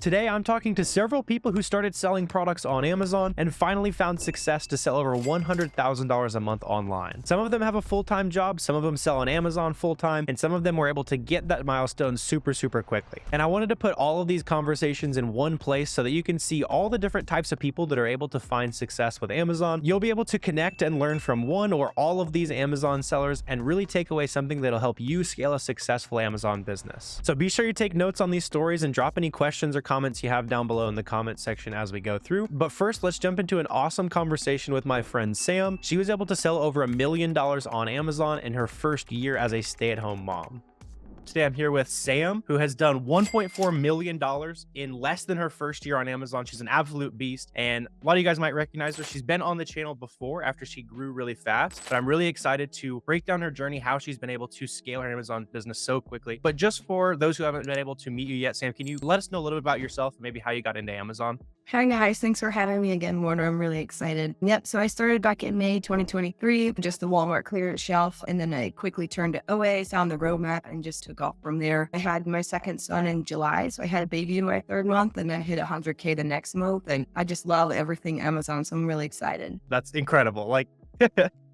Today, I'm talking to several people who started selling products on Amazon and finally found success to sell over $100,000 a month online. Some of them have a full-time job, some of them sell on Amazon full-time, and some of them were able to get that milestone super quickly. And I wanted to put all of these conversations in one place so that you can see all the different types of people that are able to find success with Amazon. You'll be able to connect and learn from one or all of these Amazon sellers and really take away something that'll help you scale a successful Amazon business. So be sure you take notes on these stories and drop any questions or comments you have down below in the comment section as we go through. But first, let's jump into an awesome conversation with my friend Sam. She was able to sell over $1 million on Amazon in her first year as a stay-at-home mom. Today, I'm here with Sam, who has done $1.4 million in less than her first year on Amazon. She's an absolute beast, and a lot of you guys might recognize her. She's been on the channel before after she grew really fast, but I'm really excited to break down her journey, how she's been able to scale her Amazon business so quickly. But just for those who haven't been able to meet you yet, Sam, can you let us know a little bit about yourself and maybe how you got into Amazon? Hi guys, thanks for having me again, Warner. I'm really excited. Yep, so I started back in May 2023, just the Walmart clearance shelf, and then I quickly turned to OA, found the roadmap, and just took off from there. I had my second son in July, so I had a baby in my third month, and then hit 100K the next month, and I just love everything Amazon, so I'm really excited. That's incredible. Like,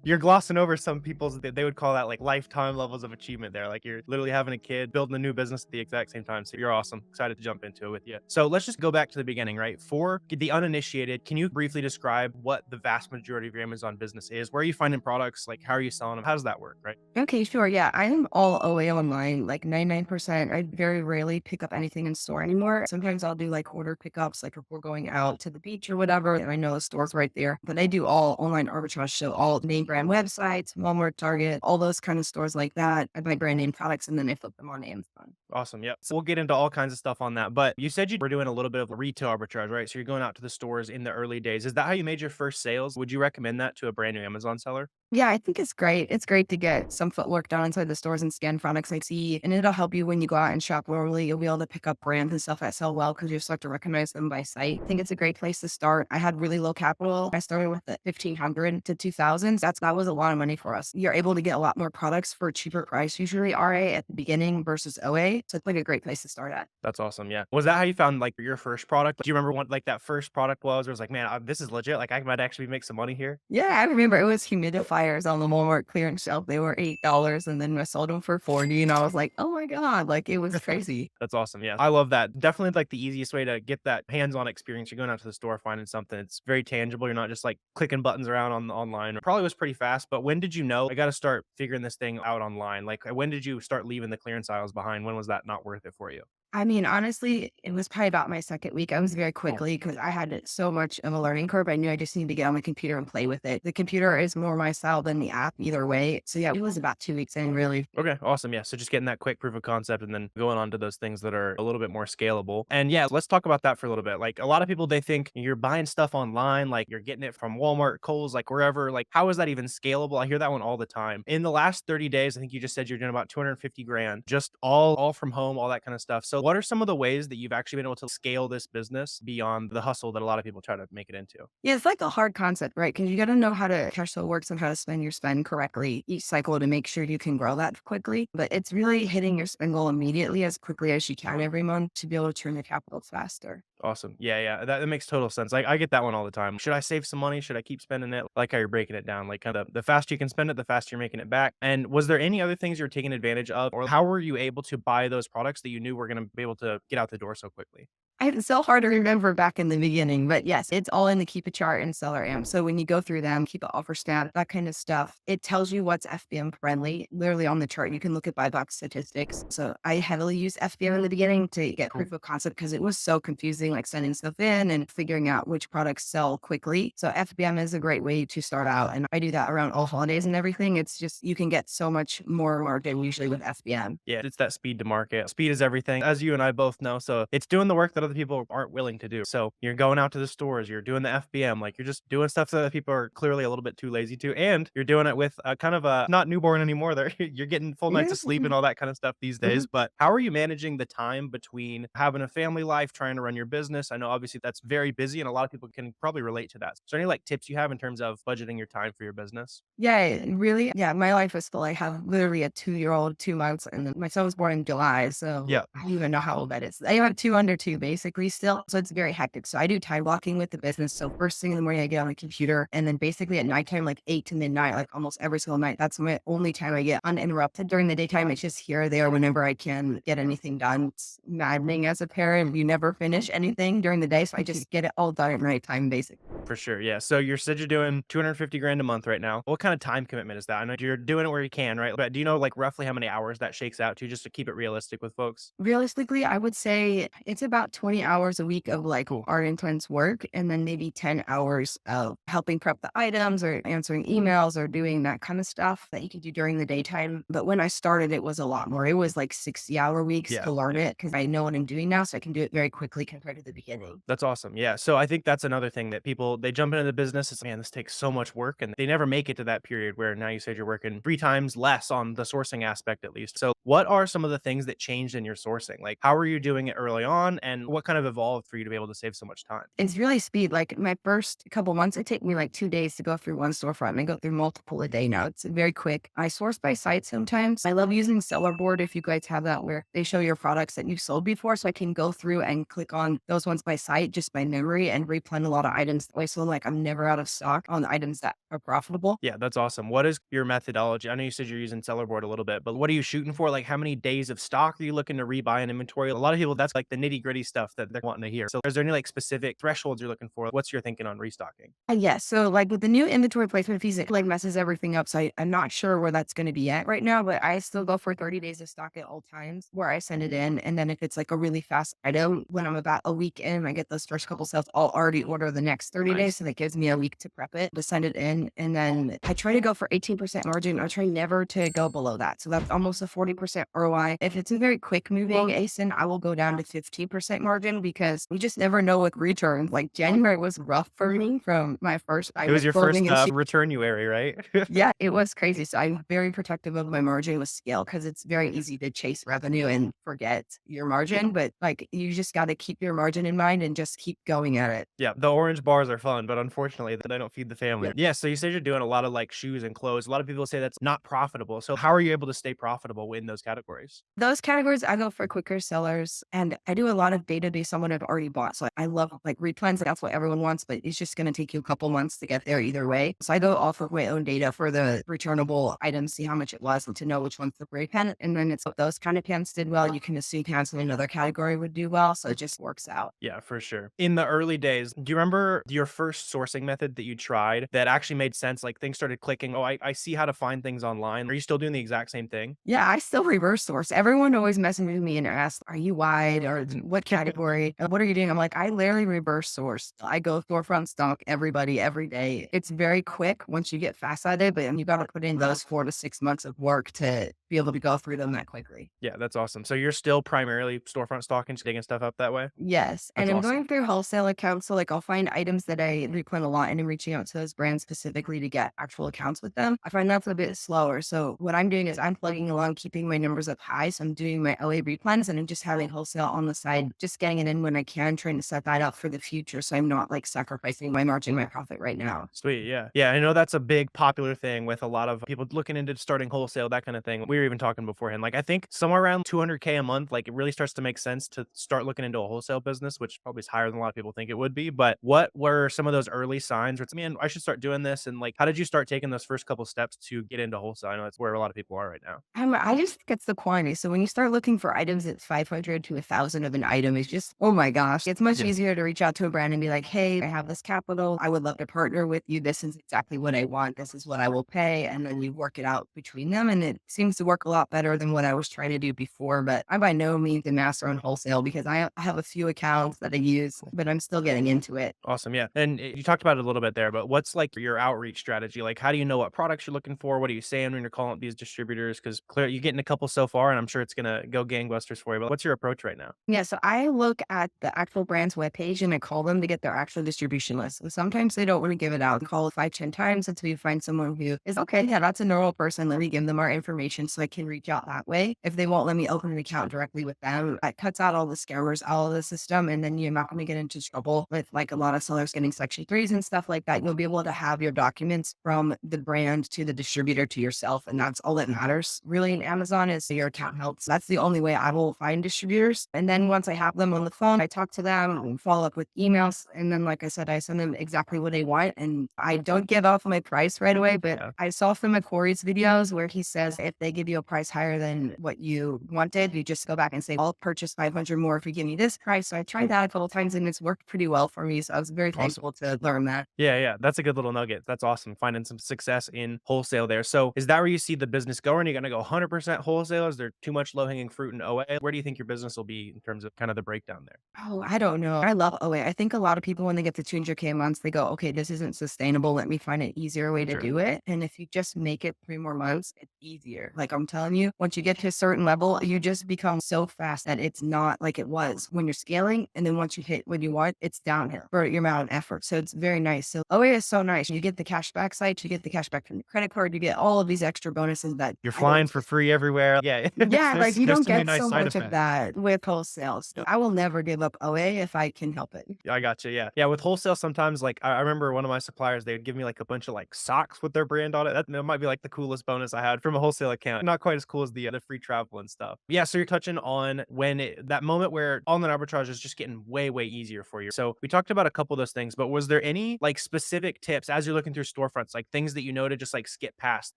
you're glossing over some people's, they would call that like lifetime levels of achievement there. Like you're literally having a kid, building a new business at the exact same time. So you're awesome. Excited to jump into it with you. So let's just go back to the beginning, right? For the uninitiated, can you briefly describe what the vast majority of your Amazon business is? Where are you finding products? Like, how are you selling them? How does that work, right? Okay, sure. Yeah, I am all OA online, like 99%. I very rarely pick up anything in store anymore. Sometimes I'll do like order pickups, like if we're going out to the beach or whatever, and I know the store's right there. But I do all online arbitrage, so all name brand websites, Walmart, Target, all those kind of stores like that. I buy brand name products and then I flip them on Amazon. Awesome. Yep. So we'll get into all kinds of stuff on that. But you said you were doing a little bit of retail arbitrage, right? So you're going out to the stores in the early days. Is that how you made your first sales? Would you recommend that to a brand new Amazon seller? Yeah, I think it's great. It's great to get some footwork done inside the stores and scan products I see. And it'll help you when you go out and shop locally. You'll be able to pick up brands and stuff that sell well because you start to recognize them by sight. I think it's a great place to start. I had really low capital. I started with the 1,500 to 2,000. That was a lot of money for us. You're able to get a lot more products for a cheaper price, usually RA at the beginning versus OA. So it's like a great place to start at. That's awesome. Yeah. Was that how you found like your first product? Do you remember what like that first product was? Where it was like, man, this is legit. Like I might actually make some money here. Yeah, I remember it was humidifiers on the Walmart clearance shelf. They were $8 and then I sold them for 40 and I was like, oh my God, like it was crazy. That's awesome. Yeah. I love that. Definitely like the easiest way to get that hands-on experience. You're going out to the store, finding something. It's very tangible. You're not just like clicking buttons around on online. It probably was pretty fast, but when did you know I got to start figuring this thing out online? Like when did you start leaving the clearance aisles behind? When was that not worth it for you? I mean, honestly, it was probably about my second week. I was very quickly because I had so much of a learning curve. I knew I just needed to get on the computer and play with it. The computer is more my style than the app either way. So yeah, it was about 2 weeks in really. Okay, awesome. Yeah. So just getting that quick proof of concept and then going on to those things that are a little bit more scalable. And yeah, let's talk about that for a little bit. Like a lot of people, they think you're buying stuff online, like you're getting it from Walmart, Kohl's, like wherever. Like, how is that even scalable? I hear that one all the time. In the last 30 days, I think you just said you're doing about 250 grand, just all from home, all that kind of stuff. So what are some of the ways that you've actually been able to scale this business beyond the hustle that a lot of people try to make it into? Yeah, it's like a hard concept, right? Because you got to know how to cash flow works and how to spend your spend correctly each cycle to make sure you can grow that quickly. But it's really hitting your spend goal immediately as quickly as you can every month to be able to turn the capital faster. Awesome. Yeah. That makes total sense. Like I get that one all the time. Should I save some money? Should I keep spending it? Like how you're breaking it down. Like kind of the faster you can spend it, the faster you're making it back. And was there any other things you're taking advantage of? Or how were you able to buy those products that you knew were going to be able to get out the door so quickly? It's so hard to remember back in the beginning, but yes, it's all in the keep a chart and SellerAmp. So when you go through them, keep an offer stat, that kind of stuff, it tells you what's FBM friendly. Literally on the chart, you can look at buy box statistics. So I heavily used FBM in the beginning to get Cool. proof of concept because it was so confusing, like sending stuff in and figuring out which products sell quickly. So FBM is a great way to start out. And I do that around all holidays and everything. It's just, you can get so much more margin usually with FBM. Yeah, it's that speed to market. Speed is everything, as you and I both know. So it's doing the work that other people aren't willing to do. So you're going out to the stores, you're doing the FBM, like you're just doing stuff that other people are clearly a little bit too lazy to, and you're doing it with a kind of a not newborn anymore. There, you're getting full nights Yeah. of sleep and all that kind of stuff these days. But how are you managing the time between having a family life, trying to run your business? I know obviously that's very busy, and a lot of people can probably relate to that. So any like tips you have in terms of budgeting your time for your business? Yeah, really. Yeah, my life is full. I have literally a 2-year-old, 2 months, and then my son was born in July. So Yeah. I don't even know how old that is. I have 2 under 2, basically. basically still. So it's very hectic. So I do time blocking with the business. So first thing in the morning, I get on the computer, and then basically at nighttime, like 8 to midnight, like almost every single night, that's my only time I get uninterrupted. During the daytime, it's just here or there whenever I can get anything done. It's maddening as a parent. You never finish anything during the day. So I just get it all done at nighttime, basically. For sure. Yeah. So you said you're doing 250 grand a month right now. What kind of time commitment is that? I know you're doing it where you can, right? But do you know like roughly how many hours that shakes out to just to keep it realistic with folks? Realistically, I would say it's about 20 hours a week of like Cool. art intense work, and then maybe 10 hours of helping prep the items or answering emails or doing that kind of stuff that you can do during the daytime. But when I started, it was a lot more. It was like 60-hour weeks Yeah. to learn it because I know what I'm doing now. So I can do it very quickly compared to the beginning. That's awesome. Yeah. So I think that's another thing that people they jump into the business. It's man, this takes so much work, and they never make it to that period where now you said you're working 3 times less on the sourcing aspect at least. So what are some of the things that changed in your sourcing? Like how are you doing it early on, and what kind of evolved for you to be able to save so much time? It's really speed. Like my first couple months, it take me like 2 days to go through one storefront. And I go through multiple a day now. It's very quick. I source by site sometimes. I love using Seller Board if you guys have that where they show your products that you've sold before. So I can go through and click on those ones by site just by memory and replan a lot of items that way. So like I'm never out of stock on the items that are profitable. Yeah, that's awesome. What is your methodology? I know you said you're using Sellerboard a little bit, but what are you shooting for? Like, how many days of stock are you looking to rebuy in inventory? A lot of people, that's like the nitty gritty stuff that they're wanting to hear. So, is there any like specific thresholds you're looking for? What's your thinking on restocking? Yes. So like with the new inventory placement fees, it like messes everything up. So I'm not sure where that's going to be at right now, but I still go for 30 days of stock at all times where I send it in. And then if it's like a really fast item, when I'm about a week in, I get those first couple sales, I'll already order the next 30 days. Nice. So that gives me a week to prep it, to send it in. And then I try to go for 18% margin. I try never to go below that. So that's almost a 40% ROI. If it's a very quick moving ASIN, I will go down to 15% margin because we just never know with returns. Like January was rough for me from my first, I It was went your first clothing and returnuary, right? yeah, it was crazy. So I'm very protective of my margin with scale because it's very easy to chase revenue and forget your margin. But like you just got to keep your margin in mind and just keep going at it. Yeah, the orange bars are fun, but unfortunately, they don't feed the family. Yeah. Yeah, so you said you're doing a lot of like shoes and clothes. A lot of people say that's not profitable. So, how are you able to stay profitable in those categories? Those categories, I go for quicker sellers and I do a lot of data based on what I've already bought. So I love like replans. That's what everyone wants, but it's just going to take you a couple months to get there either way. So I go off of my own data for the returnable items, see how much it was and to know which one's the gray pen. And then it's if those kind of pants did well, you can assume pants in another category would do well. So it just works out. Yeah, for sure. In the early days, do you remember your first sourcing method that you tried that actually made sense? Like things started clicking. Oh, I see how to find things online. Are you still doing the exact same thing? Yeah, I still reverse source. Everyone always messages me and asks, "Are you wide or what category? What are you doing?" I'm like, I literally reverse source. I go storefront stock everybody every day. It's very quick once you get fast at it, but you got to put in those 4 to 6 months of work to be able to go through them that quickly. Yeah, that's awesome. So you're still primarily storefront stalking, just digging stuff up that way? Yes. And That's I'm awesome. going through wholesale accounts. So like I'll find items that I replan a lot and I'm reaching out to those brands specifically to get actual accounts with them. I find that's a bit slower. So what I'm doing is I'm plugging along, keeping my numbers up high. So I'm doing my LA replans and I'm just having wholesale on the side, just getting it in when I can, trying to set that up for the future. So I'm not like sacrificing my margin, my profit right now. Sweet. Yeah. Yeah. I know that's a big popular thing with a lot of people looking into starting wholesale, that kind of thing. We were even talking beforehand. Like, I think somewhere around 200K a month, like, it really starts to make sense to start looking into a wholesale business, which probably is higher than a lot of people think it would be. But what were some of those early signs where it's, man, I should start doing this? And like, how did you start taking those first couple steps to get into wholesale? I know that's where a lot of people are right now. I just think it's the quantity. So when you start looking for items at 500 to 1,000 of an item, it's just, oh my gosh, it's much Yeah. easier to reach out to a brand and be like, hey, I have this capital. I would love to partner with you. This is exactly what I want. This is what I will pay. And then you work it out between them. And it seems to work a lot better than what I was trying to do before. But I'm by no means a master on wholesale because I have a few accounts that I use, but I'm still getting into it. Awesome. Yeah. And you talked about it a little bit there, but what's like your outreach strategy? Like, how do you know what products you're looking for? What are you saying when you're calling up these distributors? Because clearly you're getting a couple so far, and I'm sure it's going to go gangbusters for you. But what's your approach right now? Yeah, so I look at the actual brand's webpage and I call them to get their actual distribution list. And sometimes they don't want to give it out. Call 5, 10 times until you find someone who is okay. Yeah, that's a normal person. Let me give them our information so I can reach out that way. If they won't let me open an account directly with them, that cuts out all the scammers out of the system. And then you're not going to get into trouble with like a lot of sellers getting getting Section 3s and stuff like that, you'll be able to have your documents from the brand to the distributor to yourself. And that's all that matters really in Amazon is your account helps. That's the only way I will find distributors. And then once I have them on the phone, I talk to them and follow up with emails. And then, like I said, I send them exactly what they want. And I don't give off my price right away, but Yeah. I saw from Corey's videos where he says if they give you a price higher than what you wanted, you just go back and say, I'll purchase 500 more if you give me this price. So I tried that a couple of times and it's worked pretty well for me. So I was very Awesome. thankful to learn that. Yeah, yeah. That's a good little nugget. That's awesome. Finding some success in wholesale there. So is that where you see the business going? Are you going to go 100% wholesale? Is there too much low hanging fruit in OA? Where do you think your business will be in terms of kind of the breakdown there? Oh, I don't know. I love OA. I think a lot of people, when they get to 200K months, they go, okay, this isn't sustainable. Let me find an easier way to Sure. do it. And if you just make it 3 more months, it's easier. Like I'm telling you, once you get to a certain level, you just become so fast that it's not like it was when you're scaling. And then once you hit what you want, it's downhill for your amount of effort. So it's very nice. So OA is so nice. You get the cashback sites, you get the cashback from the credit card, you get all of these extra bonuses that You're I don't flying for free everywhere. Yeah. yeah, like you There's don't so many get nice so side much of effects. that with wholesale. So I will never give up OA if I can help it. I gotcha. Yeah. Yeah. With wholesale, sometimes like I remember one of my suppliers, they would give me like a bunch of like socks with their brand on it. That might be like the coolest bonus I had from a wholesale account. Not quite as cool as the free travel and stuff. Yeah. So you're touching on that moment where online arbitrage is just getting way, way easier for you. So we talked about a couple of those things, but was there any like specific tips as you're looking through storefronts, like things that you know to just like skip past?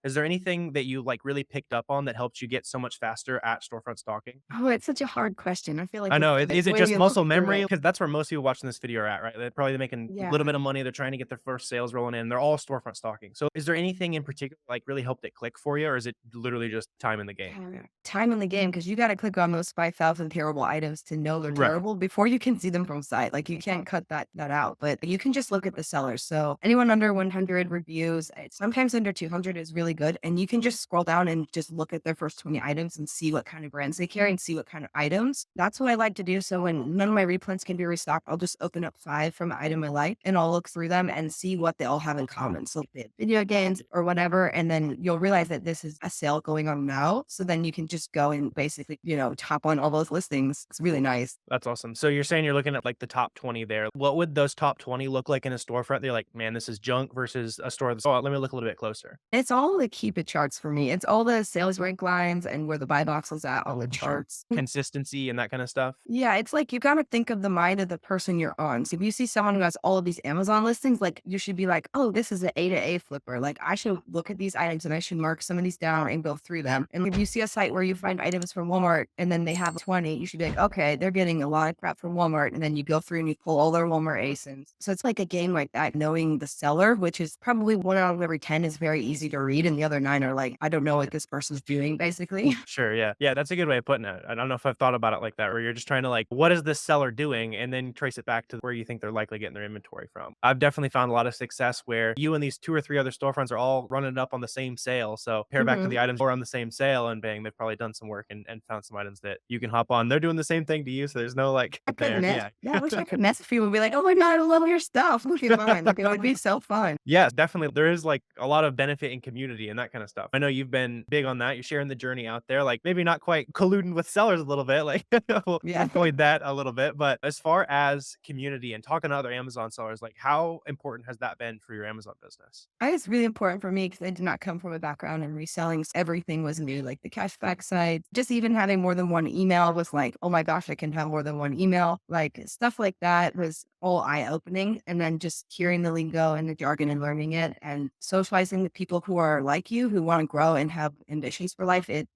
Is there anything that you like really picked up on that helped you get so much faster at storefront stalking? Oh, it's such a hard question. I feel like I know. the Is it way just you look muscle through memory? it. Because that's where most people watching this video are at, right? They're probably making a little Yeah. bit of money. They're trying to get their first sales rolling in. They're all storefront stalking. So is there anything in particular like really helped it click for you, or is it literally just time in the game? Yeah. Time in the game because you got to click on those 5,000 terrible items to know they're Right. terrible before you can see them from sight. Like you can't cut that out, but you can just look at the sellers. So anyone under 100 reviews, sometimes under 200 is really good, and you can just scroll down and just look at their first 20 items and see what kind of brands they carry and see what kind of items. That's what I like to do. So when none of my reprints can be restocked, I'll just open up 5 from an item I like, and I'll look through them and see what they all have in common. So if they have video games or whatever, and then you'll realize that this is a sale going on now. So then you can just go and basically, top on all those listings. It's really nice. That's awesome. So you're saying you're looking at like the top 20 there. What would those top 20 look like in a storefront? They're like, man, this is junk versus a store that's, oh, let me look a little bit closer. It's all the keep it charts for me. It's all the sales rank lines and where the buy box is at, all the Sure. charts. Consistency and that kind of stuff. Yeah, it's like you gotta think of the mind of the person you're on. So if you see someone who has all of these Amazon listings, like you should be like, oh, this is an A to A flipper. Like I should look at these items and I should mark some of these down and go through them. And if you see a site where you find items from Walmart and then they have 20, you should be like, okay, they're getting a lot of crap from Walmart. And then you go through and you pull all their Walmart ASINs. So it's like a game like that, knowing the seller, which is probably 1 out of every 10 is very easy to read. And the other 9 are like, I don't know what this person's doing, basically. Sure. Yeah. Yeah. That's a good way of putting it. I don't know if I've thought about it like that, where you're just trying to like, what is this seller doing? And then trace it back to where you think they're likely getting their inventory from. I've definitely found a lot of success where you and these 2 or 3 other storefronts are all running up on the same sale. So pair back to the items or on the same sale and bang, they've probably done some work and found some items that you can hop on. They're doing the same thing to you. So there's no like I could there. mess. Yeah. Yeah, I wish I could mess with people and be like, oh my God, I love your stuff. Look at mine. Like, it would be so fun. Yeah, definitely. There is like a lot of benefit in community and that kind of stuff. I know you've been big on that. You're sharing the journey out there, like maybe not quite colluding with sellers a little bit, like we'll Yeah. avoid that a little bit. But as far as community and talking to other Amazon sellers, like how important has that been for your Amazon business? I think it's really important for me because I did not come from a background in reselling. So everything was new, like the cashback site. Just even having more than one email was like, oh my gosh, I can have more than one email. Like stuff like that was all eye opening. And then just hearing the lingo and the jargon and learning it and socializing with people who are like you, who want to grow and have ambitions for life, it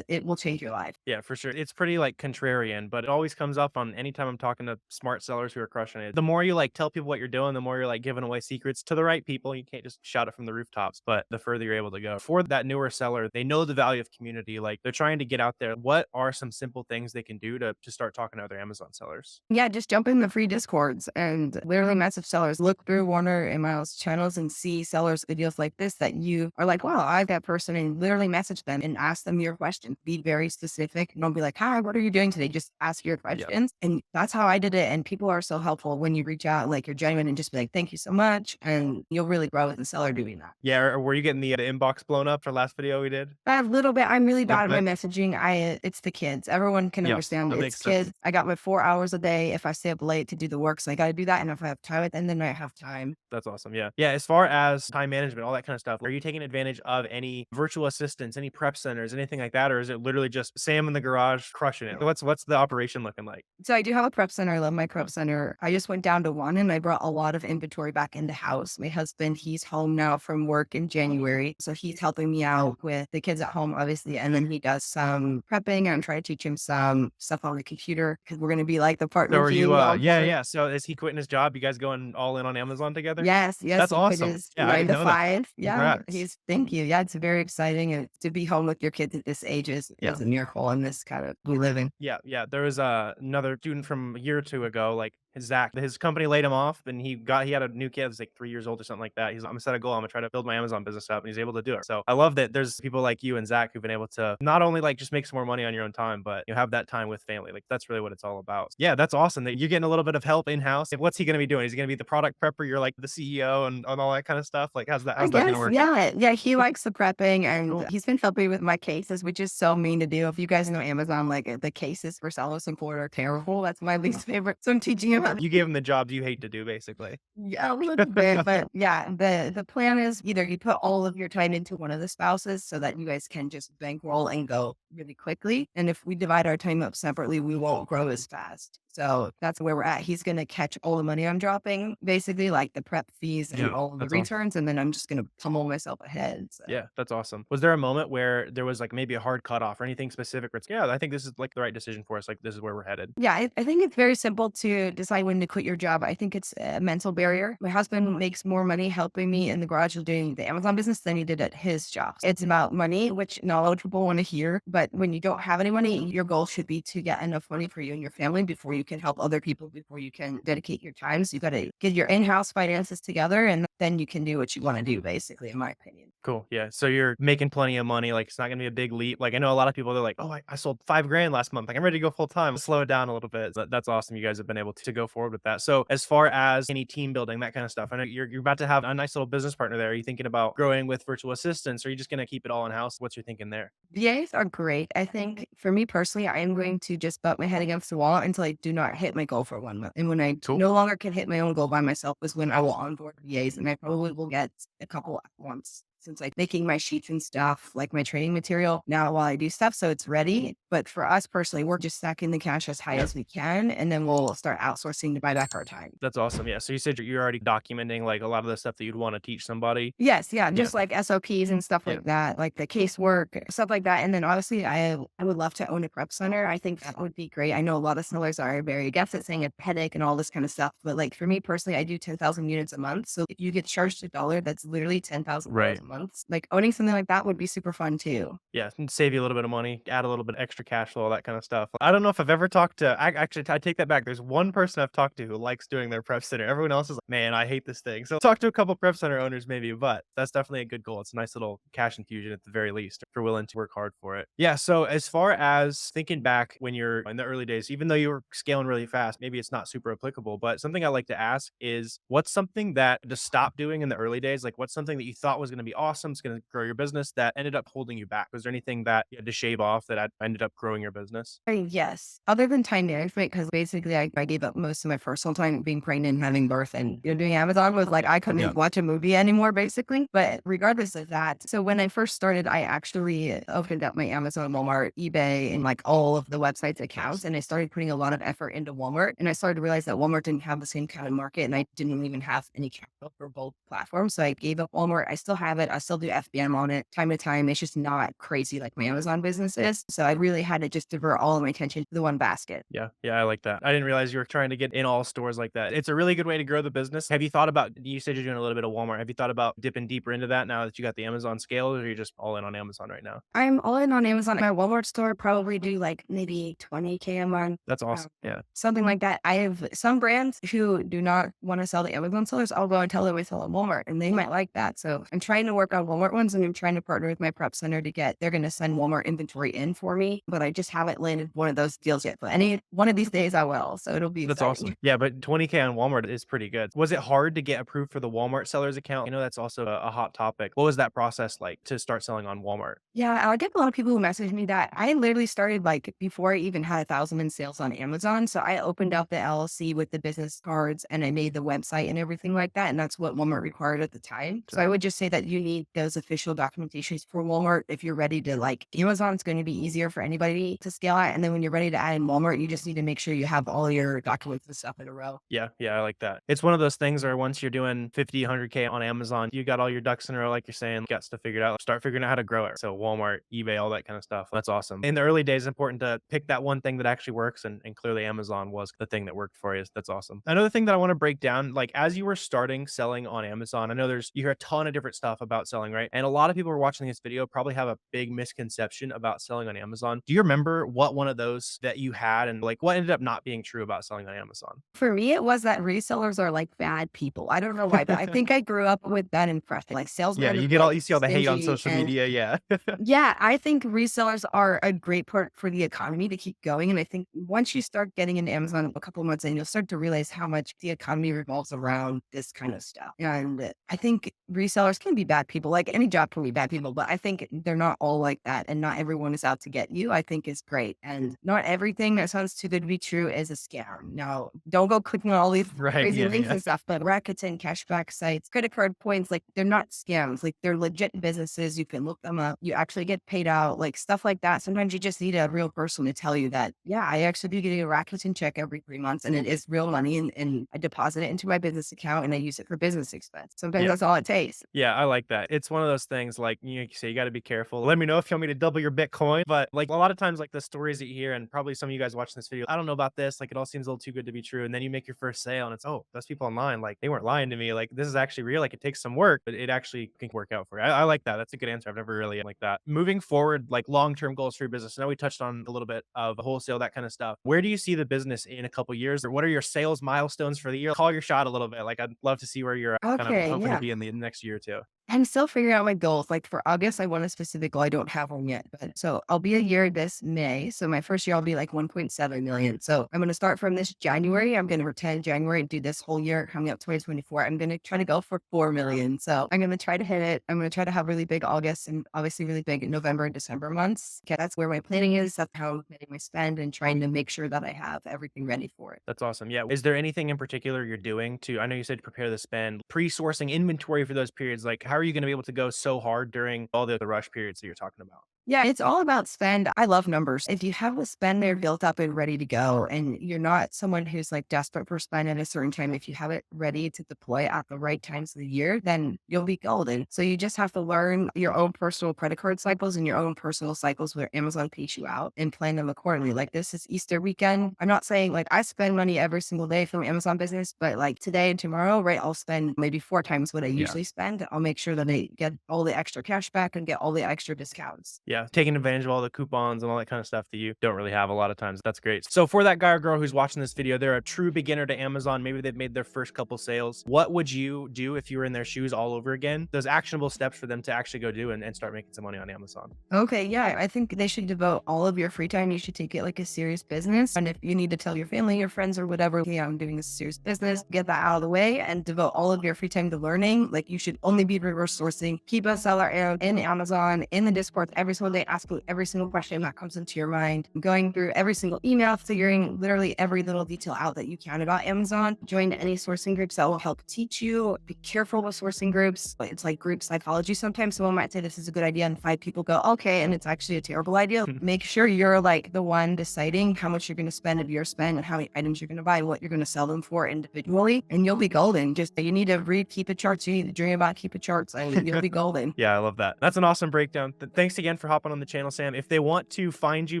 will change your life. Yeah, for sure. It's pretty like contrarian, but it always comes up on anytime I'm talking to smart sellers who are crushing it. The more you like tell people what you're doing, the more you're like giving away secrets to the right people. You can't just shout it from the rooftops, but the further you're able to go. For that newer seller, they know the value of community. Like they're trying to get out there. What are some simple things they can do to start talking to other Amazon sellers? Yeah, just jump in the free discords and literally message sellers. Look through Warner and Miles channels and see sellers videos like this that you are like, wow, I have that person, and literally message them and ask them your question. Be very specific. Don't be like, hi, what are you doing today? Just ask your Yeah. questions. And that's how I did it. And people are so helpful when you reach out, like you're genuine and just be like, thank you so much. And you'll really grow as a seller doing that. Yeah. Or were you getting the inbox blown up for last video we did? A little bit. I'm really bad at Okay. my messaging. It's the kids. Everyone can Yeah, understand that it's makes sense. kids. I got my 4 hours a day if I stay up late to do the work. So I got to do that. And if I have time and then I have time. That's awesome. Yeah. Yeah. As far as time management, all that kind of stuff, are you taking advantage of any virtual assistants, any prep centers, anything like that? Or is it literally just Sam in the garage crushing it? What's the operation looking like? So I do have a prep center. I love my prep center. I just went down to one and I brought a lot of inventory back into house. My husband, he's home now from work in January. So he's helping me out with the kids at home, obviously. And then he does some prepping. I'm trying to teach him some stuff on the computer because we're going to be like the So partner are you, team going yeah, forward. yeah. So is he quitting his job? You guys going all in on Amazon together? Yes, yes, That's he quit awesome. his Yeah. I 9 didn't to know that. 5. Yeah, Congrats. he's thank you. Yeah, it's very exciting, and to be home with your kids at this age Yeah. is a miracle in this kind of we live in. Yeah, yeah. There was another student from a year or two ago, like Zach. His company laid him off, and he had a new kid that's like 3 years old or something like that. He's like, I'm gonna set a goal. I'm gonna try to build my Amazon business up, and he's able to do it. So I love that there's people like you and Zach who've been able to not only like just make some more money on your own time, but you have that time with family. Like that's really what it's all about. Yeah, that's awesome that you're getting a little bit of help in house. What's he gonna be doing? Is he gonna be the product prepper? You're like the CEO and all that kind of stuff. Like I how's that gonna guess, work? yeah. Yeah, he likes the prepping and Cool. he's been helping me with my cases, which is so mean to do. If you guys know Amazon, like the cases for sellers support are terrible. That's my least favorite. So I'm teaching him how to You gave him the jobs you hate to do, basically. yeah, a little bit. But yeah, the plan is either you put all of your time into one of the spouses so that you guys can just bankroll and go really quickly. And if we divide our time up separately, we won't grow as fast. So that's where we're at. He's going to catch all the money I'm dropping, basically like the prep fees and Yeah, all of the that's awesome. returns. And then I'm just going to pummel myself ahead. So. Yeah, that's awesome. Was there a moment where there was like maybe a hard cutoff or anything specific where it's, yeah, I think this is like the right decision for us. Like this is where we're headed. Yeah, I think it's very simple to decide when to quit your job. I think it's a mental barrier. My husband makes more money helping me in the garage doing the Amazon business than he did at his job. It's about money, which not a lot of people want to hear. But when you don't have any money, your goal should be to get enough money for you and your family before you can help other people, before you can dedicate your time. So you got to get your in-house finances together and then you can do what you want to do, basically, in my opinion. Cool. Yeah. So you're making plenty of money. Like it's not gonna be a big leap. Like I know a lot of people, they're like, oh, I sold 5 grand last month. Like I'm ready to go full time. Slow it down a little bit. That's awesome. You guys have been able to go forward with that. So as far as any team building, that kind of stuff, I know you're about to have a nice little business partner there. Are you thinking about growing with virtual assistants? Or are you just gonna keep it all in house? What's your thinking there? VAs are great. I think for me personally, I am going to just butt my head against the wall until I do not hit my goal for 1 month. And when I Cool. no longer can hit my own goal by myself is when I will onboard VAs. And I probably will get a couple at once since like making my sheets and stuff, like my training material now while I do stuff. So it's ready. But for us personally, we're just stacking the cash as high as we can. And then we'll start outsourcing to buy back our time. That's awesome. Yeah. So you said you're already documenting like a lot of the stuff that you'd want to teach somebody. Yes, yeah, Yeah. just like SOPs and stuff Yeah. like that, like the casework, stuff like that. And then obviously, I would love to own a prep center. I think that would be great. I know a lot of sellers are very against it, saying a headache and all this kind of stuff. But like for me personally, I do 10,000 units a month. So if you get charged $1, that's literally $10,000 Right. a month. Like owning something like that would be super fun too. Yeah, and save you a little bit of money, add a little bit extra cash flow, all that kind of stuff. I don't know if I've ever talked to actually, I take that back. There's one person I've talked to who likes doing their prep center. Everyone else is like, man, I hate this thing. So talk to a couple prep center owners maybe, but that's definitely a good goal. It's a nice little cash infusion at the very least if you're willing to work hard for it. Yeah, so as far as thinking back when you're in the early days, even though you were scaling really fast, maybe it's not super applicable, but something I like to ask is what's something that to stop doing in the early days? Like what's something that you thought was going to be awesome, it's going to grow your business that ended up holding you back? Was there anything that you had to shave off that ended up growing your business? Yes. Other than time management, because basically I gave up most of my personal time being pregnant and having birth and doing Amazon was like I couldn't Yeah. watch a movie anymore, basically. But regardless of that, so when I first started, I actually opened up my Amazon, Walmart, eBay, and like all of the websites accounts. And I started putting a lot of effort into Walmart. And I started to realize that Walmart didn't have the same kind of market and I didn't even have any capital for both platforms. So I gave up Walmart. I still have it. I still do FBM on it time to time. It's just not crazy like my Amazon business is. So I really had to just divert all of my attention to the one basket. Yeah, yeah, I like that. I didn't realize you were trying to get in all stores like that. It's a really good way to grow the business. Have you thought about, you said you're doing a little bit of Walmart. Have you thought about dipping deeper into that now that you got the Amazon scale, or you're just all in on Amazon right now? I'm all in on Amazon. My Walmart store probably do like maybe 20K a month. That's awesome. Yeah. Something like that. I have some brands who do not want to sell to Amazon sellers. I'll go and tell them we sell at Walmart and they might like that. So I'm trying to work on Walmart ones and I'm trying to partner with my prep center to they're going to send Walmart inventory in for me, but I just haven't landed one of those deals yet. But any one of these days I will. So it'll be That's exciting. awesome. Yeah, but 20K on Walmart is pretty good. Was it hard to get approved for the Walmart sellers account? I know that's also a hot topic. What was that process like to start selling on Walmart? Yeah, I get a lot of people who message me that. I literally started like before I even had 1,000 in sales on Amazon. So I opened up the LLC with the business cards and I made the website and everything like that. And that's what Walmart required at the time. So I would just say that you need those official documentations for Walmart if you're ready to like Amazon's going to be easier for anybody to scale at. And then when you're ready to add in Walmart, you just need to make sure you have all your documents and stuff in a row. Yeah, yeah, I like that. It's one of those things where once you're doing 50, 100K on Amazon, you got all your ducks in a row, like you're saying, got stuff figured out. Start figuring out how to grow it. So Walmart, eBay, all that kind of stuff. That's awesome. In the early days, it's important to pick that one thing that actually works. And clearly Amazon was the thing that worked for you. That's awesome. Another thing that I want to break down, like as you were starting selling on Amazon, I know you hear a ton of different stuff about selling, right? And a lot of people who are watching this video probably have a big misconception about selling on Amazon. Do you remember what one of those that you had and like what ended up not being true about selling on Amazon? For me, it was that resellers are like bad people. I don't know why, but I think I grew up with that impression. Like Yeah, salesmen are you like see all the hate on stingy social and media. Yeah. yeah, I think resellers are a great part for the economy to keep going. And I think once you start getting into Amazon a couple months in, you'll start to realize how much the economy revolves around this kind of stuff. And I think resellers can be bad people. Like any job can be bad people, but I think they're not all like that. And not everyone is out to get you, I think is great. And not everything that sounds too good to be true is a scam. Now, don't go clicking on all these Right. crazy Yeah. links Yeah. and stuff, but Rakuten cashback sites, credit card points, like they're not scams. Like they're legit businesses. You can look them up. You actually get paid out, like stuff like that. Sometimes you just need a real person to tell you that, yeah, I actually do get a Rakuten check every 3 months and it is real money and I deposit it into my business account and I use it for business expense. Sometimes Yeah. that's all it takes. Yeah, I like that. It's one of those things like you say you got to be careful. Let me know if you want me to double your Bitcoin. But like a lot of times, like the stories that you hear, and probably some of you guys watching this video, I don't know about this. Like it all seems a little too good to be true. And then you make your first sale, and it's those people online, like they weren't lying to me. Like this is actually real. Like it takes some work, but it actually can work out for you. I like that. That's a good answer. I've never really like that. Moving forward, like long term goals for your business. I know we touched on a little bit of wholesale, that kind of stuff. Where do you see the business in a couple years, or what are your sales milestones for the year? Call your shot a little bit. Like I'd love to see where you're kind of Okay. hoping to Yeah. be in the next year or two. I'm still figuring out my goals. Like for August, I want a specific goal. I don't have one yet, but so I'll be a year this May. So my first year, I'll be like 1.7 million. So I'm going to start from this January. I'm going to pretend January and do this whole year coming up 2024. I'm going to try to go for 4 million. So I'm going to try to hit it. I'm going to try to have really big August and obviously really big November and December months. Okay, that's where my planning is. That's how I'm planning my spend and trying to make sure that I have everything ready for it. That's awesome. Yeah. Is there anything in particular you're doing I know you said prepare the spend, pre-sourcing inventory for those periods? Like, how are you going to be able to go so hard during all the rush periods that you're talking about? Yeah, it's all about spend. I love numbers. If you have a spend there built up and ready to go, and you're not someone who's like desperate for spend at a certain time, if you have it ready to deploy at the right times of the year, then you'll be golden. So you just have to learn your own personal credit card cycles and your own personal cycles where Amazon pays you out and plan them accordingly. Like this is Easter weekend. I'm not saying like I spend money every single day from Amazon business, but like today and tomorrow, right, I'll spend maybe 4 times what I Yeah. usually spend. I'll make sure that I get all the extra cash back and get all the extra discounts. Yeah. Taking advantage of all the coupons and all that kind of stuff that you don't really have a lot of times. That's great. So for that guy or girl who's watching this video, they're a true beginner to Amazon. Maybe they've made their first couple sales. What would you do if you were in their shoes all over again? Those actionable steps for them to actually go do and start making some money on Amazon. Okay, yeah, I think they should devote all of your free time. You should take it like a serious business. And if you need to tell your family, your friends, or whatever, okay, I'm doing this serious business, get that out of the way and devote all of your free time to learning. Like you should only be reverse sourcing. Keep a seller amp in Amazon, in the Discord every single day. Ask every single question that comes into your mind. Going through every single email, figuring literally every little detail out that you can about Amazon. Join any sourcing groups that will help teach you. Be careful with sourcing groups. It's like group psychology. Sometimes someone might say this is a good idea and 5 people go, okay, and it's actually a terrible idea. Make sure you're like the one deciding how much you're going to spend of your spend and how many items you're going to buy and what you're going to sell them for individually. And you'll be golden. Just you need to read Keep It Charts. You need to dream about Keep It Charts and you'll be golden. Yeah, I love that. That's an awesome breakdown. Thanks again for hopping on the channel, Sam. If they want to find you,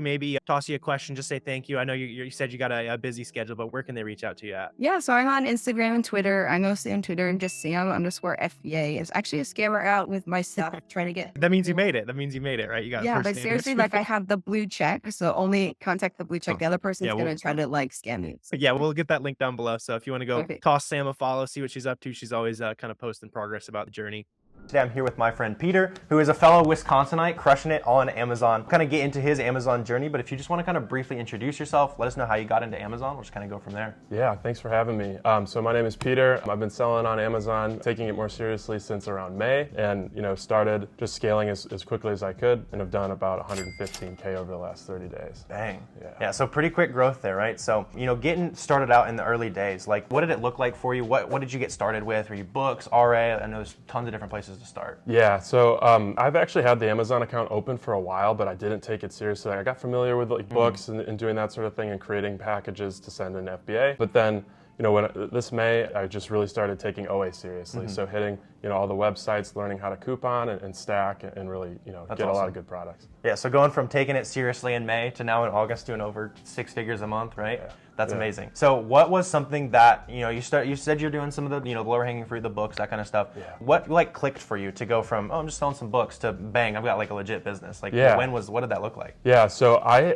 maybe toss you a question, just say thank you. I know you said you got a busy schedule, but where can they reach out to you at? Yeah, so I'm on Instagram and Twitter. I'm mostly on Twitter and just Sam_FBA. It's actually a scammer out with my stuff trying to get. That means you made it. That means you made it, right? You got Yeah, first but name. seriously, like I have the blue check, so only contact the blue check. The other person's Yeah, gonna try to like scam you. Yeah, we'll get that link down below. So if you want to go Okay. toss Sam a follow, see what she's up to. She's always kind of posting progress about the journey. Today I'm here with my friend Peter, who is a fellow Wisconsinite crushing it on Amazon. Kind of get into his Amazon journey, but if you just want to kind of briefly introduce yourself, let us know how you got into Amazon. We'll just kind of go from there. Yeah, thanks for having me. So my name is Peter. I've been selling on Amazon, taking it more seriously since around May, and started just scaling as quickly as I could, and have done about 115K over the last 30 days. Dang. Yeah, so pretty quick growth there, right? So, getting started out in the early days, like what did it look like for you? What did you get started with? Were you books, RA? I know there's tons of different places to start. Yeah, so I've actually had the Amazon account open for a while, but I didn't take it seriously. I got familiar with books and doing that sort of thing and creating packages to send in FBA. But then, this May, I just really started taking OA seriously. So hitting, all the websites, learning how to coupon and stack and really, get awesome. A lot of good products. Yeah, so going from taking it seriously in May to now in August doing over 6 figures a month, right? Yeah. That's amazing. So what was something that, you said you're doing some of the, lower hanging fruit, the books, that kind of stuff. Yeah. What clicked for you to go from, I'm just selling some books to bang, I've got like a legit business? What did that look like? Yeah, so I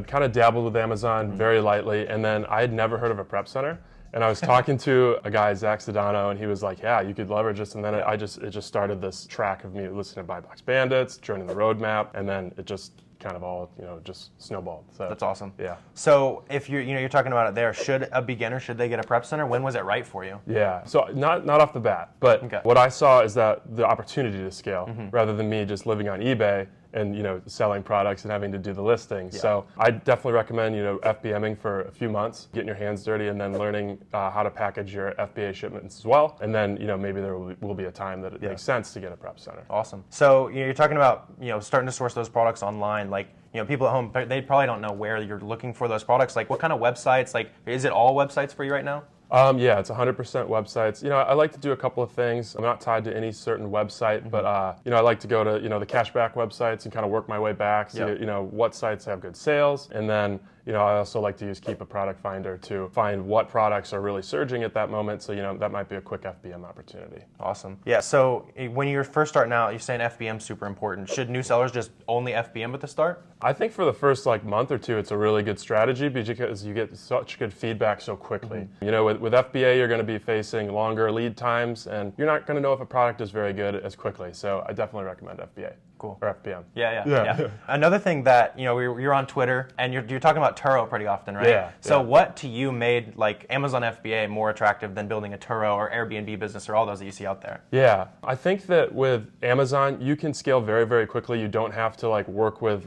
kind of dabbled with Amazon very lightly, and then I had never heard of a prep center. And I was talking to a guy, Zach Sedano, and he was like, yeah, you could leverage this. And then it just started this track of me listening to Buy Box Bandits, joining the roadmap, and then it just kind of all, just snowballed. So that's awesome. Yeah. So if you're talking about it there, should they get a prep center? When was it right for you? Yeah. So not off the bat, but what I saw is that the opportunity to scale rather than me just living on eBay and selling products and having to do the listings. Yeah. So I definitely recommend FBMing for a few months, getting your hands dirty, and then learning how to package your FBA shipments as well. And then maybe there will be a time that it makes sense to get a prep center. Awesome. So you're talking about starting to source those products online. Like people at home, they probably don't know where you're looking for those products. Like what kind of websites? Like is it all websites for you right now? Yeah, it's 100% websites. I like to do a couple of things. I'm not tied to any certain website, but I like to go to the cashback websites and kind of work my way back, see what sites have good sales, and then I also like to use Keep a Product Finder to find what products are really surging at that moment. So that might be a quick FBM opportunity. Awesome. Yeah. So when you're first starting out, you're saying FBM super important. Should new sellers just only FBM at the start? I think for the first month or two, it's a really good strategy because you get such good feedback so quickly. With FBA, you're going to be facing longer lead times, and you're not going to know if a product is very good as quickly. So I definitely recommend FBA. Cool. Or FBM. Yeah. Another thing that you're on Twitter and you're talking about Turo pretty often, right? Yeah. So what to you made Amazon FBA more attractive than building a Turo or Airbnb business or all those that you see out there? Yeah, I think that with Amazon you can scale very, very quickly. You don't have to work with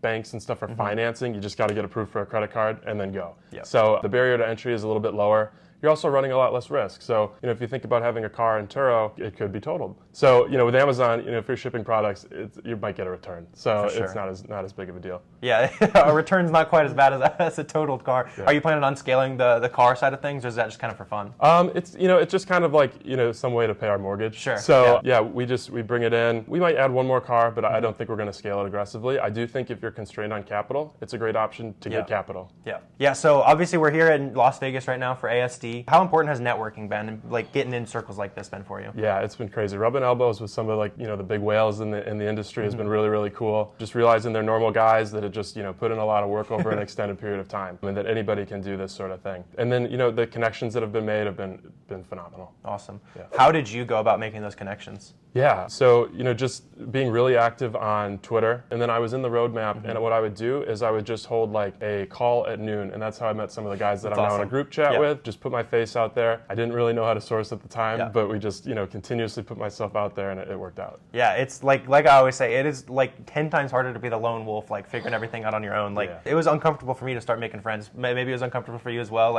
banks and stuff for financing. You just got to get approved for a credit card and then go. Yep. So the barrier to entry is a little bit lower. You're also running a lot less risk. So, if you think about having a car in Turo, it could be totaled. So, with Amazon, if you're shipping products, you might get a return. So it's not as big of a deal. Yeah, a return's not quite as bad as a totaled car. Yeah. Are you planning on scaling the car side of things, or is that just kind of for fun? It's just kind of some way to pay our mortgage. Sure. So we bring it in. We might add one more car, but I don't think we're going to scale it aggressively. I do think if you're constrained on capital, it's a great option to get capital. Yeah. Yeah. So obviously we're here in Las Vegas right now for ASD. How important has networking been, getting in circles like this been for you? Yeah, it's been crazy. Rubbing elbows with some of the big whales in the industry has been really, really cool. Just realizing they're normal guys that have just put in a lot of work over an extended period of time, and that anybody can do this sort of thing. And then the connections that have been made have been phenomenal. Awesome. Yeah. How did you go about making those connections? Yeah, so just being really active on Twitter, and then I was in the roadmap, and what I would do is I would just hold a call at noon, and that's how I met some of the guys that I'm now in a group chat with. Just put my face out there. I didn't really know how to source at the time, but we just continuously put myself out there, and it worked out. Yeah, it's like I always say, it is 10 times harder to be the lone wolf, figuring everything out on your own. It was uncomfortable for me to start making friends. Maybe it was uncomfortable for you as well,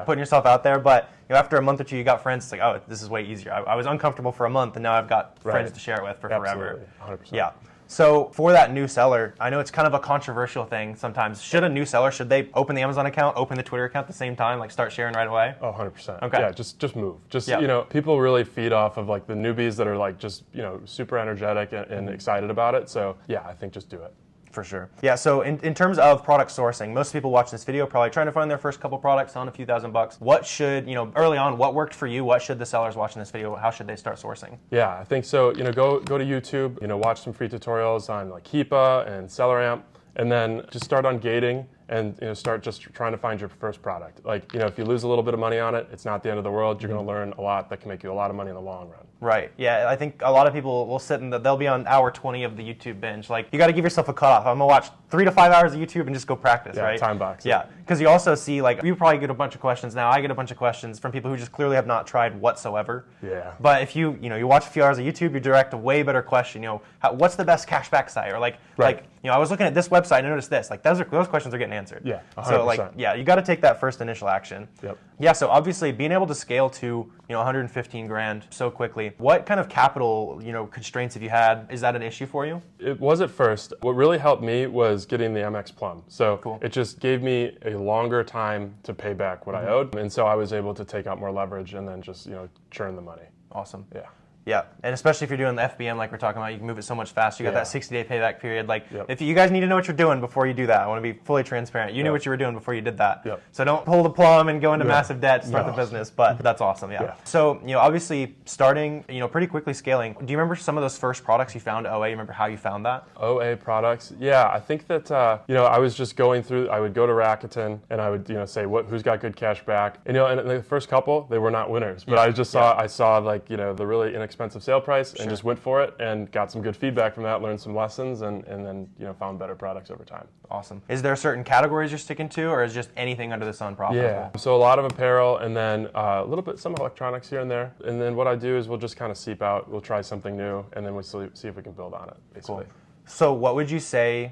putting yourself out there. But after a month or two, you got friends. It's oh, this is way easier. I was uncomfortable for a month, and now I've got friends to share it with for forever. Absolutely, 100%. Yeah. So for that new seller, I know it's kind of a controversial thing sometimes. Should a new seller, should they open the Amazon account, open the Twitter account at the same time, start sharing right away? Oh, 100%. Okay. Yeah, just move. People really feed off of the newbies that are super energetic and excited about it. So yeah, I think just do it. For sure. Yeah, so in terms of product sourcing, most people watching this video probably trying to find their first couple products, selling a few $1,000s. What should, early on, what worked for you? What should the sellers watching this video, how should they start sourcing? Yeah, I think so. Go to YouTube, watch some free tutorials on Keepa and SellerAmp, and then just start on gating and start just trying to find your first product. Like, if you lose a little bit of money on it, it's not the end of the world. You're going to learn a lot that can make you a lot of money in the long run. Right. Yeah, I think a lot of people will sit and they'll be on hour 20 of the YouTube binge. Like, you got to give yourself a cutoff. I'm gonna watch 3 to 5 hours of YouTube and just go practice, Yeah, right? time box. Yeah, because you also see, like, you probably get a bunch of questions now. I get a bunch of questions from people who just clearly have not tried whatsoever. Yeah. But if you watch a few hours of YouTube, you direct a way better question. What's the best cashback site? Or Right. I was looking at this website and I noticed this. Like, those questions are getting answered. Yeah, 100%. So, like, yeah, you got to take that first initial action. Yep. Yeah, so obviously being able to scale to 115 grand so quickly. What kind of capital constraints have you had? Is that an issue for you? It was at first. What really helped me was getting the MX Plum. So Cool. It just gave me a longer time to pay back what I owed, and so I was able to take out more leverage and then just churn the money. Awesome. Yeah. Yeah, and especially if you're doing the FBM like we're talking about, you can move it so much faster. You got Yeah. that 60-day payback period. Like, Yep. if you guys need to know what you're doing before you do that, I want to be fully transparent. You knew Yep. what you were doing before you did that. Yep. So don't pull the plum and go into Yeah. massive debt to start No. the business. But that's awesome. Yeah. Yeah. So obviously starting pretty quickly scaling. Do you remember some of those first products you found at OA? You remember how you found that? OA products. Yeah, I think that I was just going through. I would go to Rakuten and I would say who's got good cash back. And and the first couple they were not winners, but I just saw like the really inexpensive sale price and just went for it and got some good feedback from that, learned some lessons, and then found better products over time. Awesome. Is there certain categories you're sticking to, or is just anything under the sun profitable? Yeah. So a lot of apparel, and then a little bit some electronics here and there. And then what I do is we'll just kind of seep out. We'll try something new, and then we'll see if we can build on it. Basically. Cool. So what would you say,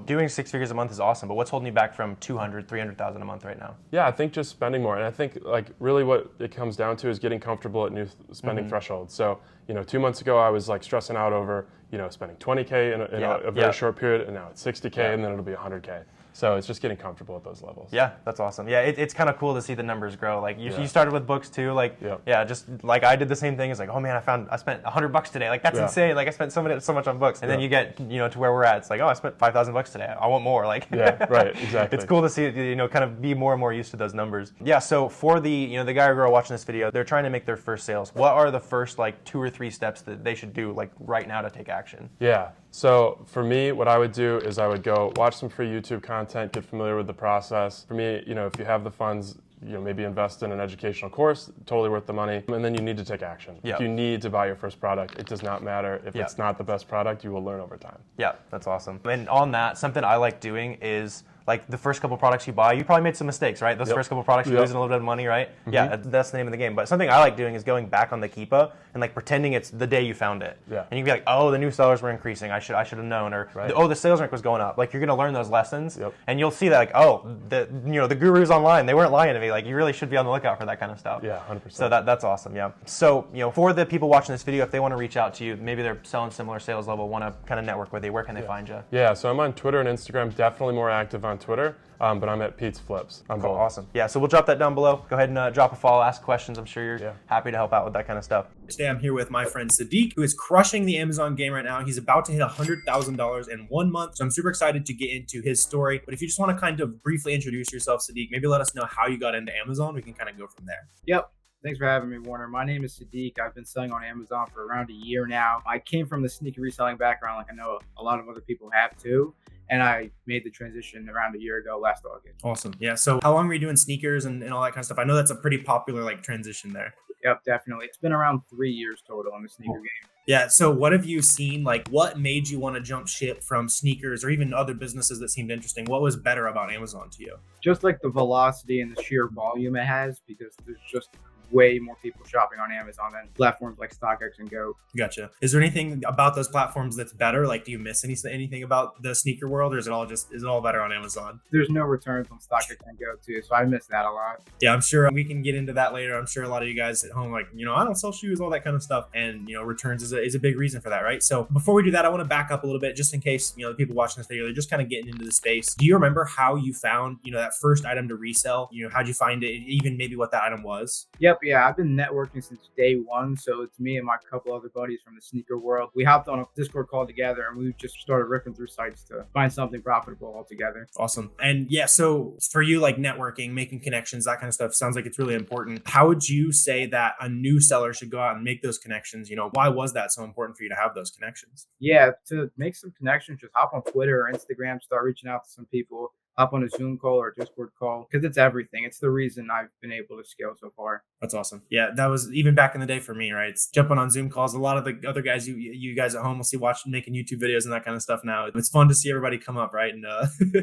doing 6 figures a month is awesome, but what's holding you back from 200, 300,000 a month right now? Yeah, I think just spending more. And I think like really what it comes down to is getting comfortable at new spending thresholds. So, 2 months ago I was like stressing out over, spending 20K in a very short period, and now it's 60K and then it'll be 100K. So it's just getting comfortable at those levels. Yeah, that's awesome. Yeah, it's kind of cool to see the numbers grow. Like you Yeah. started with books too. Like just like I did the same thing. It's like, oh man, I spent $100 today. Like that's insane. Like I spent so much on books, and then you get to where we're at. It's like, oh, I spent $5,000 today. I want more. Like Yeah, right, exactly. It's cool to see kind of be more and more used to those numbers. Yeah. So for the the guy or girl watching this video, they're trying to make their first sales. What are the first like 2 or 3 steps that they should do like right now to take action? Yeah. So for me, what I would do is I would go watch some free YouTube content, get familiar with the process. For me, if you have the funds, maybe invest in an educational course, totally worth the money. And then you need to take action. Yep. If you need to buy your first product, it does not matter. If it's not the best product, you will learn over time. Yeah, that's awesome. And on that, something I like doing is like the first couple products you buy, you probably made some mistakes, right? Those first couple products, you're losing a little bit of money, right? Yeah, that's the name of the game. But something I like doing is going back on the Keepa and like pretending it's the day you found it. Yeah. And you can be like, oh, the new sellers were increasing. I should have known. Or oh, the sales rank was going up. Like you're gonna learn those lessons, and you'll see that like, oh, the gurus online, they weren't lying to me. Like you really should be on the lookout for that kind of stuff. Yeah, 100%. So that's awesome. Yeah. So for the people watching this video, if they want to reach out to you, maybe they're selling similar sales level, want to kind of network with you, where can they find you? Yeah, so I'm on Twitter and Instagram, definitely more active on Twitter, but I'm at Pete's Flips. I'm Cool, both. awesome. Yeah, so we'll drop that down below. Go ahead and drop a follow, ask questions. I'm sure you're happy to help out with that kind of stuff. Today I'm here with my friend Sadiq, who is crushing the Amazon game right now. He's about to hit $100,000 in 1 month. So I'm super excited to get into his story. But if you just want to kind of briefly introduce yourself, Sadiq, maybe let us know how you got into Amazon. We can kind of go from there. Yep. Thanks for having me, Warner. My name is Sadiq. I've been selling on Amazon for around a year now. I came from the sneaker reselling background, like I know a lot of other people have too. And I made the transition around a year ago, last August. Awesome. Yeah. So how long were you doing sneakers and all that kind of stuff? I know that's a pretty popular like transition there. Yep, definitely. It's been around 3 years total in the sneaker game. Yeah. So what have you seen? Like what made you want to jump ship from sneakers or even other businesses that seemed interesting? What was better about Amazon to you? Just like the velocity and the sheer volume it has, because there's just way more people shopping on Amazon than platforms like StockX and Go. Gotcha. Is there anything about those platforms that's better? Like, do you miss anything about the sneaker world, or is it all better on Amazon? There's no returns on StockX and Go too, so I miss that a lot. Yeah, I'm sure we can get into that later. I'm sure a lot of you guys at home, like, I don't sell shoes, all that kind of stuff, and returns is a big reason for that, right? So before we do that, I want to back up a little bit, just in case the people watching this video, they're just kind of getting into the space. Do you remember how you found that first item to resell? How'd you find it? Even maybe what that item was? Yep, yeah, I've been networking since day one. So it's me and my couple other buddies from the sneaker world. We hopped on a Discord call together and we just started ripping through sites to find something profitable all together. Awesome. And yeah, so for you, like networking, making connections, that kind of stuff sounds like it's really important. How would you say that a new seller should go out and make those connections? Why was that so important for you to have those connections? Yeah, to make some connections, just hop on Twitter or Instagram, start reaching out to some people. hop on a Zoom call or a Discord call because it's everything. It's the reason I've been able to scale so far. That's awesome. Yeah, that was even back in the day for me, right? It's jumping on Zoom calls. A lot of the other guys, you guys at home will see watching, making YouTube videos and that kind of stuff now. It's fun to see everybody come up, right? And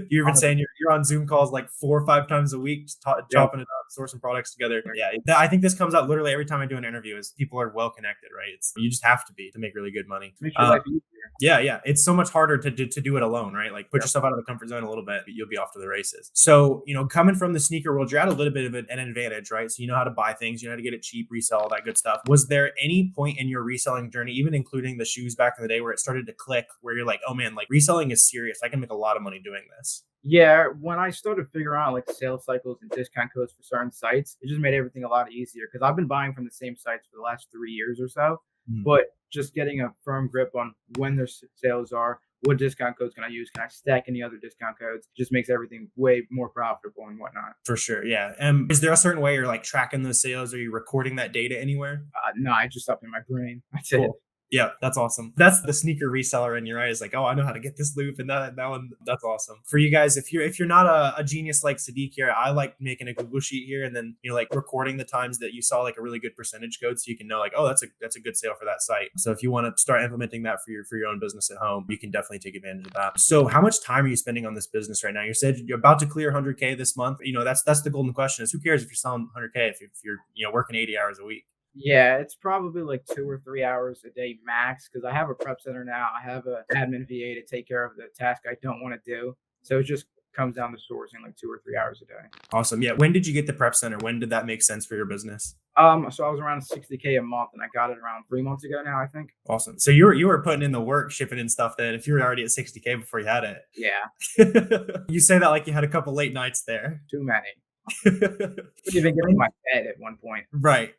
you're even saying you're on Zoom calls like 4 or 5 times a week, just chopping it up, sourcing products together. Yeah, I think this comes out literally every time I do an interview is people are well connected, right? You just have to be to make really good money. Make your life easier. Yeah. It's so much harder to do it alone, right? Like put yourself out of the comfort zone a little bit, but you'll be off to the races. So, coming from the sneaker world, you're at a little bit of an advantage, right? So you know how to buy things, you know how to get it cheap, resell, all that good stuff. Was there any point in your reselling journey, even including the shoes back in the day, where it started to click, where you're like, oh man, like reselling is serious. I can make a lot of money doing this? Yeah, when I started figuring out like sales cycles and discount codes for certain sites, it just made everything a lot easier because I've been buying from the same sites for the last 3 years or so. But just getting a firm grip on when their sales are, what discount codes can I use? Can I stack any other discount codes? Just makes everything way more profitable and whatnot. For sure, yeah. Is there a certain way you're like tracking those sales? Are you recording that data anywhere? No, I just up in my brain. That's it. Yeah, that's awesome. That's the sneaker reseller in your eyes. Like, oh, I know how to get this loop and that one. That's awesome. For you guys, if you're not a genius like Sadiq here, I like making a Google sheet here and then like recording the times that you saw like a really good percentage code, so you can know like, oh, that's a good sale for that site. So if you want to start implementing that for your own business at home, you can definitely take advantage of that. So how much time are you spending on this business right now? You said you're about to clear 100K this month. That's the golden question: is who cares if you're selling 100K if you're working 80 hours a week? Yeah, it's probably like 2 or 3 hours a day max because I have a prep center now. I have an admin VA to take care of the task I don't want to do. So it just comes down to sourcing like 2 or 3 hours a day. Awesome. Yeah. When did you get the prep center? When did that make sense for your business? So I was around 60K a month and I got it around 3 months ago now, I think. Awesome. So you were putting in the work, shipping in stuff then if you were already at 60K before you had it. Yeah. You say that like you had a couple late nights there. Too many. Couldn't even get in my bed at one point. Right.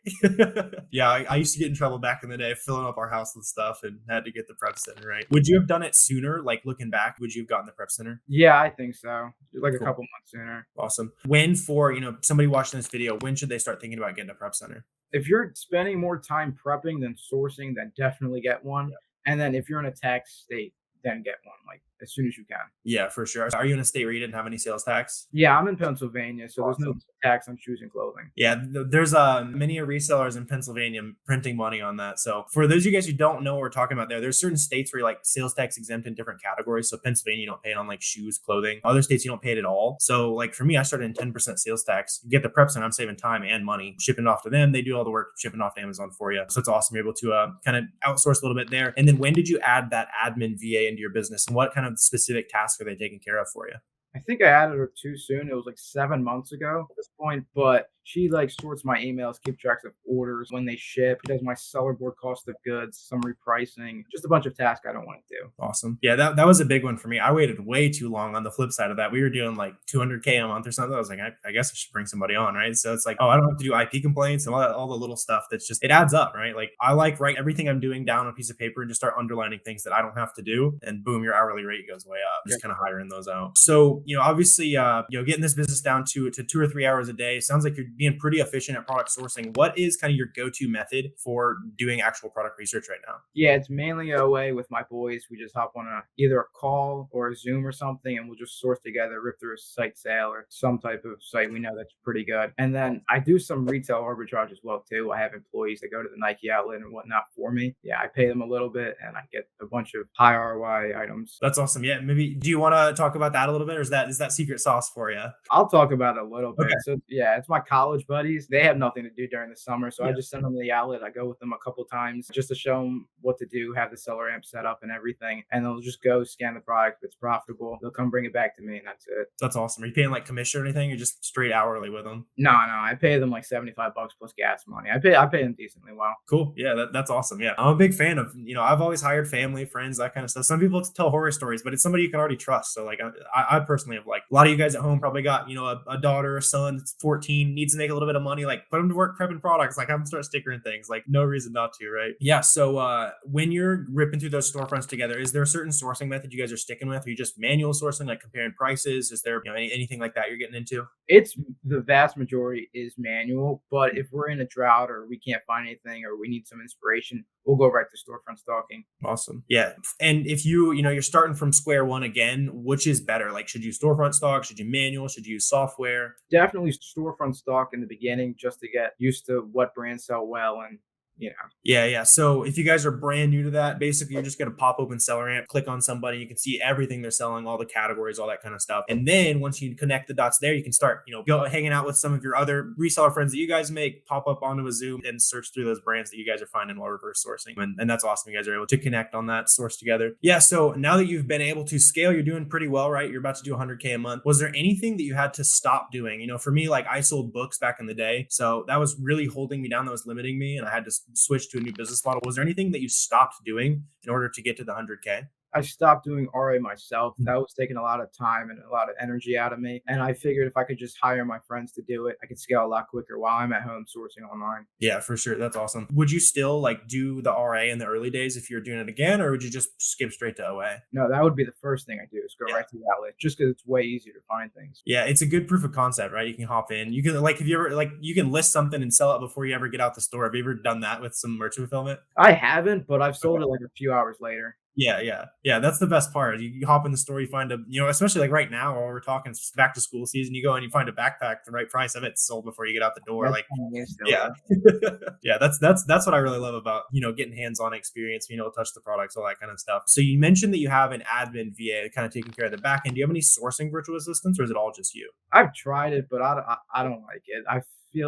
Yeah, I used to get in trouble back in the day filling up our house with stuff and had to get the prep center, right? Would you have done it sooner? Like looking back, would you have gotten the prep center? Yeah, I think so. Like Cool. a couple months sooner. Awesome. When for, somebody watching this video, when should they start thinking about getting a prep center? If you're spending more time prepping than sourcing, then definitely get one. Yeah. And then if you're in a tax state, then get one, like as soon as you can. Yeah, for sure. Are you in a state where you didn't have any sales tax? Yeah, I'm in Pennsylvania, so there's no Awesome. tax on shoes and clothing. Yeah, there's many resellers in Pennsylvania printing money on that. So for those of you guys who don't know what we're talking about there's certain states where you're like sales tax exempt in different categories. So Pennsylvania, you don't pay it on like shoes, clothing. Other states, you don't pay it at all. So like for me, I started in 10% sales tax. You get the prep center, I'm saving time and money. Shipping it off to them, they do all the work, shipping it off to Amazon for you. So it's awesome. You're able to kind of outsource a little bit there. And then when did you add that admin VA into your business and what kind of specific tasks are they taking care of for you? I think I added her too soon. It was like 7 months ago at this point, but she like sorts my emails, keep tracks of orders when they ship. She does my seller board cost of goods, summary pricing, just a bunch of tasks I don't want to do. Awesome. Yeah, that was a big one for me. I waited way too long on the flip side of that. We were doing like 200K a month or something. I was like, I guess I should bring somebody on, right? So it's like, oh, I don't have to do IP complaints and all the little stuff that's just, it adds up, right? Like I like write everything I'm doing down on a piece of paper and just start underlining things that I don't have to do. And boom, your hourly rate goes way up. Just kind of hiring those out. So, obviously, getting this business down to 2 or 3 hours a day, sounds like you're being pretty efficient at product sourcing. What is kind of your go-to method for doing actual product research right now? Yeah, it's mainly OA with my boys. We just hop on either a call or a Zoom or something, and we'll just source together, rip through a site sale or some type of site we know that's pretty good. And then I do some retail arbitrage as well too. I have employees that go to the Nike outlet and whatnot for me. Yeah, I pay them a little bit and I get a bunch of high ROI items. That's awesome. Yeah, maybe do you want to talk about that a little bit, or is that secret sauce for you? I'll talk about it a little bit. Okay. So yeah, it's my college buddies. They have nothing to do during the summer, so Yeah. I just send them to the outlet. I go with them a couple times just to show them what to do, have the SellerAmp set up and everything, and they'll just go scan the product. If it's profitable, they'll come bring it back to me, and that's it. That's awesome. Are you paying like commission or anything, or just straight hourly with them? No, I pay them like $75 plus gas money. I pay them decently well. Cool. Yeah, that's awesome. Yeah, I'm a big fan of, I've always hired family, friends, that kind of stuff. Some people tell horror stories, but it's somebody you can already trust. So like, I personally have like a lot of you guys at home probably got, a daughter or son that's 14, needs to make a little bit of money, like put them to work prepping products, like have them start stickering things, like no reason not to, right? Yeah. So when you're ripping through those storefronts together, is there a certain sourcing method you guys are sticking with? Are you just manual sourcing, like comparing prices? Is there anything like that you're getting into? It's the vast majority is manual, but if we're in a drought or we can't find anything or we need some inspiration, we'll go right to storefront stalking. Awesome. Yeah. And if you're starting from square one again, which is better? Like, should you storefront stock? Should you manual? Should you use software? Definitely storefront stock in the beginning just to get used to what brands sell well and Yeah, yeah. So if you guys are brand new to that, basically you're just gonna pop open SellerAmp, click on somebody, you can see everything they're selling, all the categories, all that kind of stuff. And then once you connect the dots there, you can start, go hanging out with some of your other reseller friends that you guys make, pop up onto a Zoom and search through those brands that you guys are finding while reverse sourcing. And that's awesome. You guys are able to connect on that, source together. Yeah. So now that you've been able to scale, you're doing pretty well, right? You're about to do 100K a month. Was there anything that you had to stop doing? For me, like I sold books back in the day. So that was really holding me down. That was limiting me. And I had to switch to a new business model. Was there anything that you stopped doing in order to get to the 100K? I stopped doing RA myself. That was taking a lot of time and a lot of energy out of me. And I figured if I could just hire my friends to do it, I could scale a lot quicker while I'm at home sourcing online. Yeah, for sure. That's awesome. Would you still like do the RA in the early days if you're doing it again, or would you just skip straight to OA? No, that would be the first thing I do is go right to the outlet just because it's way easier to find things. Yeah, it's a good proof of concept, right? You can hop in. You can have you ever you can list something and sell it before you ever get out the store. Have you ever done that with some merch fulfillment? I haven't, but I've sold it like a few hours later. Yeah. That's the best part. You hop in the store, you find especially like right now while we're talking back to school season, you go and you find a backpack, the right price of it sold before you get out the door. That's Like, kinda new still, yeah, though. yeah. That's what I really love about getting hands-on experience, touch the products, all that kind of stuff. So you mentioned that you have an admin VA kind of taking care of the back end. Do you have any sourcing virtual assistants, or is it all just you? I've tried it, but I don't like it.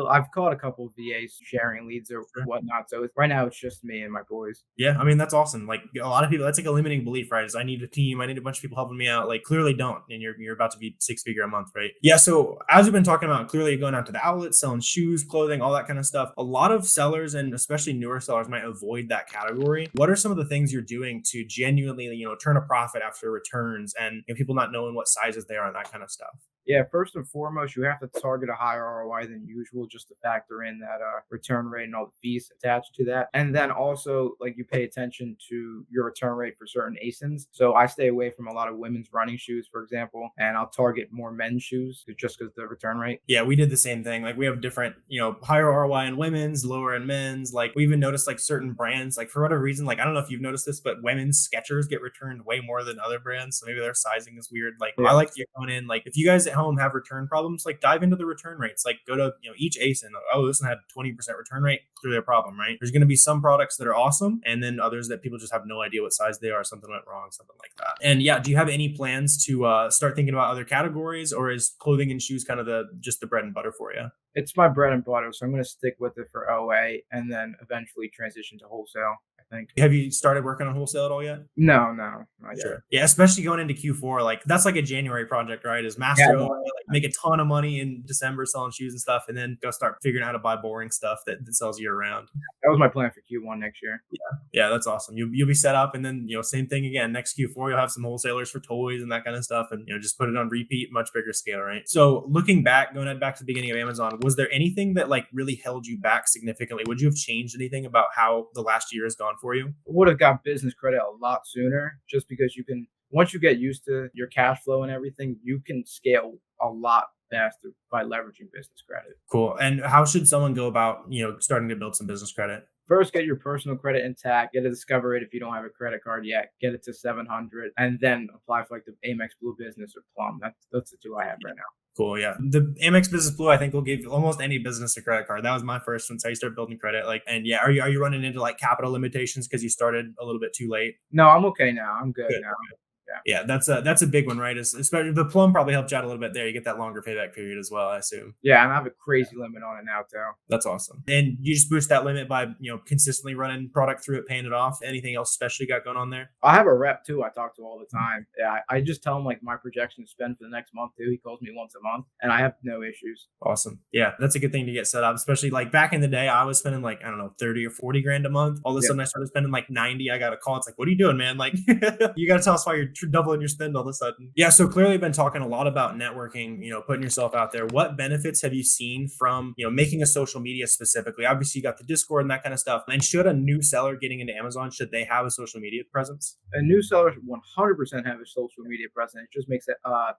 I've caught a couple of VAs sharing leads or Sure. whatnot. So right now it's just me and my boys. Yeah, I mean that's awesome. Like a lot of people, that's like a limiting belief, right? Is I need a team, I need a bunch of people helping me out. Like clearly don't, and you're about to be 6-figure a month, right? Yeah. So as we've been talking about, clearly you're going out to the outlets, selling shoes, clothing, all that kind of stuff. A lot of sellers and especially newer sellers might avoid that category. What are some of the things you're doing to genuinely, turn a profit after returns and people not knowing what sizes they are and that kind of stuff? Yeah, first and foremost, you have to target a higher ROI than usual just to factor in that return rate and all the fees attached to that. And then also, like, you pay attention to your return rate for certain ASINs. So I stay away from a lot of women's running shoes, for example, and I'll target more men's shoes just because the return rate. Yeah, we did the same thing. Like we have different, higher ROI in women's, lower in men's. Like we even noticed like certain brands, like for whatever reason, like I don't know if you've noticed this, but women's Skechers get returned way more than other brands. So maybe their sizing is weird. Like Yeah. I like you going in, like if you guys at home have return problems, like dive into the return rates. Like go to each ASIN. Oh, this one had 20% return rate. Clearly a problem, right? There's going to be some products that are awesome, and then others that people just have no idea what size they are. Something went wrong, something like that. And yeah, do you have any plans to start thinking about other categories, or is clothing and shoes kind of just the bread and butter for you? It's my bread and butter, so I'm going to stick with it for OA and then eventually transition to wholesale, I think. Have you started working on wholesale at all yet? No, not yet. Sure. Yeah, especially going into Q4, like that's like a January project, right? Is master Yeah. OA, like make a ton of money in December selling shoes and stuff, and then go start figuring out how to buy boring stuff that sells year round. That was my plan for Q1 next year. Yeah, that's awesome. You'll be set up, and then same thing again. Next Q4, you'll have some wholesalers for toys and that kind of stuff, and just put it on repeat, much bigger scale, right? So looking back, going back to the beginning of Amazon, was there anything that like really held you back significantly? Would you have changed anything about how the last year has gone for you? Would have got business credit a lot sooner just because you can, once you get used to your cash flow and everything, you can scale a lot faster by leveraging business credit. Cool. And how should someone go about, starting to build some business credit? First, get your personal credit intact, get a Discover Rate if you don't have a credit card yet, get it to 700, and then apply for like the Amex Blue Business or Plum. That's the two I have right now. Cool. Yeah. The Amex Business Blue, I think will give almost any business a credit card. That was my first one. So you start building credit. And yeah, are you running into like capital limitations because you started a little bit too late? No, I'm okay now. I'm good now. Yeah, that's a big one, right? Especially the Plum probably helped you out a little bit there. You get that longer payback period as well, I assume. Yeah, and I have a crazy limit on it now too. That's awesome. And you just boost that limit by consistently running product through it, paying it off. Anything else special you got going on there? I have a rep too I talk to all the time. Yeah, I just tell him like my projection to spend for the next month too. He calls me once a month and I have no issues. Awesome. Yeah, that's a good thing to get set up, especially like back in the day, I was spending like, I don't know, 30 or 40 grand a month. All of a sudden I started spending like 90. I got a call. It's like, what are you doing, man? Like you got to tell us why you're doubling your spend all of a sudden. Yeah. So clearly been talking a lot about networking, putting yourself out there. What benefits have you seen from, making a social media specifically? Obviously you got the Discord and that kind of stuff. And should a new seller getting into Amazon, should they have a social media presence? A new seller should 100% have a social media presence. It just makes it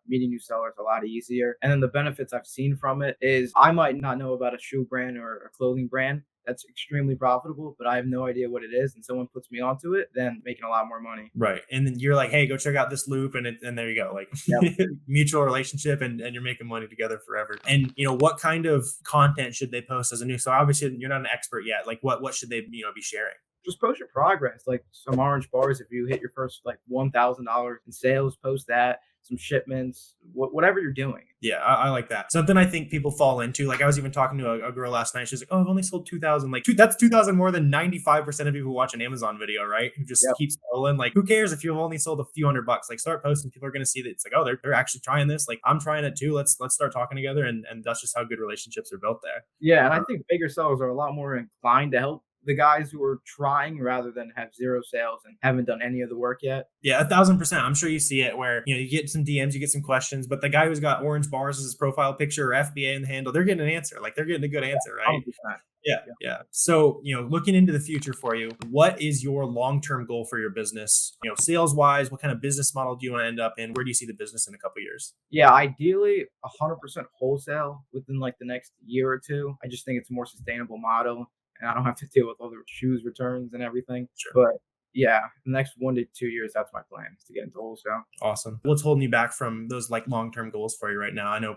meeting new sellers a lot easier. And then the benefits I've seen from it is I might not know about a shoe brand or a clothing brand that's extremely profitable, but I have no idea what it is, and someone puts me onto it, then making a lot more money. Right. And then you're like, hey, go check out this loop. And there you go. Like Yep. mutual relationship and you're making money together forever. And, what kind of content should they post as a new? So obviously you're not an expert yet. Like what should they, be sharing? Just post your progress, like some orange bars. If you hit your first like $1,000 in sales, post that. Some shipments, whatever you're doing. Yeah, I like that. Something I think people fall into. Like I was even talking to a girl last night. She's like, "Oh, I've only sold 2,000." Like, dude, that's 2,000 more than 95% of people who watch an Amazon video, right? Who just Yep. keep scrolling. Like, who cares if you've only sold a few $100? Like, start posting. People are going to see that it's like, oh, they're actually trying this. Like, I'm trying it too. Let's start talking together, and that's just how good relationships are built there. Yeah, and I think bigger sellers are a lot more inclined to help the guys who are trying rather than have zero sales and haven't done any of the work yet. Yeah, 1,000%. I'm sure you see it where, you get some DMs, you get some questions, but the guy who's got orange bars as his profile picture or FBA in the handle, they're getting an answer. Like they're getting a good answer, right? 100%. Yeah. So, looking into the future for you, what is your long-term goal for your business? Sales wise, what kind of business model do you want to end up in? Where do you see the business in a couple of years? Yeah, ideally 100% wholesale within like the next year or two. I just think it's a more sustainable model and I don't have to deal with all the shoes returns and everything. Sure. But yeah, the next 1 to 2 years, that's my plan, is to get into wholesale. Awesome. What's holding you back from those like long-term goals for you right now? I know,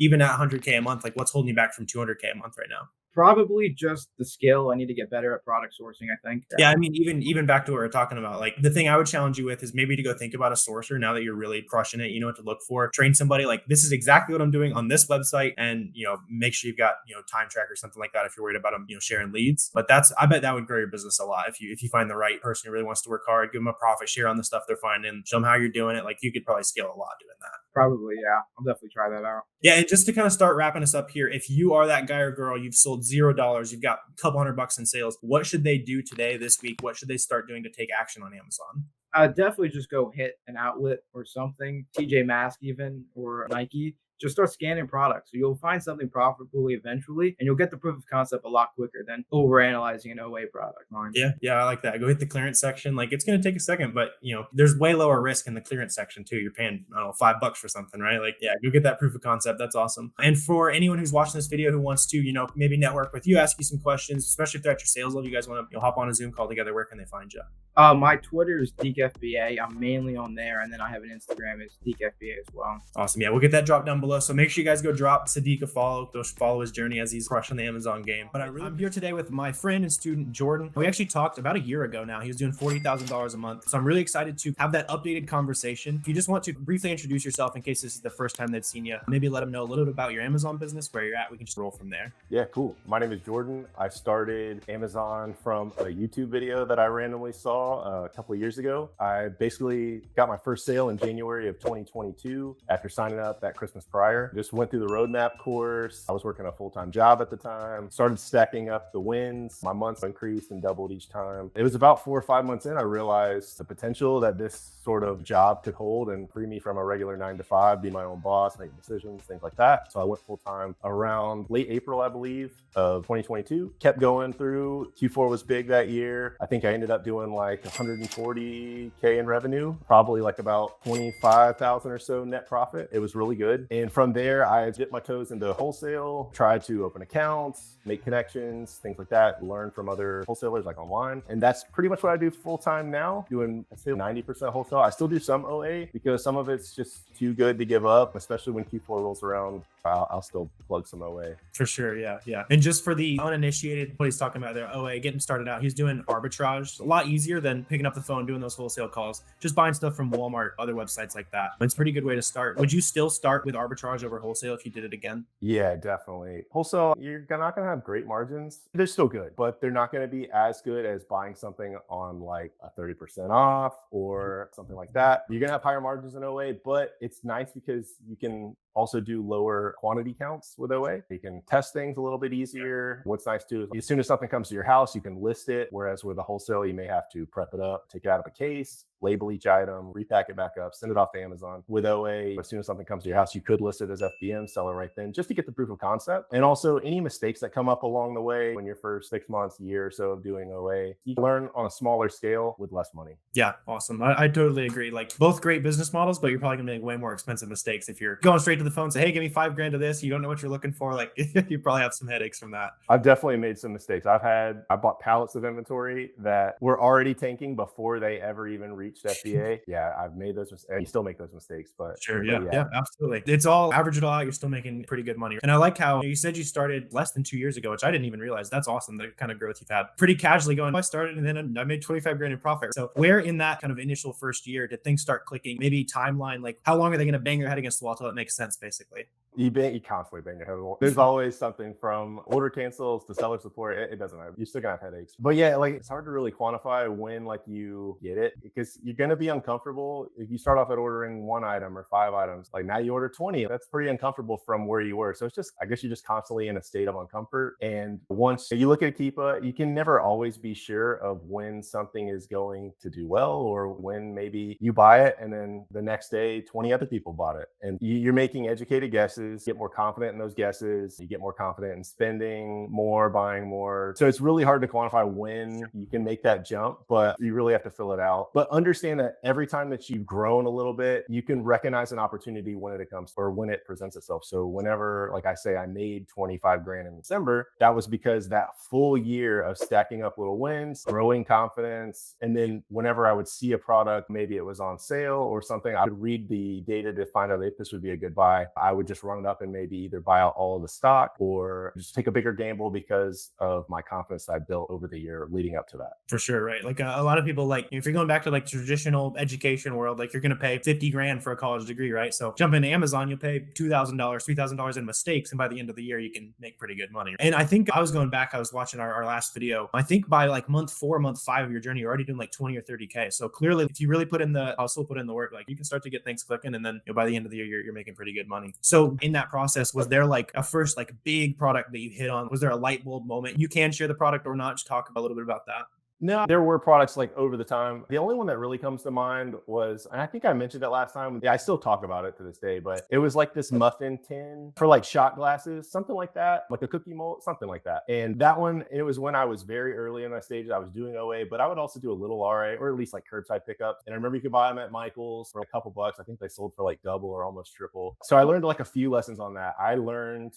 even at 100K a month, like what's holding you back from 200K a month right now? Probably just the skill. I need to get better at product sourcing, I think. Yeah, I mean, even back to what we are talking about, like the thing I would challenge you with is maybe to go think about a sourcer now that you're really crushing it. You know what to look for. Train somebody like this is exactly what I'm doing on this website, and make sure you've got time tracker or something like that if you're worried about them sharing leads. But I bet that would grow your business a lot if you find the right person who really wants to work hard, give them a profit share on the stuff they're finding, show them how you're doing it. Like you could probably scale a lot doing that. Probably, yeah. I'll definitely try that out. Yeah, and just to kind of start wrapping us up here, if you are that guy or girl, you've sold $0, you've got a couple $100 in sales, what should they do today, this week? What should they start doing to take action on Amazon? Definitely just go hit an outlet or something, TJ Maxx even, or Nike. Just start scanning products. So you'll find something profitably eventually, and you'll get the proof of concept a lot quicker than overanalyzing an OA product line. Yeah, I like that. Go hit the clearance section. Like it's going to take a second, but there's way lower risk in the clearance section too. You're paying, I don't know, $5 for something, right? Like, yeah, go get that proof of concept. That's awesome. And for anyone who's watching this video who wants to, maybe network with you, ask you some questions, especially if they're at your sales level, you guys want to hop on a Zoom call together, where can they find you? My Twitter is DeekFBA. I'm mainly on there, and then I have an Instagram is DeekFBA as well. Awesome. Yeah, we'll get that drop down below. So make sure you guys go drop Sadiq a follow. Go follow his journey as he's crushing the Amazon game. But I'm here today with my friend and student Jordan. We actually talked about a year ago now. He was doing $40,000 a month. So I'm really excited to have that updated conversation. If you just want to briefly introduce yourself in case this is the first time they've seen you, maybe let them know a little bit about your Amazon business, where you're at. We can just roll from there. Yeah, cool. My name is Jordan. I started Amazon from a YouTube video that I randomly saw a couple of years ago. I basically got my first sale in January of 2022 after signing up that Christmas prior. Just went through the roadmap course. I was working a full-time job at the time, started stacking up the wins. My months increased and doubled each time. It was about 4 or 5 months in, I realized the potential that this sort of job could hold and free me from a regular 9 to 5, be my own boss, make decisions, things like that. So I went full-time around late April, I believe, of 2022. Kept going through. Q4 was big that year. I think I ended up doing like 140K in revenue, probably like about 25,000 or so net profit. It was really good. And from there, I dipped my toes into wholesale, tried to open accounts, make connections, things like that, learn from other wholesalers like online. And that's pretty much what I do full time now, doing, I'd say 90% wholesale. I still do some OA because some of it's just too good to give up, especially when Q4 rolls around. I'll still plug some OA. For sure, yeah. And just for the uninitiated, what he's talking about there, OA, getting started out, he's doing arbitrage. A lot easier than picking up the phone, doing those wholesale calls, just buying stuff from Walmart, other websites like that. It's a pretty good way to start. Would you still start with arbitrage over wholesale if you did it again? Yeah, definitely. Wholesale, you're not going to have great margins. They're still good, but they're not going to be as good as buying something on like a 30% off or something like that. You're going to have higher margins in OA, but it's nice because you can also do lower quantity counts with OA. You can test things a little bit easier. What's nice too is as soon as something comes to your house, you can list it. Whereas with a wholesale, you may have to prep it up, take it out of a case, label each item, repack it back up, send it off to Amazon. With OA, as soon as something comes to your house, you could list it as FBM, sell it right then, just to get the proof of concept. And also any mistakes that come up along the way when your first 6 months, year or so of doing OA, you can learn on a smaller scale with less money. Yeah, awesome. I totally agree. Like both great business models, but you're probably gonna make way more expensive mistakes if you're going straight to the phone and say, hey, give me $5,000 of this. You don't know what you're looking for. Like you probably have some headaches from that. I've definitely made some mistakes. I bought pallets of inventory that were already tanking before they ever even reached FBA. Yeah, I've made those mistakes. You still make those mistakes, but Sure. but Yeah. Absolutely. It's all average it all out. You're still making pretty good money. And I like how you said you started less than 2 years ago, which I didn't even realize. That's awesome. The kind of growth you've had. Pretty casually going, I started and then I made $25,000 in profit. So where in that kind of initial first year did things start clicking? Maybe timeline, like how long are they going to bang their head against the wall till it makes sense, basically? You constantly bang your head on the wall. There's always something from order cancels to seller support. It doesn't matter. You're still gonna have headaches. But yeah, like it's hard to really quantify when like you get it because you're gonna be uncomfortable if you start off at ordering 1 item or 5 items. Like now you order 20. That's pretty uncomfortable from where you were. So it's just, I guess you're just constantly in a state of uncomfort. And once you look at Keepa, you can never always be sure of when something is going to do well or when maybe you buy it and then the next day 20 other people bought it. And you're making educated guesses. Get more confident in those guesses. You get more confident in spending more, buying more. So it's really hard to quantify when you can make that jump, but you really have to fill it out. But understand that every time that you've grown a little bit, you can recognize an opportunity when it comes or when it presents itself. So whenever, like I say, I made $25,000 in December, that was because that full year of stacking up little wins, growing confidence. And then whenever I would see a product, maybe it was on sale or something, I would read the data to find out if this would be a good buy. I would just run it up and maybe either buy out all of the stock or just take a bigger gamble because of my confidence I built over the year leading up to that. For sure, right? Like a lot of people, like if you're going back to like traditional education world, like you're going to pay $50,000 for a college degree, right? So jump into Amazon, you'll pay $2,000, $3,000 in mistakes, and by the end of the year, you can make pretty good money. And I think I was going back, I was watching our last video. I think by like month 4, month 5 of your journey, you're already doing like 20 or 30K. So clearly, if you really put in the hustle, put in the work, like you can start to get things clicking, and then by the end of the year, you're making pretty good money. So in that process, was there like a first like big product that you hit on? Was there a light bulb moment? You can share the product or not. Just talk a little bit about that. No, there were products like over the time. The only one that really comes to mind was, and I think I mentioned it last time. Yeah, I still talk about it to this day, but it was like this muffin tin for like shot glasses, something like that, like a cookie mold, something like that. And that one, it was when I was very early in my stages. I was doing OA, but I would also do a little RA or at least like curbside pickup. And I remember you could buy them at Michael's for a couple bucks. I think they sold for like double or almost triple. So I learned like a few lessons on that. I learned,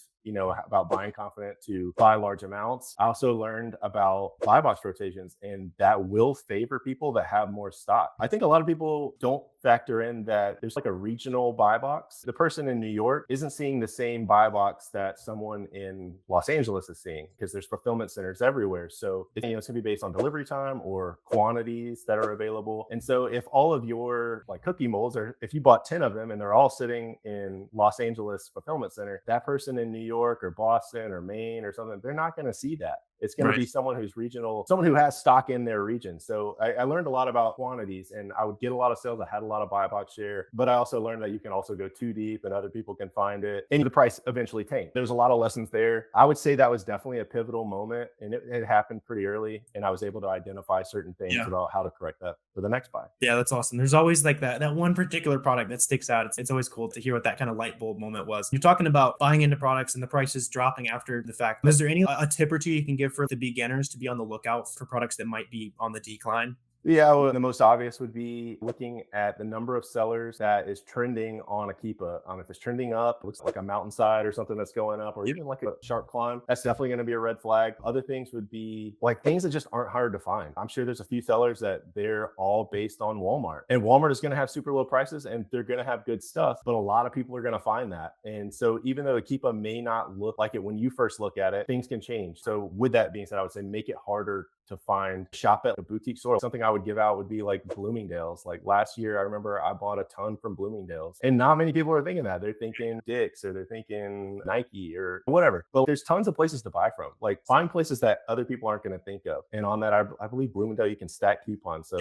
about buying confident to buy large amounts. I also learned about buy box rotations, and that will favor people that have more stock. I think a lot of people don't factor in that there's like a regional buy box. The person in New York isn't seeing the same buy box that someone in Los Angeles is seeing because there's fulfillment centers everywhere. So it's going to be based on delivery time or quantities that are available. And so if all of your like cookie molds, or if you bought 10 of them and they're all sitting in Los Angeles fulfillment center, that person in New York or Boston or Maine or something, they're not going to see that. It's going to be someone who's regional, someone who has stock in their region. So I learned a lot about quantities, and I would get a lot of sales. I had a lot of buy box share, but I also learned that you can also go too deep and other people can find it, and the price eventually tanked. There's a lot of lessons there. I would say that was definitely a pivotal moment, and it happened pretty early, and I was able to identify certain things about how to correct that for the next buy. Yeah, that's awesome. There's always like that one particular product that sticks out. It's always cool to hear what that kind of light bulb moment was. You're talking about buying into products and the prices dropping after the fact. Is there a tip or two you can give for the beginners to be on the lookout for products that might be on the decline? Yeah, well, the most obvious would be looking at the number of sellers that is trending on a Keepa. If it's trending up, it looks like a mountainside or something that's going up, or even like a sharp climb, that's definitely going to be a red flag. Other things would be like things that just aren't hard to find. I'm sure there's a few sellers that they're all based on Walmart, and Walmart is going to have super low prices and they're going to have good stuff, but a lot of people are going to find that. And so even though a Keepa may not look like it when you first look at it, things can change. So with that being said, I would say make it harder to find. Shop at a boutique store. Something I would give out would be like Bloomingdale's. Like last year, I remember I bought a ton from Bloomingdale's, and not many people are thinking that. They're thinking Dick's or they're thinking Nike or whatever. But there's tons of places to buy from. Like find places that other people aren't going to think of. And on that, I believe Bloomingdale, you can stack coupons. So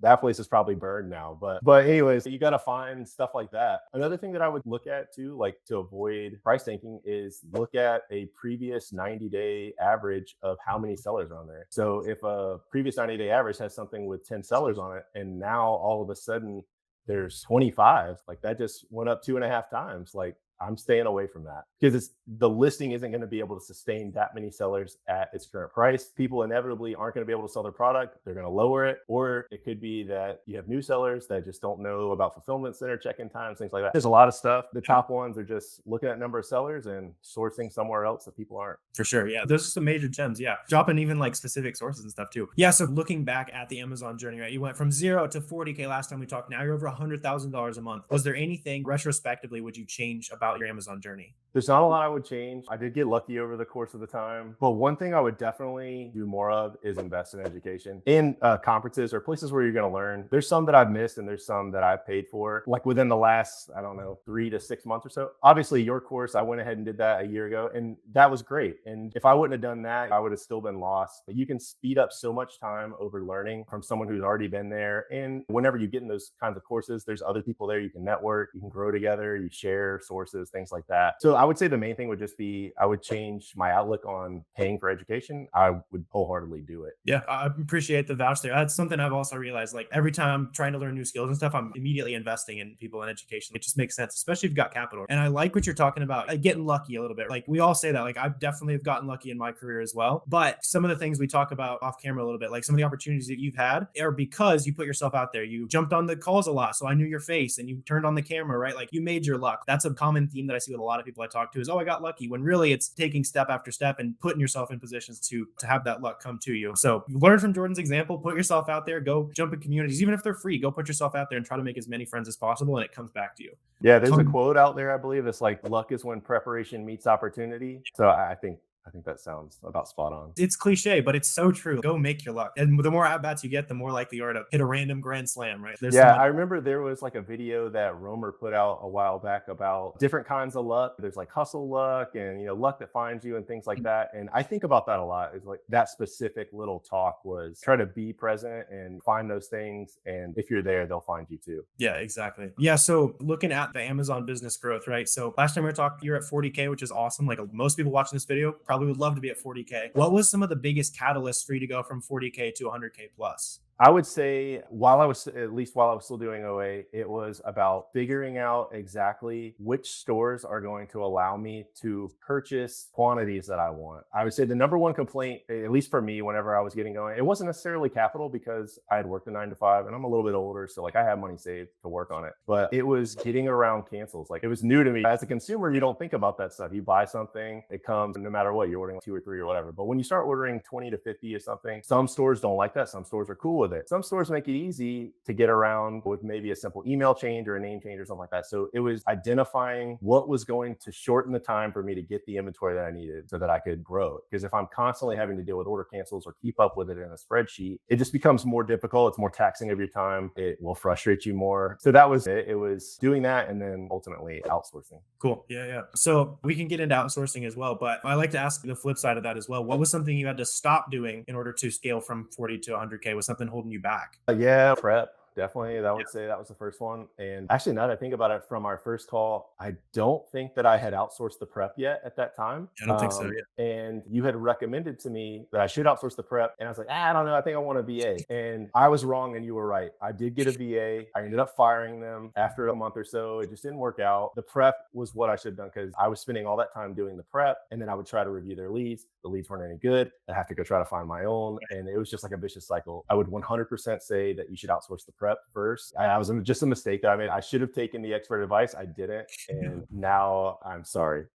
that place is probably burned now. But anyways, you got to find stuff like that. Another thing that I would look at too, like to avoid price tanking, is look at a previous 90-day average of how many sellers are on there. So if a previous 90-day average has something with 10 sellers on it, and now all of a sudden there's 25, like that just went up 2.5 times. Like, I'm staying away from that because the listing isn't going to be able to sustain that many sellers at its current price. People inevitably aren't going to be able to sell their product. They're going to lower it, or it could be that you have new sellers that just don't know about fulfillment center check-in times, things like that. There's a lot of stuff. The top ones are just looking at number of sellers and sourcing somewhere else that people aren't. For sure. Yeah. Those are some major gems. Yeah. Dropping even like specific sources and stuff too. Yeah. So looking back at the Amazon journey, right? You went from 0 to 40K last time we talked. Now you're over $100,000 a month. Was there anything retrospectively would you change about your Amazon journey? There's not a lot I would change. I did get lucky over the course of the time, but one thing I would definitely do more of is invest in education in conferences or places where you're going to learn. There's some that I've missed and there's some that I've paid for, like within the last, I don't know, 3 to 6 months or so. Obviously your course, I went ahead and did that a year ago, and that was great. And if I wouldn't have done that, I would have still been lost. But you can speed up so much time over learning from someone who's already been there. And whenever you get in those kinds of courses, there's other people there. You can network, you can grow together, you share sources, things like that. So I would say the main thing would just be, I would change my outlook on paying for education. I would wholeheartedly do it. Yeah, I appreciate the vouch there. That's something I've also realized. Like every time I'm trying to learn new skills and stuff, I'm immediately investing in people in education. It just makes sense, especially if you've got capital. And I like what you're talking about, like getting lucky a little bit. Like we all say that. Like I definitely have gotten lucky in my career as well. But some of the things we talk about off camera a little bit, like some of the opportunities that you've had are because you put yourself out there. You jumped on the calls a lot, so I knew your face, and you turned on the camera, right? Like you made your luck. That's a common theme that I see with a lot of people I talk to is, oh, I got lucky, when really it's taking step after step and putting yourself in positions to have that luck come to you. So you learn from Jordan's example, put yourself out there, go jump in communities, even if they're free, go put yourself out there and try to make as many friends as possible, and it comes back to you. Yeah, there's a quote out there, I believe, it's like luck is when preparation meets opportunity. So I think that sounds about spot on. It's cliche, but it's so true. Go make your luck. And the more at-bats you get, the more likely you are to hit a random grand slam, right? I remember there was like a video that Romer put out a while back about different kinds of luck. There's like hustle luck and, you know, luck that finds you and things like that. And I think about that a lot. Is like that specific little talk was try to be present and find those things. And if you're there, they'll find you too. Yeah, exactly. Yeah. So looking at the Amazon business growth, right? So last time we were talking, you're at 40K, which is awesome. Like most people watching this video probably would love to be at 40K. What was some of the biggest catalysts for you to go from 40K to 100K plus? I would say while I was still doing OA, it was about figuring out exactly which stores are going to allow me to purchase quantities that I want. I would say the number one complaint, at least for me, whenever I was getting going, it wasn't necessarily capital because I had worked a 9 to 5 and I'm a little bit older. So like I had money saved to work on it, but it was getting around cancels. Like it was new to me. As a consumer, you don't think about that stuff. You buy something, it comes no matter what, you're ordering 2 or 3 or whatever. But when you start ordering 20 to 50 or something, some stores don't like that. Some stores are cool with it. Some stores make it easy to get around with maybe a simple email change or a name change or something like that. So it was identifying what was going to shorten the time for me to get the inventory that I needed so that I could grow. Because if I'm constantly having to deal with order cancels or keep up with it in a spreadsheet, it just becomes more difficult. It's more taxing of your time. It will frustrate you more. So that was it. It was doing that and then ultimately outsourcing. Cool. Yeah. So we can get into outsourcing as well, but I like to ask the flip side of that as well. What was something you had to stop doing in order to scale from 40 to 100K? Was something holding you back? Prep. Definitely. I would say that was the first one. And actually, now that I think about it from our first call, I don't think that I had outsourced the prep yet at that time. I don't think so yet. And you had recommended to me that I should outsource the prep. And I was like, I don't know. I think I want a VA. And I was wrong and you were right. I did get a VA. I ended up firing them after a month or so. It just didn't work out. The prep was what I should have done because I was spending all that time doing the prep. And then I would try to review their leads. The leads weren't any good. I'd have to go try to find my own. And it was just like a vicious cycle. I would 100% say that you should outsource the prep first. I was just a mistake that I made. I should have taken the expert advice. I didn't. And now I'm sorry.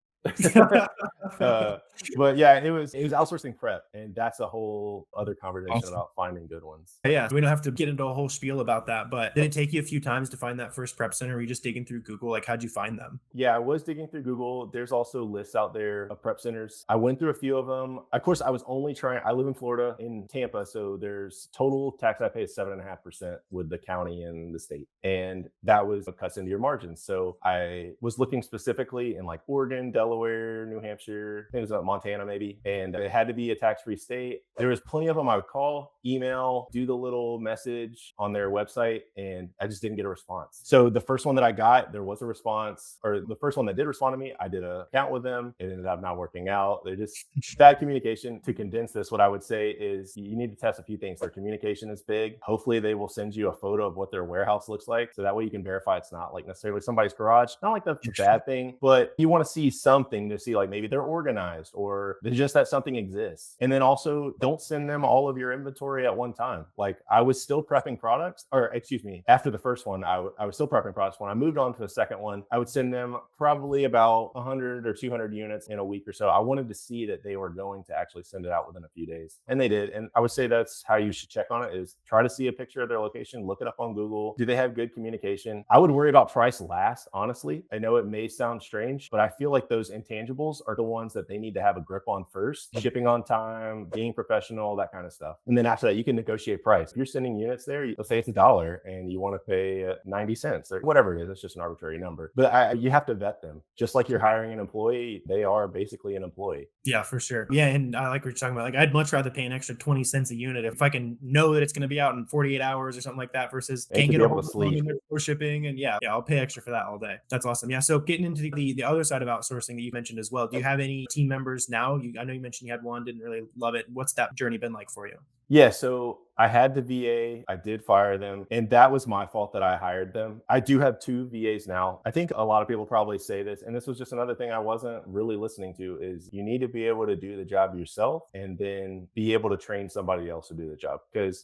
But yeah, it was outsourcing prep, and that's a whole other conversation about finding good ones. Yeah, we don't have to get into a whole spiel about that, but did it take you a few times to find that first prep center? Were you just digging through Google? Like, how'd you find them? Yeah, I was digging through Google. There's also lists out there of prep centers. I went through a few of them. Of course, I was only trying. I live in Florida, in Tampa, so there's total tax I pay is 7.5% with the county and the state, and that was what cuts into your margins. So I was looking specifically in like Oregon, Delaware, Delaware, New Hampshire, I think it was Montana maybe, and it had to be a tax-free state. There was plenty of them I would call, email, do the little message on their website, and I just didn't get a response. So the first one that I got, there was a response, or the first one that did respond to me, I did an account with them. It ended up not working out. They're just bad communication. To condense this, what I would say is you need to test a few things. Their communication is big. Hopefully they will send you a photo of what their warehouse looks like, so that way you can verify it's not like necessarily somebody's garage. Not like that's a bad thing, but you want to see something to see like maybe they're organized or just that something exists. And then also don't send them all of your inventory at one time. Like I was still prepping products, or excuse me, after the first one, I was still prepping products. When I moved on to the second one, I would send them probably about 100 or 200 units in a week or so. I wanted to see that they were going to actually send it out within a few days. And they did. And I would say that's how you should check on it, is try to see a picture of their location, look it up on Google. Do they have good communication? I would worry about price last, honestly. I know it may sound strange, but I feel like those intangibles are the ones that they need to have a grip on first. Shipping on time, being professional, that kind of stuff. And then after that, you can negotiate price. If you're sending units there, let's say it's $1 and you want to pay 90 cents or whatever it is, it's just an arbitrary number. But you have to vet them. Just like you're hiring an employee, they are basically an employee. Yeah, for sure. Yeah, and I like what you're talking about. Like, I'd much rather pay an extra 20 cents a unit if I can know that it's going to be out in 48 hours or something like that, versus And can't to get be a able hold to of them sleep. and they're for shipping. And yeah, I'll pay extra for that all day. That's awesome. Yeah. So getting into the other side of outsourcing that you mentioned as well. Do you have any team members now? I know you mentioned you had one, didn't really love it. What's that journey been like for you? Yeah, so I had the VA, I did fire them, and that was my fault that I hired them. I do have 2 VAs now. I think a lot of people probably say this, and this was just another thing I wasn't really listening to, is you need to be able to do the job yourself and then be able to train somebody else to do the job.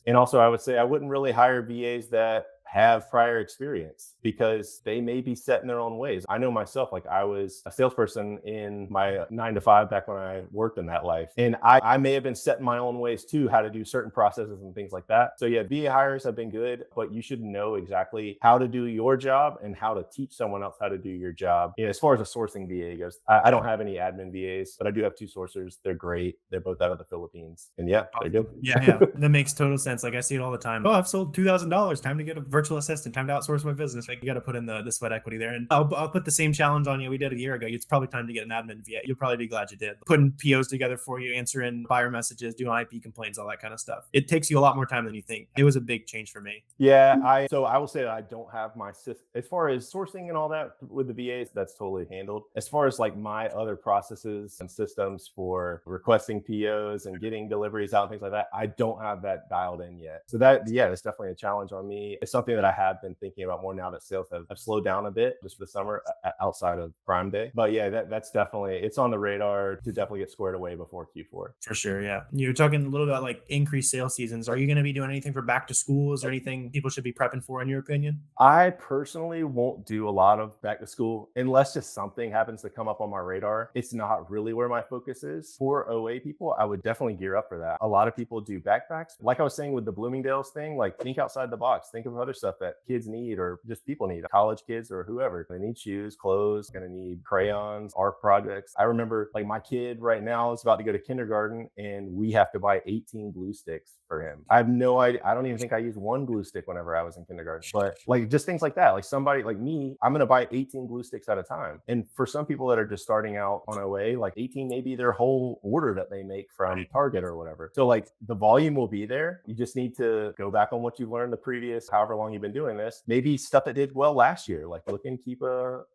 And also I would say I wouldn't really hire VAs that have prior experience, because they may be set in their own ways. I know myself, like I was a salesperson in my 9 to 5 back when I worked in that life. And I may have been set in my own ways too, how to do certain processes and things like that. So yeah, VA hires have been good, but you should know exactly how to do your job and how to teach someone else how to do your job. As far as a sourcing VA goes, I don't have any admin VAs, but I do have 2 sourcers. They're great. They're both out of the Philippines. And yeah, they're good. Yeah. That makes total sense. Like I see it all the time. Oh, I've sold $2,000. Time to get a virtual assistant. Time to outsource my business. Like you got to put in the sweat equity there. And I'll put the same challenge on you we did a year ago. It's probably time to get an admin VA. You'll probably be glad you did. Putting POs together for you, answering buyer messages, doing IP complaints, all that kind of stuff. It takes you a lot more time than you think. It was a big change for me. Yeah, so I will say that I don't have my as far as sourcing and all that with the VAs, that's totally handled. As far as like my other processes and systems for requesting POs and getting deliveries out and things like that, I don't have that dialed in yet. So that's definitely a challenge on me. It's something that I have been thinking about more now that sales have slowed down a bit just for the summer outside of Prime Day. But yeah, that's definitely, it's on the radar to definitely get squared away before Q4. For sure, yeah. You're talking a little bit about like increased sales seasons. Are you going to be doing anything for back to school? Is there anything people should be prepping for in your opinion? I personally won't do a lot of back to school unless just something happens to come up on my radar. It's not really where my focus is. For OA people, I would definitely gear up for that. A lot of people do backpacks. Like I was saying with the Bloomingdale's thing, like think outside the box. Think of other stuff that kids need or just people need. College kids or whoever. They need shoes, clothes, gonna need crayons, art projects. I remember like my kid right now is about to go to kindergarten and we have to buy 18 glue sticks for him. I have no idea. I don't even think I used 1 glue stick whenever I was in kindergarten. But like just things like that. Like somebody like me, I'm gonna buy 18 glue sticks at a time. And for some people that are just starting out on OA, like 18 may be their whole order that they make from Target or whatever. So like the volume will be there. You just need to go back on what you've learned the previous however long you've been doing this. Maybe stuff that did well last year, like look and keep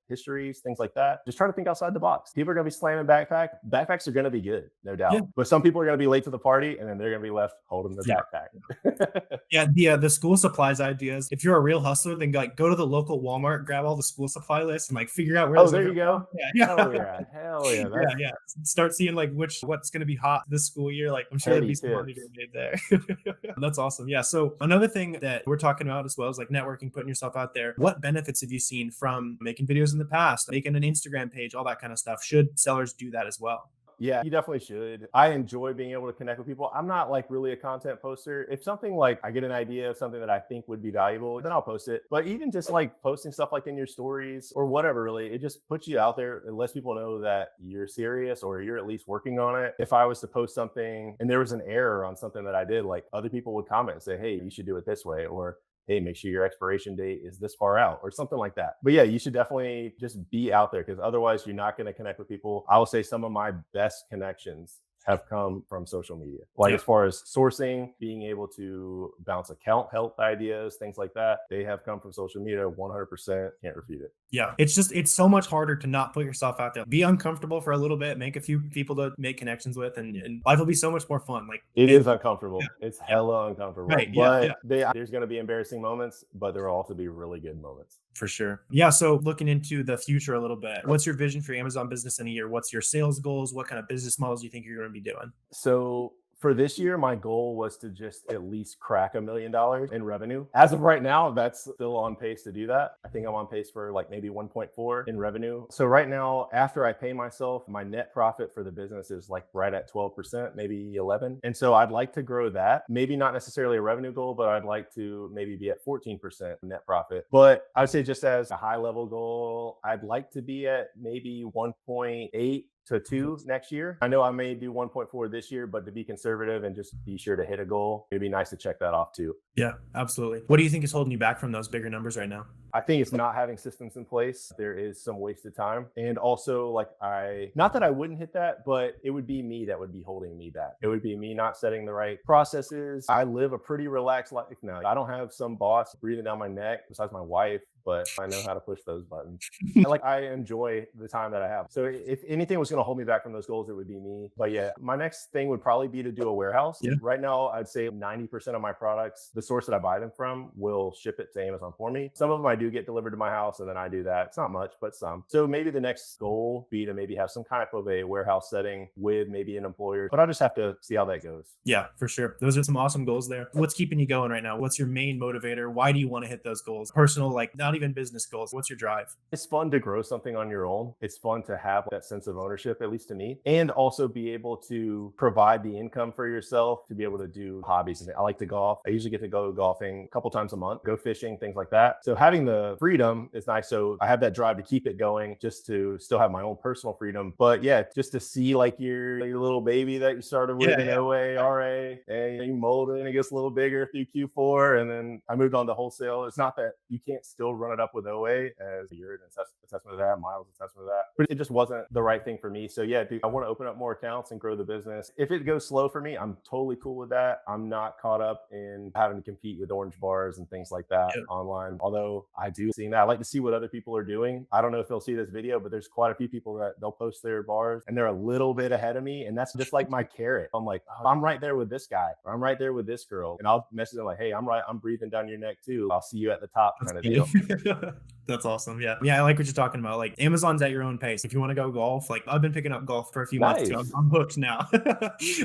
histories, things like that. Just try to think outside the box. People are gonna be slamming backpacks are gonna be good, no doubt. Yeah. But some people are gonna be late to the party and then they're gonna be left holding their backpack. Yeah, the school supplies ideas. If you're a real hustler, then like go to the local Walmart, grab all the school supply lists and like figure out where. Oh, there you go. Yeah. Hell yeah. Yeah. Start seeing like what's gonna be hot this school year. Like I'm sure there'll be some money to be made there. That's awesome. Yeah. So another thing that we're talking about as well is like networking, putting yourself out there. What benefits have you seen from making videos in the past, making an Instagram page, all that kind of stuff? Should sellers do that as well? Yeah, you definitely should. I enjoy being able to connect with people. I'm not like really a content poster. If something like I get an idea of something that I think would be valuable, then I'll post it. But even just like posting stuff like in your stories or whatever, really, it just puts you out there and lets people know that you're serious or you're at least working on it. If I was to post something and there was an error on something that I did, like other people would comment and say, hey, you should do it this way. Or hey, make sure your expiration date is this far out or something like that. But yeah, you should definitely just be out there, because otherwise you're not going to connect with people. I will say some of my best connections have come from social media. Like as far as sourcing, being able to bounce account help ideas, things like that, they have come from social media 100%. Can't refute it. Yeah. It's so much harder to not put yourself out there. Be uncomfortable for a little bit, make a few people to make connections with, and life will be so much more fun. Like it is uncomfortable. It's hella uncomfortable. Right. But there's going to be embarrassing moments, but there will also be really good moments. For sure. Yeah. So looking into the future a little bit, what's your vision for your Amazon business in a year? What's your sales goals? What kind of business models do you think you're going to be doing? So for this year, my goal was to just at least crack $1 million in revenue. As of right now, that's still on pace to do that. I think I'm on pace for like maybe 1.4 in revenue. So right now, after I pay myself, my net profit for the business is like right at 12%, maybe 11. And so I'd like to grow that. Maybe not necessarily a revenue goal, but I'd like to maybe be at 14% net profit. But I would say just as a high level goal, I'd like to be at maybe 1.8 to 2 next year. I know I may do 1.4 this year, but to be conservative and just be sure to hit a goal, it'd be nice to check that off too. Yeah, absolutely. What do you think is holding you back from those bigger numbers right now? I think it's not having systems in place. There is some wasted time. And also like not that I wouldn't hit that, but it would be me that would be holding me back. It would be me not setting the right processes. I live a pretty relaxed life now. I don't have some boss breathing down my neck besides my wife, but I know how to push those buttons. I enjoy the time that I have. So if anything was going to hold me back from those goals, it would be me. But yeah, my next thing would probably be to do a warehouse. Yeah. Right now, I'd say 90% of my products, the source that I buy them from, will ship it to Amazon for me. Some of them I do get delivered to my house, and then I do that. It's not much, but some. So maybe the next goal be to maybe have some kind of a warehouse setting with maybe an employer, but I'll just have to see how that goes. Yeah, for sure. Those are some awesome goals there. What's keeping you going right now? What's your main motivator? Why do you want to hit those goals? Personal, like not even business goals. What's your drive? It's fun to grow something on your own. It's fun to have that sense of ownership, at least to me, and also be able to provide the income for yourself to be able to do hobbies. I like to golf. I usually get to go golfing a couple times a month, go fishing, things like that. So having the freedom is nice. So I have that drive to keep it going, just to still have my own personal freedom. But yeah, just to see like your little baby that you started with in OA, RA, and you mold it and it gets a little bigger through Q4. And then I moved on to wholesale. It's not that you can't still run it up with OA, as you're an assessment of that, Miles assessment of that, but it just wasn't the right thing for me. So yeah, dude, I want to open up more accounts and grow the business. If it goes slow for me, I'm totally cool with that. I'm not caught up in having to compete with orange bars and things like that online. Although I do see that. I like to see what other people are doing. I don't know if they'll see this video, but there's quite a few people that they'll post their bars and they're a little bit ahead of me. And that's just like my carrot. I'm like, oh, I'm right there with this guy, or I'm right there with this girl. And I'll message them like, hey, I'm breathing down your neck too. I'll see you at the top kind of deal. That's awesome. Yeah. I like what you're talking about. Like Amazon's at your own pace. If you want to go golf, like I've been picking up golf for a few months too. I'm hooked now.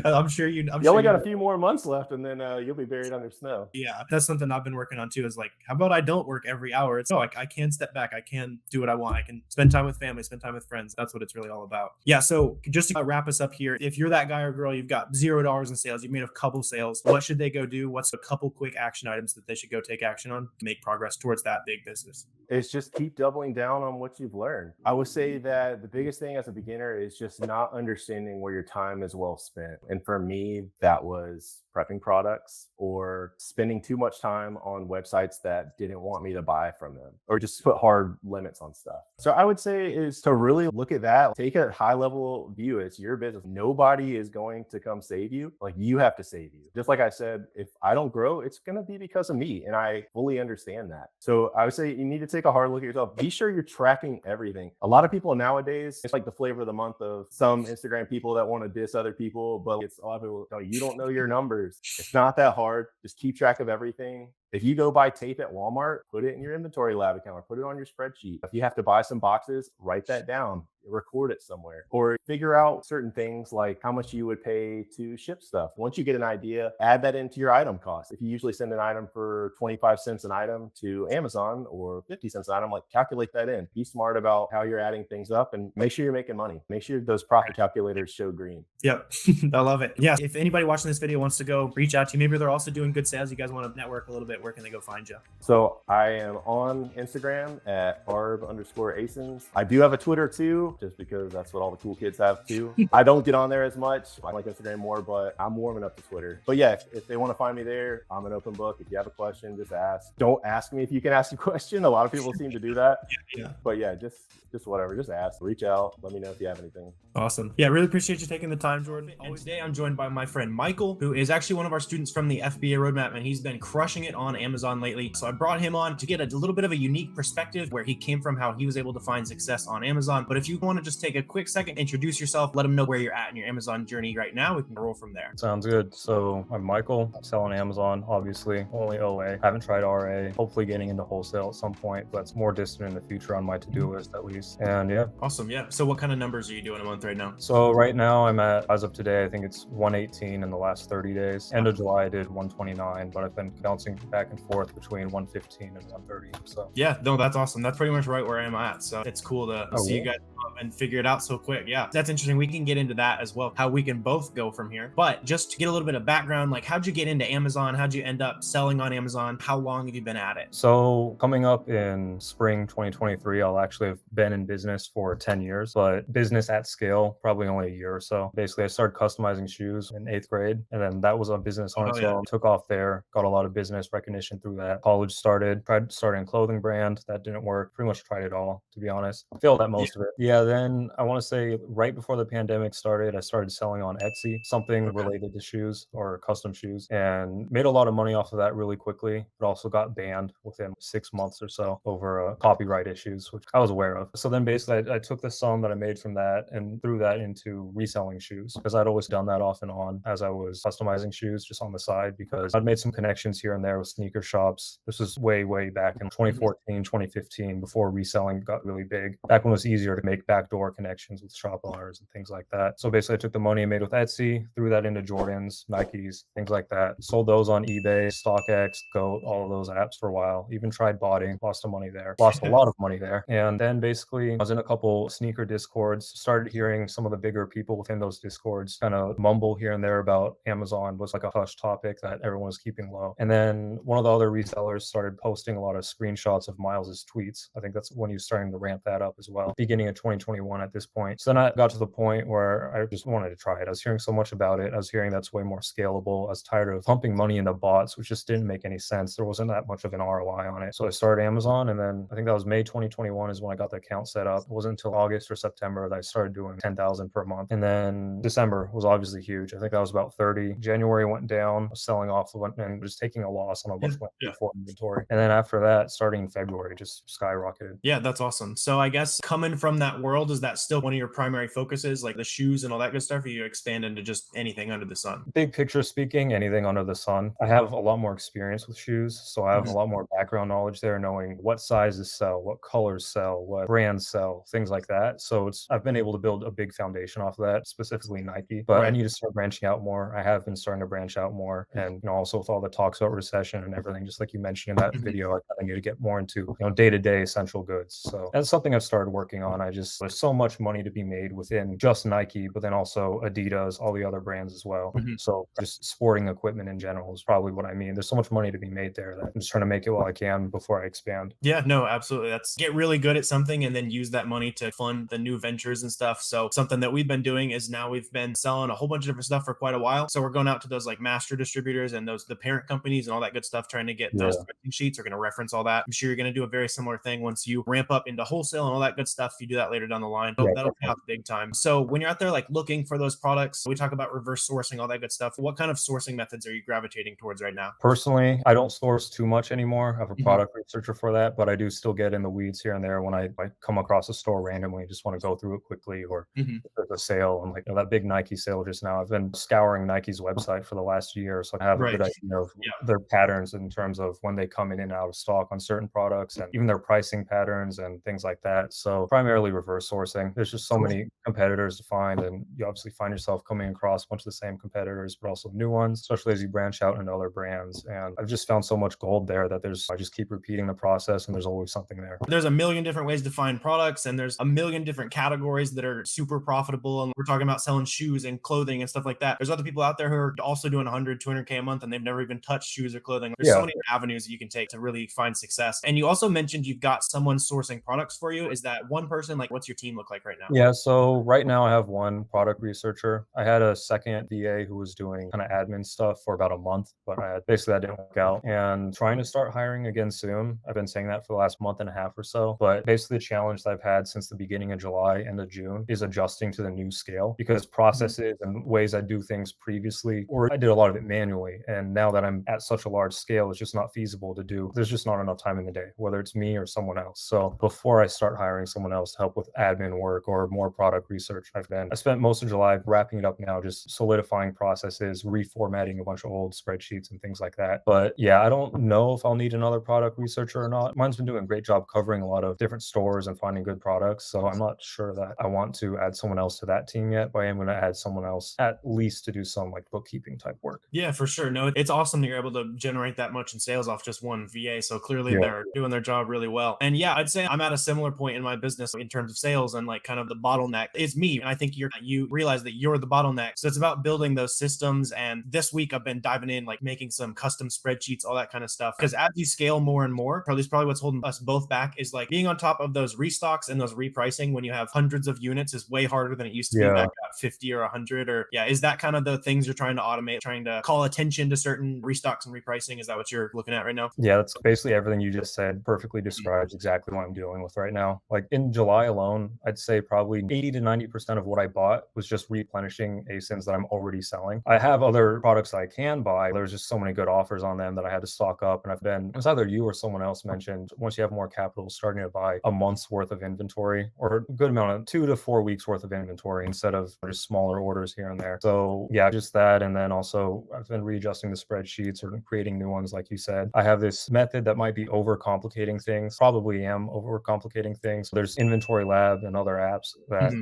I'm sure you only got a few more months left, and then you'll be buried under snow. Yeah. That's something I've been working on too, is like, how about I don't work every hour? It's like I can step back. I can do what I want. I can spend time with family, spend time with friends. That's what it's really all about. Yeah. So just to wrap us up here, if you're that guy or girl, you've got $0 in sales, you've made a couple sales, what should they go do? What's a couple quick action items that they should go take action on to make progress towards that big business? It's just keep doubling down on what you've learned. I would say that the biggest thing as a beginner is just not understanding where your time is well spent. And for me, that was prepping products or spending too much time on websites that didn't want me to buy from them, or just put hard limits on stuff. So I would say is to really look at that, take a high level view. It's your business. Nobody is going to come save you. Like you have to save you. Just like I said, if I don't grow, it's going to be because of me. And I fully understand that. So I would say you need to take a hard look at yourself. Be sure you're tracking everything. A lot of people nowadays, it's like the flavor of the month of some Instagram people that want to diss other people, but it's a lot of people, you don't know your numbers. It's not that hard. Just keep track of everything. If you go buy tape at Walmart, put it in your inventory lab account or put it on your spreadsheet. If you have to buy some boxes, write that down, record it somewhere, or figure out certain things like how much you would pay to ship stuff. Once you get an idea, add that into your item cost. If you usually send an item for 25 cents an item to Amazon or 50 cents an item, like calculate that in. Be smart about how you're adding things up and make sure you're making money. Make sure those profit calculators show green. Yep. I love it. Yeah. If anybody watching this video wants to go reach out to you, maybe they're also doing good sales, you guys want to network a little bit, where can they go find you? So I am on Instagram at @barb_ASINs. I do have a Twitter too. too, just because that's what all the cool kids have too. I don't get on there as much. I like Instagram more, but I'm warming up to Twitter. But yeah, if they want to find me there, I'm an open book. If you have a question, just ask. Don't ask me if you can ask a question. A lot of people seem to do that. Yeah. But yeah, just whatever. Just ask. Reach out. Let me know if you have anything. Awesome. Yeah, really appreciate you taking the time, Jordan. And today I'm joined by my friend Michael, who is actually one of our students from the FBA roadmap, and he's been crushing it on Amazon lately. So I brought him on to get a little bit of a unique perspective where he came from, how he was able to find success on Amazon. But if you want to just take a quick second, introduce yourself, let them know where you're at in your Amazon journey right now, we can roll from there. Sounds good. So I'm Michael. I'm selling Amazon, obviously, only OA. Haven't tried RA. Hopefully getting into wholesale at some point, but it's more distant in the future on my to-do list at least. And yeah. Awesome. Yeah. So what kind of numbers are you doing a month right now? So right now I'm at, as of today, I think it's 118 in the last 30 days. End of July I did 129, but I've been bouncing back and forth between 115 and 130. So yeah, no, that's awesome. That's pretty much right where I'm at. So it's cool to see you guys and figure it out so quick. Yeah, that's interesting. We can get into that as well, how we can both go from here. But just to get a little bit of background, like how'd you get into Amazon? How'd you end up selling on Amazon? How long have you been at it? So coming up in spring 2023, I'll actually have been in business for 10 years, but business at scale, probably only a year or so. Basically, I started customizing shoes in 8th grade, and then that was a business on its own. Took off there, got a lot of business recognition through that. College started, tried starting a clothing brand. That didn't work. Pretty much tried it all, to be honest. Failed at most of it. Yeah, then I want to say right before the pandemic started, I started selling on Etsy, something related to shoes or custom shoes, and made a lot of money off of that really quickly, but also got banned within 6 months or so over copyright issues, which I was aware of. So then basically I took the sum that I made from that and threw that into reselling shoes, because I'd always done that off and on as I was customizing shoes just on the side, because I'd made some connections here and there with sneaker shops. This was way back in 2014, 2015, before reselling got really big. Back when it was easier to make backdoor connections with shop owners and things like that. So basically I took the money I made with Etsy, threw that into Jordans, Nikes, things like that. Sold those on eBay, StockX, Goat, all of those apps for a while. Even tried botting, lost some money there. Lost a lot of money there. And then basically I was in a couple sneaker discords, started hearing some of the bigger people within those discords kind of mumble here and there about Amazon was like a hush topic that everyone was keeping low. And then one of the other resellers started posting a lot of screenshots of Miles's tweets. I think that's when he was starting to ramp that up as well, beginning of 2021 at this point. So then I got to the point where I just wanted to try it. I was hearing so much about it. I was hearing that's way more scalable. I was tired of pumping money into bots, which just didn't make any sense. There wasn't that much of an ROI on it. So I started Amazon, and then I think that was May 2021 is when I got the account set up. It wasn't until August or September that I started doing 10,000 per month. And then December was obviously huge. I think that was about 30. January went down, was selling off and just taking a loss on a bunch of before inventory. And then after that, starting in February, just skyrocketed. Yeah, that's awesome. So I guess coming from that world, is that still one of your primary focuses, like the shoes and all that good stuff, or you expand into just anything under the sun? Big picture speaking, anything under the sun. I have a lot more experience with shoes, so I have a lot more background knowledge there, knowing what sizes sell, what colors sell, what brands sell, things like that. So I've been able to build a big foundation off of that, specifically Nike. But I need to start branching out more. I have been starting to branch out more, and also with all the talks about recession and everything, just like you mentioned in that video, I need to get more into day-to-day essential goods. So that's something I've started working on. There's so much money to be made within just Nike, but then also Adidas, all the other brands as well. So just sporting equipment in general is probably what I mean. There's so much money to be made there that I'm just trying to make it while I can before I expand. Yeah, no, absolutely. That's get really good at something and then use that money to fund the new ventures and stuff. So something that we've been doing is now we've been selling a whole bunch of different stuff for quite a while. So we're going out to those like master distributors and the parent companies and all that good stuff, trying to get those sheets. Are going to reference all that. I'm sure you're going to do a very similar thing once you ramp up into wholesale and all that good stuff. You do that later down the line. So that'll pay off big time. So when you're out there like looking for those products, we talk about reverse sourcing, all that good stuff. What kind of sourcing methods are you gravitating towards right now? Personally, I don't source too much anymore. I have a product researcher for that, but I do still get in the weeds here and there when I come across a store randomly, just want to go through it quickly, or if there's a sale. And like that big Nike sale just now, I've been scouring Nike's website for the last year, so I have a good idea of their patterns in terms of when they come in and out of stock on certain products, and even their pricing patterns and things like that. So primarily reverse sourcing. There's just so many competitors to find, and you obviously find yourself coming across a bunch of the same competitors, but also new ones, especially as you branch out into other brands. And I've just found so much gold there that I just keep repeating the process, and there's always something there. There's a million different ways to find products, and there's a million different categories that are super profitable. And we're talking about selling shoes and clothing and stuff like that. There's other people out there who are also doing 100, 200K a month, and they've never even touched shoes or clothing. There's so many avenues that you can take to really find success. And you also mentioned you've got someone sourcing products for you. Is that one person? Like, what's your team look like right now? Yeah, so right now I have one product researcher. I had a second VA who was doing kind of admin stuff for about a month, but basically that didn't work out. And trying to start hiring again soon. I've been saying that for the last month and a half or so. But basically the challenge that I've had since the beginning of July and of June is adjusting to the new scale, because processes and ways I do things previously, or I did a lot of it manually. And now that I'm at such a large scale, it's just not feasible to do. There's just not enough time in the day, whether it's me or someone else. So before I start hiring someone else to help with admin work or more product research, I spent most of July wrapping it up now, just solidifying processes, reformatting a bunch of old spreadsheets and things like that. But yeah, I don't know if I'll need another product researcher or not. Mine's been doing a great job covering a lot of different stores and finding good products. So I'm not sure that I want to add someone else to that team yet, but I am going to add someone else at least to do some like bookkeeping type work. Yeah, for sure. No, it's awesome that you're able to generate that much in sales off just one VA. So clearly Yeah. they're doing their job really well. And yeah, I'd say I'm at a similar point in my business in terms of sales, and like kind of the bottleneck is me. And I think you realize that you're the bottleneck. So it's about building those systems. And this week I've been diving in, like making some custom spreadsheets, all that kind of stuff. Because as you scale more and more, probably what's holding us both back is like being on top of those restocks and those repricing when you have hundreds of units is way harder than it used to be back at 50 or 100. Or yeah, is that kind of the things you're trying to automate, trying to call attention to certain restocks and repricing? Is that what you're looking at right now? Yeah, that's basically everything you just said. Perfectly describes exactly what I'm dealing with right now. Like in July alone, I'd say probably 80 to 90% of what I bought was just replenishing ASINs that I'm already selling. I have other products I can buy. There's just so many good offers on them that I had to stock up. And it was either you or someone else mentioned, once you have more capital, starting to buy a month's worth of inventory, or a good amount of 2 to 4 weeks worth of inventory instead of just smaller orders here and there. So yeah, just that. And then also I've been readjusting the spreadsheets or creating new ones, like you said. I have this method that might be overcomplicating things. Probably am overcomplicating things. There's Inventory Lab and other apps that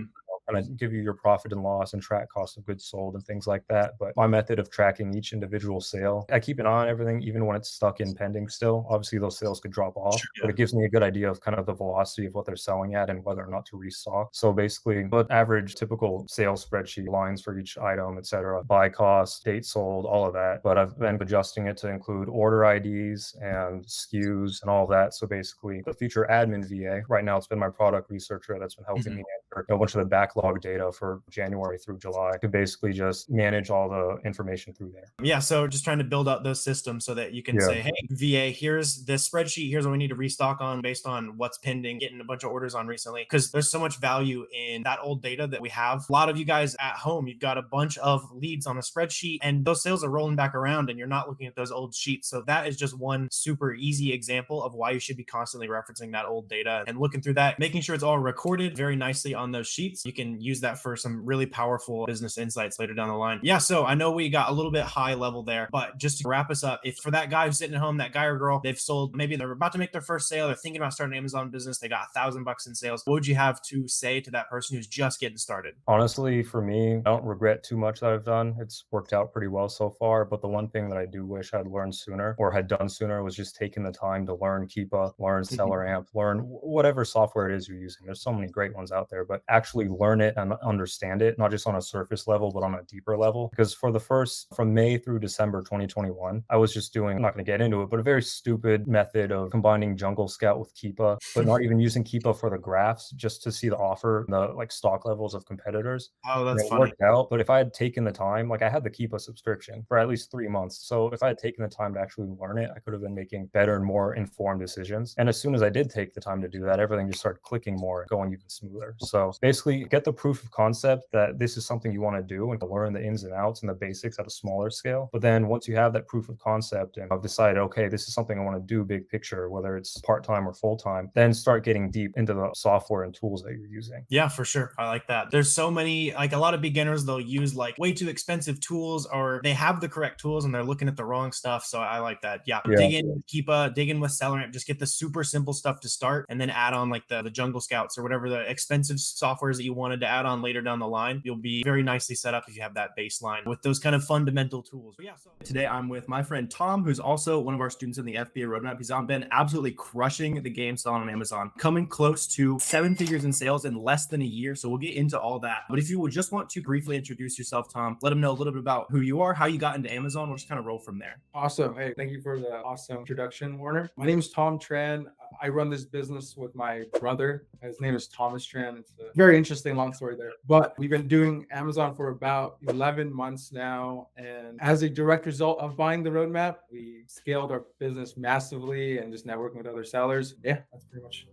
kind of give you your profit and loss and track cost of goods sold and things like that. But my method of tracking each individual sale, I keep an eye on everything, even when it's stuck in pending still. Obviously, those sales could drop off, but it gives me a good idea of kind of the velocity of what they're selling at and whether or not to restock. So basically, what average typical sales spreadsheet lines for each item, etc., buy cost, date sold, all of that. But I've been adjusting it to include order IDs and SKUs and all of that. So basically, the future admin VA, right now it's been my product researcher that's been helping me answer a bunch of the backlog data for January through July to basically just manage all the information through there. Yeah, so just trying to build out those systems so that you can say, hey, VA, here's this spreadsheet, here's what we need to restock on based on what's pending, getting a bunch of orders on recently, because there's so much value in that old data that we have. A lot of you guys at home, you've got a bunch of leads on a spreadsheet and those sales are rolling back around and you're not looking at those old sheets. So that is just one super easy example of why you should be constantly referencing that old data and looking through that, making sure it's all recorded very nicely on those sheets. You can use that for some really powerful business insights later down the line. Yeah, so I know we got a little bit high level there, but just to wrap us up, if for that guy who's sitting at home, that guy or girl, they've sold, maybe they're about to make their first sale, they're thinking about starting an Amazon business, they got $1,000 in sales, what would you have to say to that person who's just getting started? Honestly, for me, I don't regret too much that I've done. It's worked out pretty well so far, but the one thing that I do wish I'd learned sooner or had done sooner was just taking the time to learn Keepa, learn SellerAmp, learn whatever software it is you're using. There's so many great ones out there, but actually learn it and understand it, not just on a surface level, but on a deeper level. Because from May through December 2021, I was just doing, I'm not going to get into it, but a very stupid method of combining Jungle Scout with Keepa, but not even using Keepa for the graphs, just to see the offer, the like stock levels of competitors. Oh, that's it funny. worked out. But if I had taken the time, like I had the Keepa subscription for at least 3 months. So if I had taken the time to actually learn it, I could have been making better and more informed decisions. And as soon as I did take the time to do that, everything just started clicking more, going even smoother. So basically get the proof of concept that this is something you want to do and to learn the ins and outs and the basics at a smaller scale. But then once you have that proof of concept and I've decided, okay, this is something I want to do big picture, whether it's part-time or full-time, then start getting deep into the software and tools that you're using. Yeah, for sure. I like that. There's so many, like a lot of beginners, they'll use like way too expensive tools, or they have the correct tools and they're looking at the wrong stuff. So I like that. Yeah. Dig in with Keepa, dig in with SellerAmp, just get the super simple stuff to start and then add on like the Jungle Scouts or whatever the expensive softwares that you want wanted to add on later down the line, you'll be very nicely set up if you have that baseline with those kind of fundamental tools. But yeah, so today I'm with my friend Tom, who's also one of our students in the FBA roadmap. He's been absolutely crushing the game selling on Amazon, coming close to 7 figures in sales in less than a year. So we'll get into all that. But if you would just want to briefly introduce yourself, Tom, let them know a little bit about who you are, how you got into Amazon. We'll just kind of roll from there. Awesome. Hey, thank you for the awesome introduction, Warner. My name is Tom Tran. I run this business with my brother. His name is Thomas Tran. It's a very interesting, long story there. But we've been doing Amazon for about 11 months now. And as a direct result of buying the roadmap, we scaled our business massively and just networking with other sellers. Yeah, that's pretty much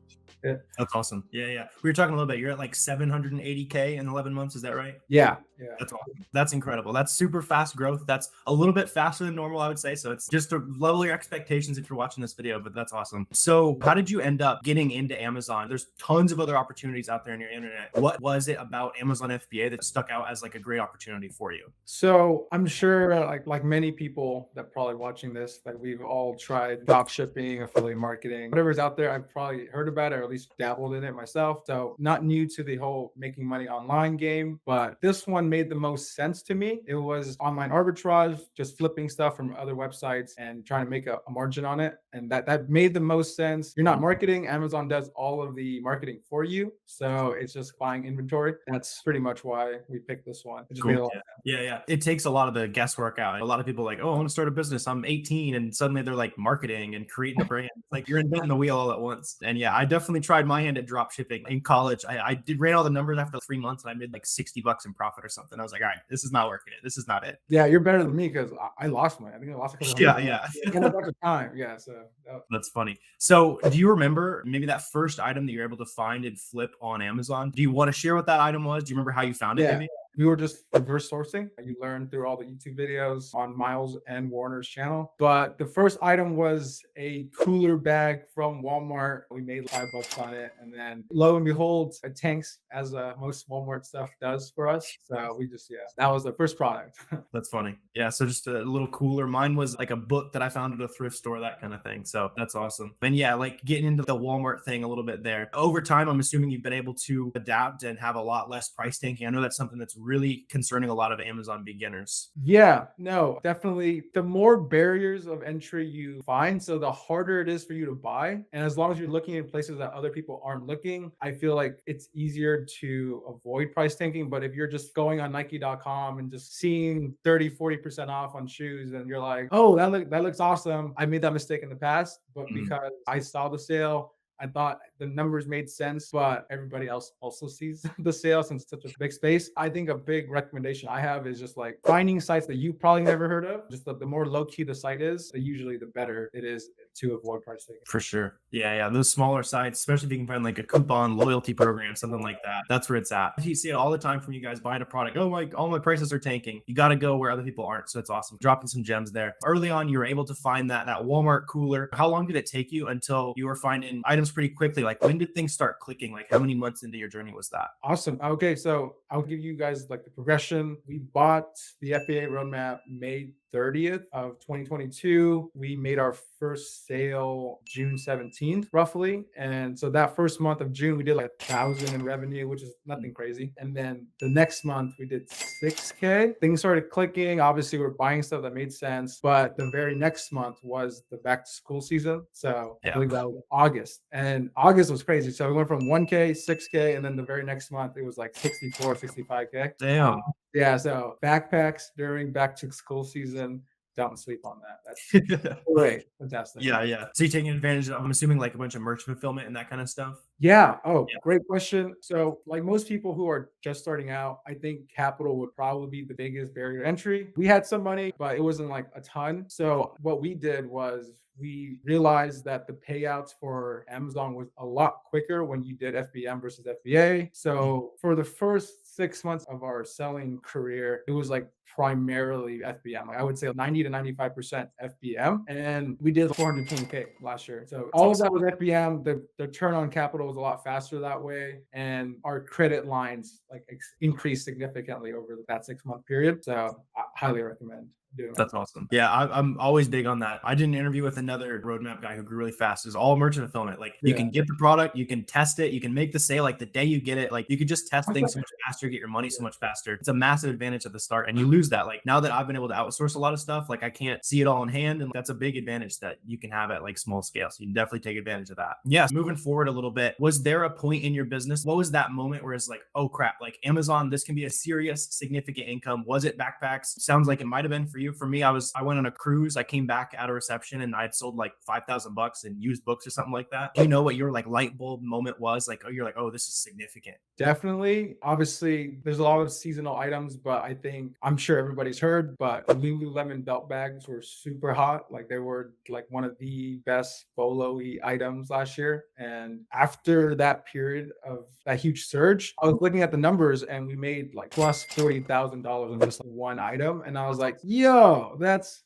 it. That's awesome. Yeah. We were talking a little bit. You're at like 780K in 11 months. Is that right? Yeah. That's awesome. That's incredible. That's super fast growth. That's a little bit faster than normal, I would say. So it's just to level your expectations if you're watching this video, but that's awesome. So how did you end up getting into Amazon? There's tons of other opportunities out there in your internet. What was it about Amazon FBA that stuck out as like a great opportunity for you? So I'm sure like many people that probably watching this, like we've all tried drop shipping, affiliate marketing, whatever's out there. I've probably heard about it or at least dabbled in it myself. So not new to the whole making money online game, but this one made the most sense to me. It was online arbitrage, just flipping stuff from other websites and trying to make a margin on it. And that made the most sense. You're not marketing. Amazon does all of the marketing for you. So it's just buying inventory. That's pretty much why we picked this one. It just made a lot of sense. Yeah. It takes a lot of the guesswork out. A lot of people are like, oh, I want to start a business. I'm 18. And suddenly they're like marketing and creating a brand. Like you're inventing the wheel all at once. And yeah, I definitely tried my hand at drop shipping in college. I ran all the numbers after 3 months and I made like $60 in profit or something. I was like, all right, this is not working. This is not it. Yeah, you're better than me because I lost mine. I think I lost a couple. Yeah. In a bunch of time. Yeah, so that's funny. So do you remember maybe that first item that you're able to find and flip on Amazon? Do you want to share what that item was? Do you remember how you found it? Yeah. Maybe? We were just reverse sourcing. You learn through all the YouTube videos on Miles and Warner's channel. But the first item was a cooler bag from Walmart. We made $5 on it. And then lo and behold, it tanks as most Walmart stuff does for us. So we just, that was the first product. That's funny. Yeah. So just a little cooler. Mine was like a book that I found at a thrift store, that kind of thing. So that's awesome. And yeah, like getting into the Walmart thing a little bit there. Over time, I'm assuming you've been able to adapt and have a lot less price tanking. I know that's something that's really concerning a lot of Amazon beginners. Yeah, no, definitely. The more barriers of entry you find, so the harder it is for you to buy. And as long as you're looking in places that other people aren't looking, I feel like it's easier to avoid price tanking. But if you're just going on Nike.com and just seeing 30-40% off on shoes and you're like, oh, that looks awesome. I made that mistake in the past, but because I saw the sale, I thought the numbers made sense, but everybody else also sees the sale since it's such a big space. I think a big recommendation I have is just like finding sites that you probably never heard of. Just the more low key the site is, usually the better it is to avoid price taking. For sure. Yeah. Those smaller sites, especially if you can find like a coupon loyalty program, something like that. That's where it's at. You see it all the time from you guys buying a product. Oh my, all my prices are tanking. You got to go where other people aren't. So it's awesome. Dropping some gems there. Early on, you were able to find that Walmart cooler. How long did it take you until you were finding items pretty quickly? Like when did things start clicking? Like how many months into your journey was that? Awesome. Okay. So I'll give you guys like the progression. We bought the FBA roadmap May 30th of 2022. We made our first sale June 17th, roughly. And so that first month of June, we did like 1,000 in revenue, which is nothing crazy. And then the next month we did 6K. Things started clicking. Obviously, we're buying stuff that made sense. But the very next month was the back to school season. So I believe that was August. And August was crazy. So we went from 1K, 6K, and then the very next month it was like 64, 65K. Damn. Yeah, so backpacks during back to school season, don't sleep on that. That's great. Fantastic. Yeah. So you're taking advantage of, I'm assuming, like a bunch of merch fulfillment and that kind of stuff? Yeah. Oh, great question. So like most people who are just starting out, I think capital would probably be the biggest barrier to entry. We had some money, but it wasn't like a ton. So what we did was we realized that the payouts for Amazon was a lot quicker when you did FBM versus FBA. So for the first 6 months of our selling career, it was like primarily FBM. Like I would say 90 to 95% FBM. And we did 420K last year. So all of that was FBM. The turn on capital was a lot faster that way. And our credit lines like increased significantly over that 6 month period. So I highly recommend. doing. That's awesome. Yeah, I'm always big on that. I did an interview with another roadmap guy who grew really fast. It's all merchant fulfillment. Like you can get the product, you can test it, you can make the sale like the day you get it. Like you could just test things so much faster, get your money so much faster. It's a massive advantage at the start, and you lose that. Like now that I've been able to outsource a lot of stuff, like I can't see it all in hand, and that's a big advantage that you can have at like small scale. So you can definitely take advantage of that. Yes. Moving forward a little bit, was there a point in your business? What was that moment where it's like, oh crap, like Amazon, this can be a serious, significant income? Was it backpacks? Sounds like it might have been for you. For me, I went on a cruise. I came back out of reception and I had sold like $5,000 in used books or something like that. Do you know what your like light bulb moment was? Like, oh, you're like, oh, this is significant. Definitely. Obviously, there's a lot of seasonal items, but I think I'm sure everybody's heard, but Lululemon belt bags were super hot. Like they were like one of the best bolo-y items last year. And after that period of that huge surge, I was looking at the numbers and we made like plus $40,000 on just one item. And I was like, yo, that's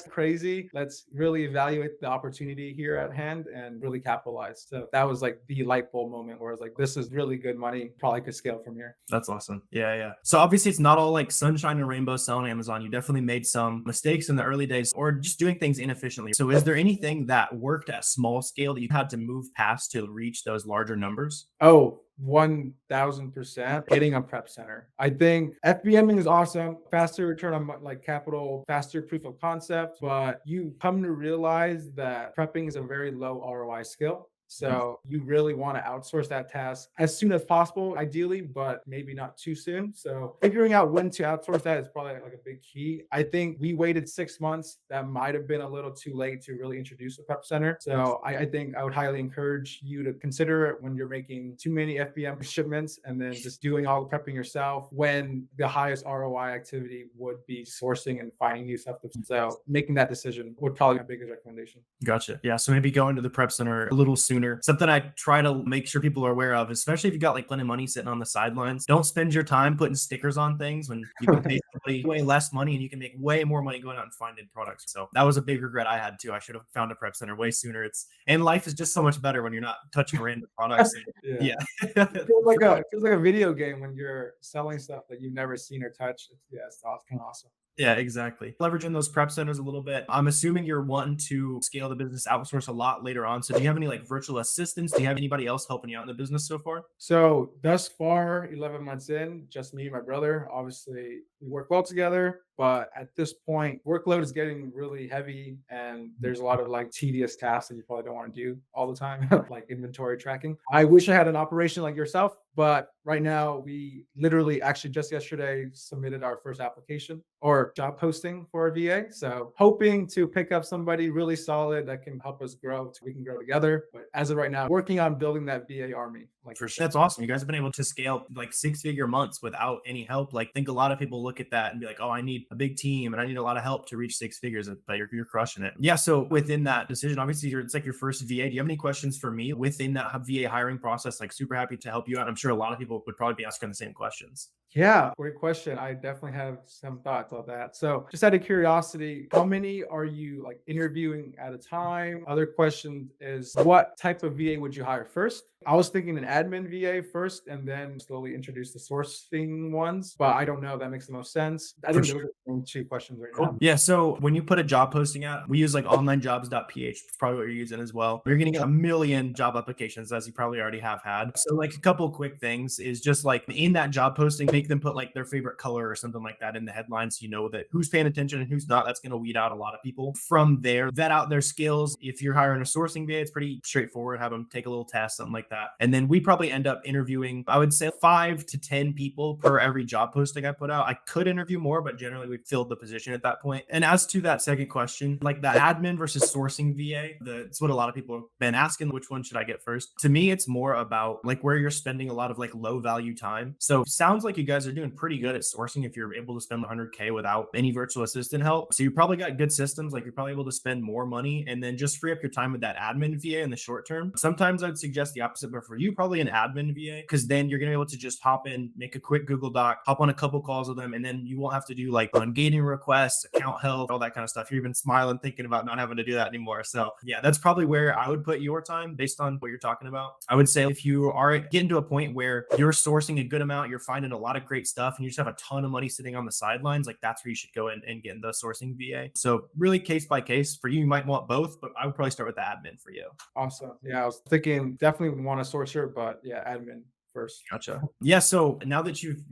crazy. Let's really evaluate the opportunity here at hand and really capitalize. So that was like the light bulb moment where I was like, this is really good money. Probably could scale from here. That's awesome. Yeah, yeah. So obviously it's not all like sunshine and rainbows selling Amazon. You definitely made some mistakes in the early days or just doing things inefficiently. So is there anything that worked at small scale that you had to move past to reach those larger numbers? Oh, 1000% getting a prep center. I think FBMing is awesome, faster return on like capital, faster proof of concept, but you come to realize that prepping is a very low ROI skill. So you really want to outsource that task as soon as possible, ideally, but maybe not too soon. So figuring out when to outsource that is probably like a big key. I think we waited 6 months. That might have been a little too late to really introduce a prep center. So I think I would highly encourage you to consider it when you're making too many FBM shipments and then just doing all the prepping yourself when the highest ROI activity would be sourcing and finding new stuff. So making that decision would probably be my biggest recommendation. Gotcha. Yeah. So maybe going to the prep center a little sooner. Something I try to make sure people are aware of, especially if you got like plenty of money sitting on the sidelines. Don't spend your time putting stickers on things when you can pay somebody way less money and you can make way more money going out and finding products. So that was a big regret I had too. I should have found a prep center way sooner. And life is just so much better when you're not touching random products. Yeah. It feels like a video game when you're selling stuff that you've never seen or touched. It's kind of awesome. Yeah, exactly. Leveraging those prep centers a little bit. I'm assuming you're wanting to scale the business, outsource a lot later on. So do you have any like virtual assistants? Do you have anybody else helping you out in the business so far? So thus far, 11 months in, just me and my brother. Obviously, we work well together. But at this point, workload is getting really heavy and there's a lot of like tedious tasks that you probably don't want to do all the time, like inventory tracking. I wish I had an operation like yourself, but right now we literally actually just yesterday submitted our first application or job posting for a VA. So hoping to pick up somebody really solid that can help us grow so we can grow together. But as of right now, working on building that VA army. Like for sure. That's awesome. You guys have been able to scale like 6-figure months without any help. Like I think a lot of people look at that and be like, oh, I need a big team and I need a lot of help to reach 6 figures, but you're crushing it. Yeah. So within that decision, obviously it's like your first VA. Do you have any questions for me within that VA hiring process? Like super happy to help you out. I'm sure a lot of people would probably be asking the same questions. Yeah, great question. I definitely have some thoughts on that. So just out of curiosity, how many are you like interviewing at a time? Other question is what type of VA would you hire first? I was thinking an admin VA first and then slowly introduce the sourcing ones, but I don't know if that makes the most sense. I think those are 2 questions right now. Yeah. So when you put a job posting out, we use like onlinejobs.ph, which is probably what you're using as well. You're going to get a million job applications as you probably already have had. So like a couple quick things is just like in that job posting, make them put like their favorite color or something like that in the headlines. So you know that who's paying attention and who's not. That's going to weed out a lot of people. From there, vet out their skills. If you're hiring a sourcing VA, it's pretty straightforward. Have them take a little test, something like that. And then we probably end up interviewing, I would say 5 to 10 people per every job posting I put out. I could interview more, but generally we've filled the position at that point. And as to that second question, like the admin versus sourcing VA, that's what a lot of people have been asking, which one should I get first? To me, it's more about like where you're spending a lot of like low value time. So sounds like you guys are doing pretty good at sourcing if you're able to spend 100K without any virtual assistant help. So you probably got good systems, like you're probably able to spend more money and then just free up your time with that admin VA in the short term. Sometimes I'd suggest the opposite opposite, but for you, probably an admin VA, because then you're gonna be able to just hop in, make a quick Google Doc, hop on a couple calls with them, and then you won't have to do like ungating requests, account health, all that kind of stuff. You're even smiling thinking about not having to do that anymore. So yeah, that's probably where I would put your time based on what you're talking about. I would say if you are getting to a point where you're sourcing a good amount, you're finding a lot of great stuff, and you just have a ton of money sitting on the sidelines, like that's where you should go in and get in the sourcing VA. So really case by case. For you might want both, but I would probably start with the admin for you. Awesome. Yeah, I was thinking definitely want a sorcerer, but yeah, admin first. Gotcha. Yeah. So now that you've,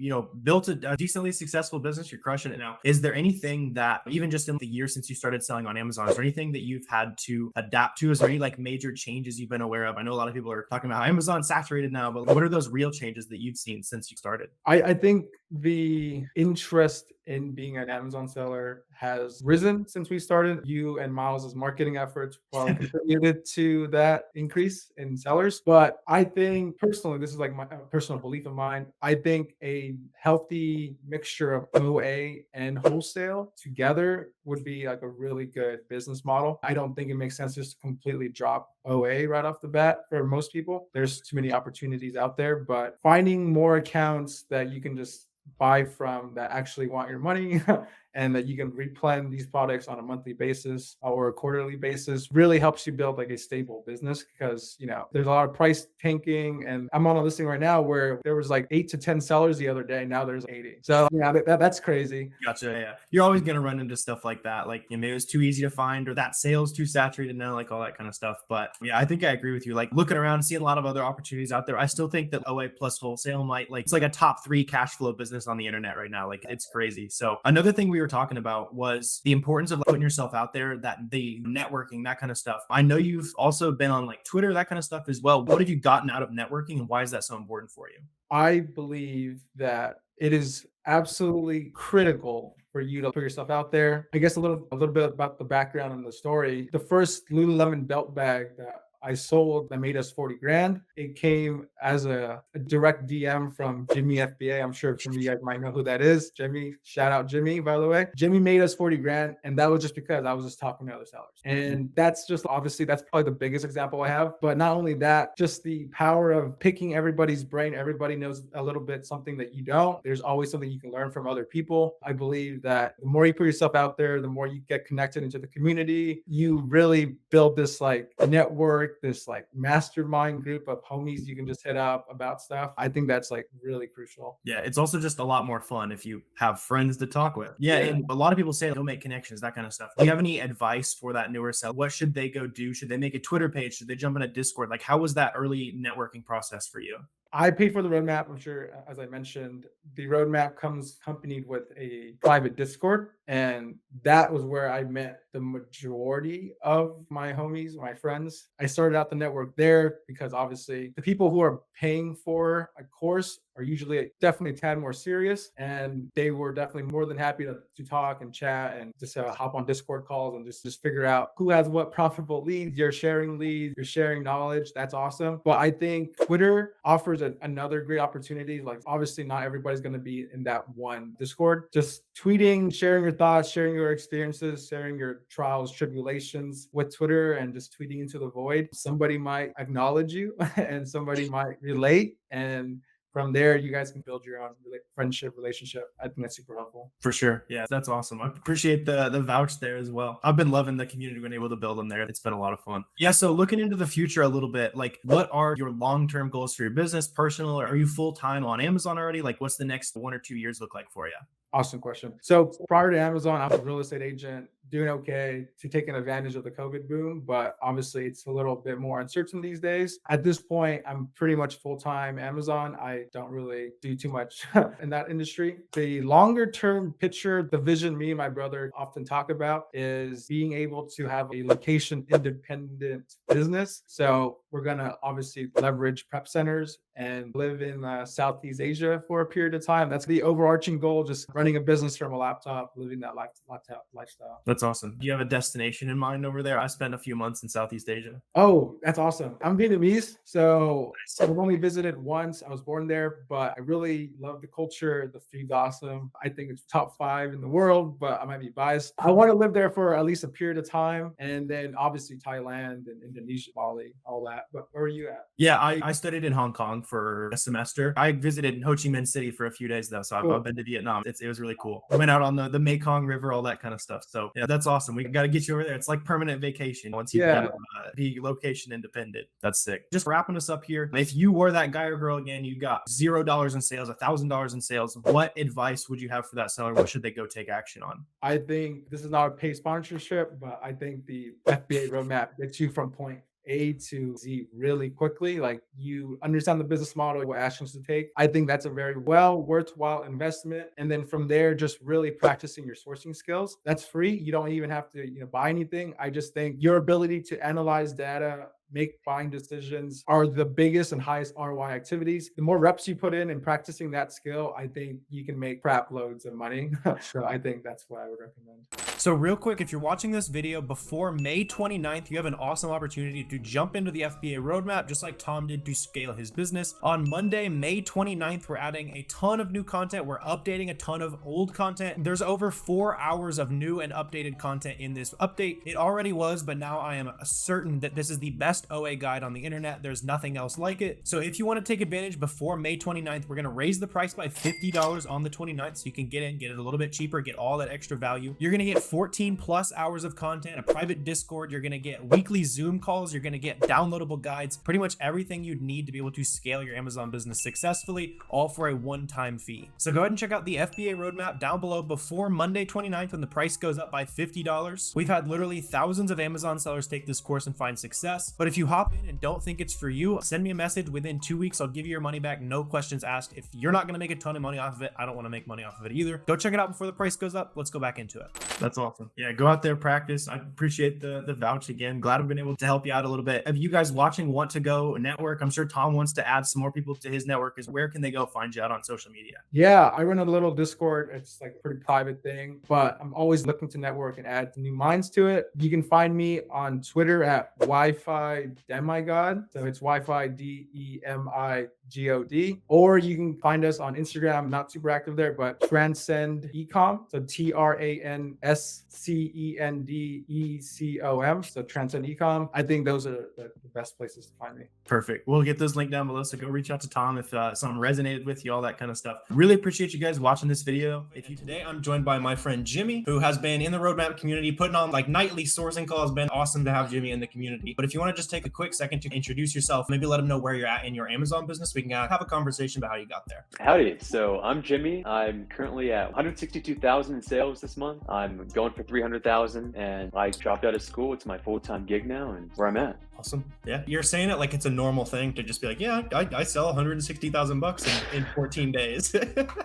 built a decently successful business, you're crushing it now. Is there anything that, even just in the year since you started selling on Amazon, is there anything that you've had to adapt to? Is there any like major changes you've been aware of? I know a lot of people are talking about how Amazon's saturated now, but what are those real changes that you've seen since you started? I think the interest in being an Amazon seller has risen since we started. You and Miles's marketing efforts probably contributed to that increase in sellers. But I think personally, this is like my personal belief of mine. I think a healthy mixture of OA and wholesale together would be like a really good business model. I don't think it makes sense just to completely drop OA right off the bat for most people. There's too many opportunities out there, but finding more accounts that you can just buy from that actually want your money and that you can replan these products on a monthly basis or a quarterly basis really helps you build like a stable business, because there's a lot of price tanking. And I'm on a listing right now where there was like 8 to 10 sellers the other day. Now there's 80. So yeah, that's crazy. Gotcha. Yeah. You're always going to run into stuff like that. Like maybe it was too easy to find, or that sale's too saturated now, like all that kind of stuff. But yeah, I think I agree with you. Like looking around, seeing a lot of other opportunities out there. I still think that OA plus wholesale it's like a top 3 cash flow business on the internet right now. Like it's crazy. So another thing we were talking about was the importance of putting yourself out there, that the networking, that kind of stuff. I know you've also been on like Twitter, that kind of stuff as well. What have you gotten out of networking, and why is that so important for you? I believe that it is absolutely critical for you to put yourself out there. I guess a little bit about the background and the story. The first Lululemon belt bag that I sold that made us 40 grand. It came as a direct DM from Jimmy FBA. I'm sure some of you guys might know who that is. Jimmy, shout out Jimmy, by the way. Jimmy made us 40 grand. And that was just because I was just talking to other sellers. And that's just, obviously, that's probably the biggest example I have. But not only that, just the power of picking everybody's brain. Everybody knows a little bit something that you don't. There's always something you can learn from other people. I believe that the more you put yourself out there, the more you get connected into the community, you really build this like network, this like mastermind group of homies you can just hit up about stuff. I think that's like really crucial. Yeah, it's also just a lot more fun if you have friends to talk with. Yeah, and a lot of people say don't make connections, that kind of stuff. Do you have any advice for that newer seller? What should they go do? Should they make a Twitter page? Should they jump in a Discord? Like, how was that early networking process for you? I paid for the roadmap. I'm sure, as I mentioned, the roadmap comes accompanied with a private Discord. And that was where I met the majority of my homies, my friends. I started out the network there because obviously the people who are paying for a course are usually definitely a tad more serious. And they were definitely more than happy to talk and chat and just hop on Discord calls and just figure out who has what profitable leads. You're sharing leads, you're sharing knowledge. That's awesome. But I think Twitter offers another great opportunity. Like obviously not everybody's going to be in that one Discord. Just tweeting, sharing your thoughts, sharing your experiences, sharing your trials, tribulations with Twitter, and just tweeting into the void. Somebody might acknowledge you and somebody might relate. And from there, you guys can build your own friendship, relationship. I think that's super helpful. For sure. Yeah, that's awesome. I appreciate the vouch there as well. I've been loving the community we've been able to build in there. It's been a lot of fun. Yeah, so looking into the future a little bit, like what are your long-term goals for your business, personal, or are you full-time on Amazon already? Like what's the next 1 or 2 years look like for you? Awesome question. So prior to Amazon, I was a real estate agent, doing okay to taking advantage of the COVID boom, but obviously it's a little bit more uncertain these days. At this point, I'm pretty much full-time Amazon. I don't really do too much in that industry. The longer term picture, the vision me and my brother often talk about is being able to have a location independent business. So we're going to obviously leverage prep centers and live in Southeast Asia for a period of time. That's the overarching goal, just running a business from a laptop, living that lifestyle. That's awesome. Do you have a destination in mind over there? I spent a few months in Southeast Asia. Oh, that's awesome. I'm Vietnamese, so I've only visited once. I was born there, but I really love the culture. The food's awesome. I think it's top 5 in the world, but I might be biased. I want to live there for at least a period of time. And then obviously Thailand and Indonesia, Bali, all that. at. But where were you at? Yeah, I studied in Hong Kong for a semester. I visited Ho Chi Minh City for a few days though, so Cool. I've been to Vietnam. It was really cool. I went out on the Mekong River, all that kind of stuff. So yeah, that's awesome. We got to get you over there. It's like permanent vacation once you kind of be location independent. That's sick. Just wrapping us up here. If you were that guy or girl again, you got $0 in sales, $1,000 in sales. What advice would you have for that seller? What should they go take action on? I think this is not a paid sponsorship, but I think the FBA roadmap gets you from point A to Z really quickly. Like, you understand the business model, what actions to take. I think that's a very worthwhile investment. And then from there, just really practicing your sourcing skills. That's free. You don't even have to, buy anything. I just think your ability to analyze data, make buying decisions are the biggest and highest ROI activities. The more reps you put in practicing that skill, I think you can make crap loads of money. So I think that's what I would recommend. So real quick, if you're watching this video before May 29th, you have an awesome opportunity to jump into the FBA roadmap, just like Tom did to scale his business. On Monday, May 29th, we're adding a ton of new content. We're updating a ton of old content. There's over 4 hours of new and updated content in this update. It already was, but now I am certain that this is the best OA guide on the internet. There's nothing else like it. So if you want to take advantage before May 29th, we're going to raise the price by $50 on the 29th, so you can get it a little bit cheaper, get all that extra value. You're going to get 14 plus hours of content, a private Discord. You're going to get weekly Zoom calls. You're going to get downloadable guides, pretty much everything you'd need to be able to scale your Amazon business successfully, all for a one-time fee. So go ahead and check out the FBA roadmap down below before Monday 29th when the price goes up by $50. We've had literally thousands of Amazon sellers take this course and find success. But if you hop in and don't think it's for you, send me a message. Within 2 weeks, I'll give you your money back, no questions asked. If you're not going to make a ton of money off of it, I don't want to make money off of it either. Go check it out before the price goes up. Let's go back into it. That's awesome. Yeah, go out there, practice. I appreciate the vouch again. Glad I've been able to help you out a little bit. If you guys watching want to go network, I'm sure Tom wants to add some more people to his network. Where can they go find you out on social media? Yeah, I run a little Discord. It's like a pretty private thing, but I'm always looking to network and add new minds to it. You can find me on Twitter at Wi-Fi Demigod. So it's Wi-Fi DEMIGOD. Or you can find us on Instagram. I'm not super active there, but Transcend Ecom. So TRANSCENDECOM. So Transcend Ecom. I think those are the best places to find me. Perfect. We'll get those linked down below. So go reach out to Tom if something resonated with you, all that kind of stuff. Really appreciate you guys watching this video. Today, I'm joined by my friend Jimmy, who has been in the roadmap community, putting on like nightly sourcing calls. Been awesome to have Jimmy in the community. But if you want to just take a quick second to introduce yourself, maybe let them know where you're at in your Amazon business, we can have a conversation about how you got there. Howdy. So I'm Jimmy. I'm currently at 162,000 in sales this month. I'm going for 300,000 and I dropped out of school. It's my full-time gig now and where I'm at. Awesome. Yeah. You're saying it like it's a normal thing to just be like, yeah, I sell $160,000 in 14 days.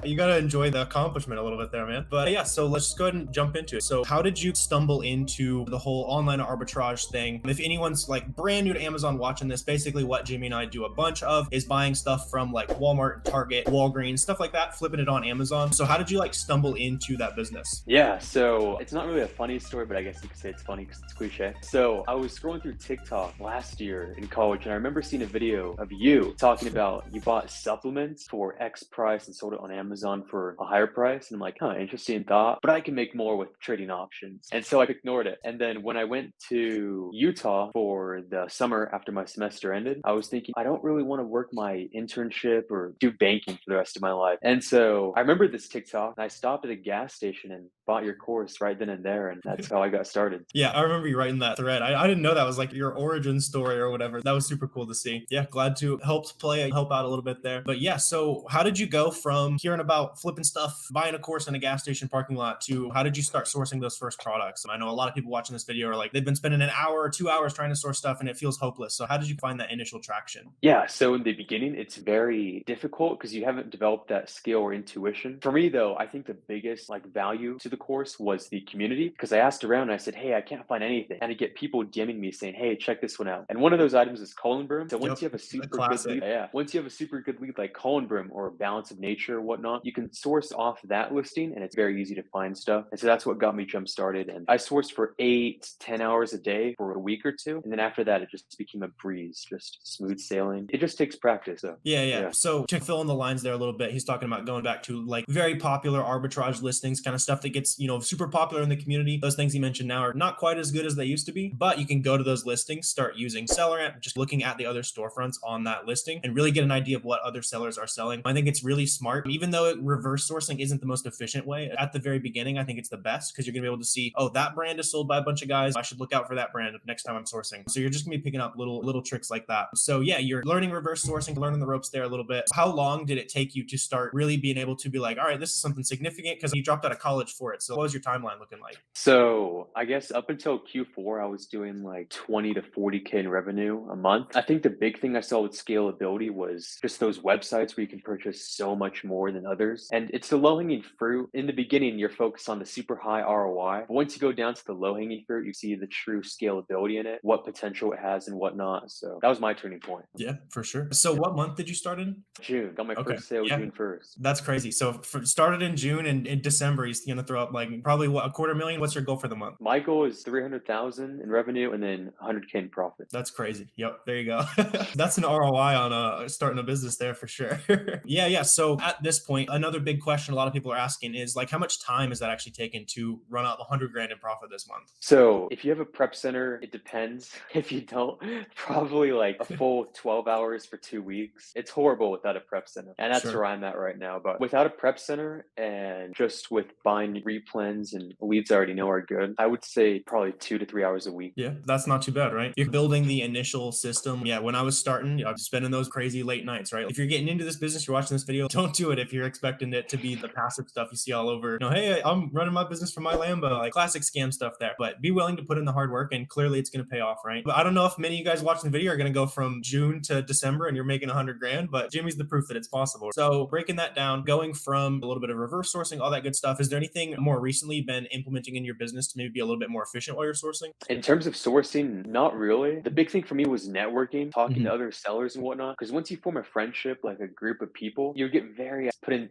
You got to enjoy the accomplishment a little bit there, man. But yeah, so let's just go ahead and jump into it. So how did you stumble into the whole online arbitrage thing? If anyone's like brand new to Amazon watching this, basically what Jimmy and I do a bunch of is buying stuff from like Walmart, Target, Walgreens, stuff like that, flipping it on Amazon. So how did you like stumble into that business? Yeah, so it's not really a funny story, but I guess you could say it's funny because it's cliche. So I was scrolling through TikTok last year in college, and I remember seeing a video of you talking about you bought supplements for X price and sold it on Amazon for a higher price. And I'm like, interesting thought, but I can make more with trading options. And so I ignored it. And then when I went to Utah for the summer after my semester ended, I was thinking, I don't really want to work my internship or do banking for the rest of my life. And so I remember this TikTok and I stopped at a gas station and bought your course right then and there. And that's how I got started. Yeah, I remember you writing that thread. I didn't know that was like your origin story or whatever. That was super cool to see. Yeah, glad to help out a little bit there. But yeah, so how did you go from hearing about flipping stuff, buying a course in a gas station parking lot to how did you start sourcing those first products? And I know a lot of people watching this video are like, they've been spending an hour or 2 hours trying to source stuff and it feels hopeless. So how did you find that initial traction? Yeah, so in the beginning, it's very difficult because you haven't developed that skill or intuition. For me though, I think the biggest value to the course was the community, because I asked around and I said, hey, I can't find anything. And I get people DMing me saying, hey, check this one out. And one of those items is Colin Broom. So once you have a super good lead, once you have a super good lead like Colin Broom or Balance of Nature or whatnot, you can source off that listing and it's very easy to find stuff. And so that's what got me jump started. And I sourced for 8-10 hours a day for a week or two. And then after that, it just became a breeze, just smooth sailing. It just takes practice. So yeah. So to fill in the lines there a little bit, he's talking about going back to like very popular arbitrage listings, kind of stuff that gets it's, super popular in the community. Those things you mentioned now are not quite as good as they used to be, but you can go to those listings, start using SellerAmp, just looking at the other storefronts on that listing and really get an idea of what other sellers are selling. I think it's really smart, even though reverse sourcing isn't the most efficient way. At the very beginning, I think it's the best because you're gonna be able to see, oh, that brand is sold by a bunch of guys. I should look out for that brand next time I'm sourcing. So you're just gonna be picking up little tricks like that. So yeah, you're learning reverse sourcing, learning the ropes there a little bit. How long did it take you to start really being able to be like, all right, this is something significant, because you dropped out of college for it? So what was your timeline looking like? So I guess up until Q4, I was doing like 20 to 40K in revenue a month. I think the big thing I saw with scalability was just those websites where you can purchase so much more than others. And it's the low hanging fruit. In the beginning, you're focused on the super high ROI. But once you go down to the low hanging fruit, you see the true scalability in it, what potential it has and whatnot. So that was my turning point. Yeah, for sure. So what month did you start in? June. Got my Okay. first sale Yeah. June 1st. That's crazy. So started in June, and in December, he's going to throw up like probably what, $250,000. What's your goal for the month? My goal is 300,000 in revenue and then 100K in profit. That's crazy. Yep. There you go. That's an ROI on starting a business there for sure. Yeah. So at this point, another big question a lot of people are asking is like, how much time is that actually taken to run out 100 grand in profit this month? So if you have a prep center, it depends. If you don't, probably like a full 12 hours for 2 weeks. It's horrible without a prep center. And that's Sure. where I'm at right now. But without a prep center and just with buying replens and leads I already know are good, I would say probably 2 to 3 hours a week. Yeah, that's not too bad, right? You're building the initial system. Yeah, when I was starting, I was spending those crazy late nights, right? If you're getting into this business, you're watching this video, don't do it if you're expecting it to be the passive stuff you see all over. Hey, I'm running my business from my Lambo, like classic scam stuff there. But be willing to put in the hard work, and clearly it's going to pay off, right? But I don't know if many of you guys watching the video are going to go from June to December and you're making 100 grand, but Jimmy's the proof that it's possible. So breaking that down, going from a little bit of reverse sourcing, all that good stuff, is there anything more recently been implementing in your business to maybe be a little bit more efficient while you're sourcing? In terms of sourcing, not really. The big thing for me was networking, talking to other sellers and whatnot. Because once you form a friendship, like a group of people, you get put in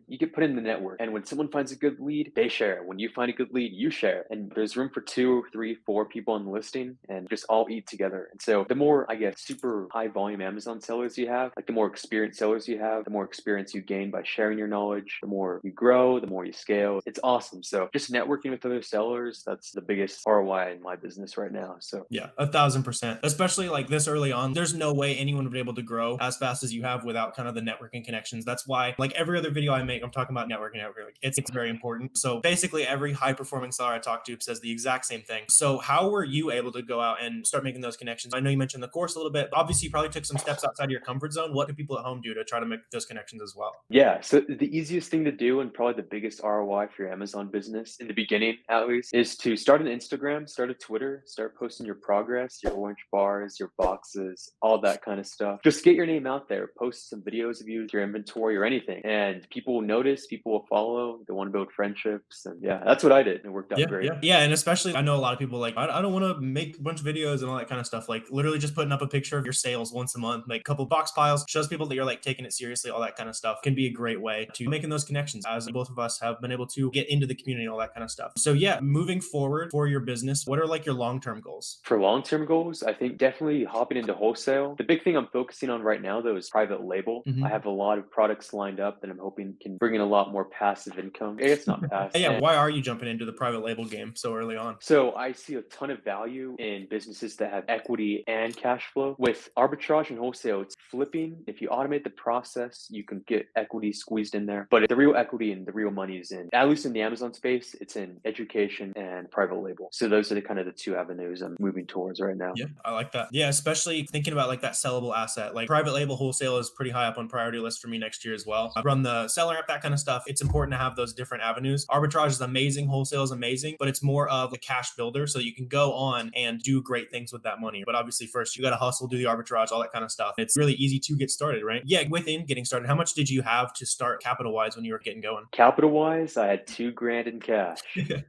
the network. And when someone finds a good lead, they share. When you find a good lead, you share. And there's room for 2, 3, 4 people on the listing and just all eat together. And so the more, I guess, super high volume Amazon sellers you have, like the more experienced sellers you have, the more experience you gain by sharing your knowledge, the more you grow, the more you scale. It's awesome. So just networking with other sellers, that's the biggest ROI in my business right now. So Yeah, 1,000%. Especially like this early on, there's no way anyone would be able to grow as fast as you have without kind of the networking connections. That's why, like every other video I make, I'm talking about networking. Like, it's very important. So basically, every high performing seller I talk to says the exact same thing. So how were you able to go out and start making those connections? I know you mentioned the course a little bit. Obviously, you probably took some steps outside of your comfort zone. What do people at home do to try to make those connections as well? yeah, so the easiest thing to do and probably the biggest ROI for your Amazon business in the beginning, at least, is to start an Instagram, start a Twitter, start posting your progress, your orange bars, your boxes, all that kind of stuff. Just get your name out there, post some videos of you, your inventory or anything, and people will notice, people will follow, they want to build friendships. And yeah, that's what I did. It worked out great. Yeah. And especially, I know a lot of people like, I don't want to make a bunch of videos and all that kind of stuff. Like literally just putting up a picture of your sales once a month, like a couple box piles, shows people that you're like taking it seriously, all that kind of stuff can be a great way to making those connections, as both of us have been able to get into the community and all that kind of stuff. So yeah, moving forward for your business, what are like your long-term goals? For long-term goals, I think definitely hopping into wholesale. The big thing I'm focusing on right now, though, is private label. I have a lot of products lined up that I'm hoping can bring in a lot more passive income. It's not passive. Yeah, why are you jumping into the private label game so early on? So I see a ton of value in businesses that have equity and cash flow. With arbitrage and wholesale, it's flipping. If you automate the process, you can get equity squeezed in there. But the real equity and the real money is in, at least in the Amazon space, it's in education and private label. So those are the kind of the 2 avenues I'm moving towards right now. Yeah, I like that. Yeah, especially thinking about like that sellable asset. Like private label wholesale is pretty high up on priority list for me next year as well. I run the SellerAmp, that kind of stuff. It's important to have those different avenues. Arbitrage is amazing, wholesale is amazing, but it's more of a cash builder, so you can go on and do great things with that money. But obviously first you got to hustle, do the arbitrage, all that kind of stuff. It's really easy to get started, right? Yeah, within getting started, how much did you have to start capital wise when you were getting going? Capital wise, I had $2,000 in cash.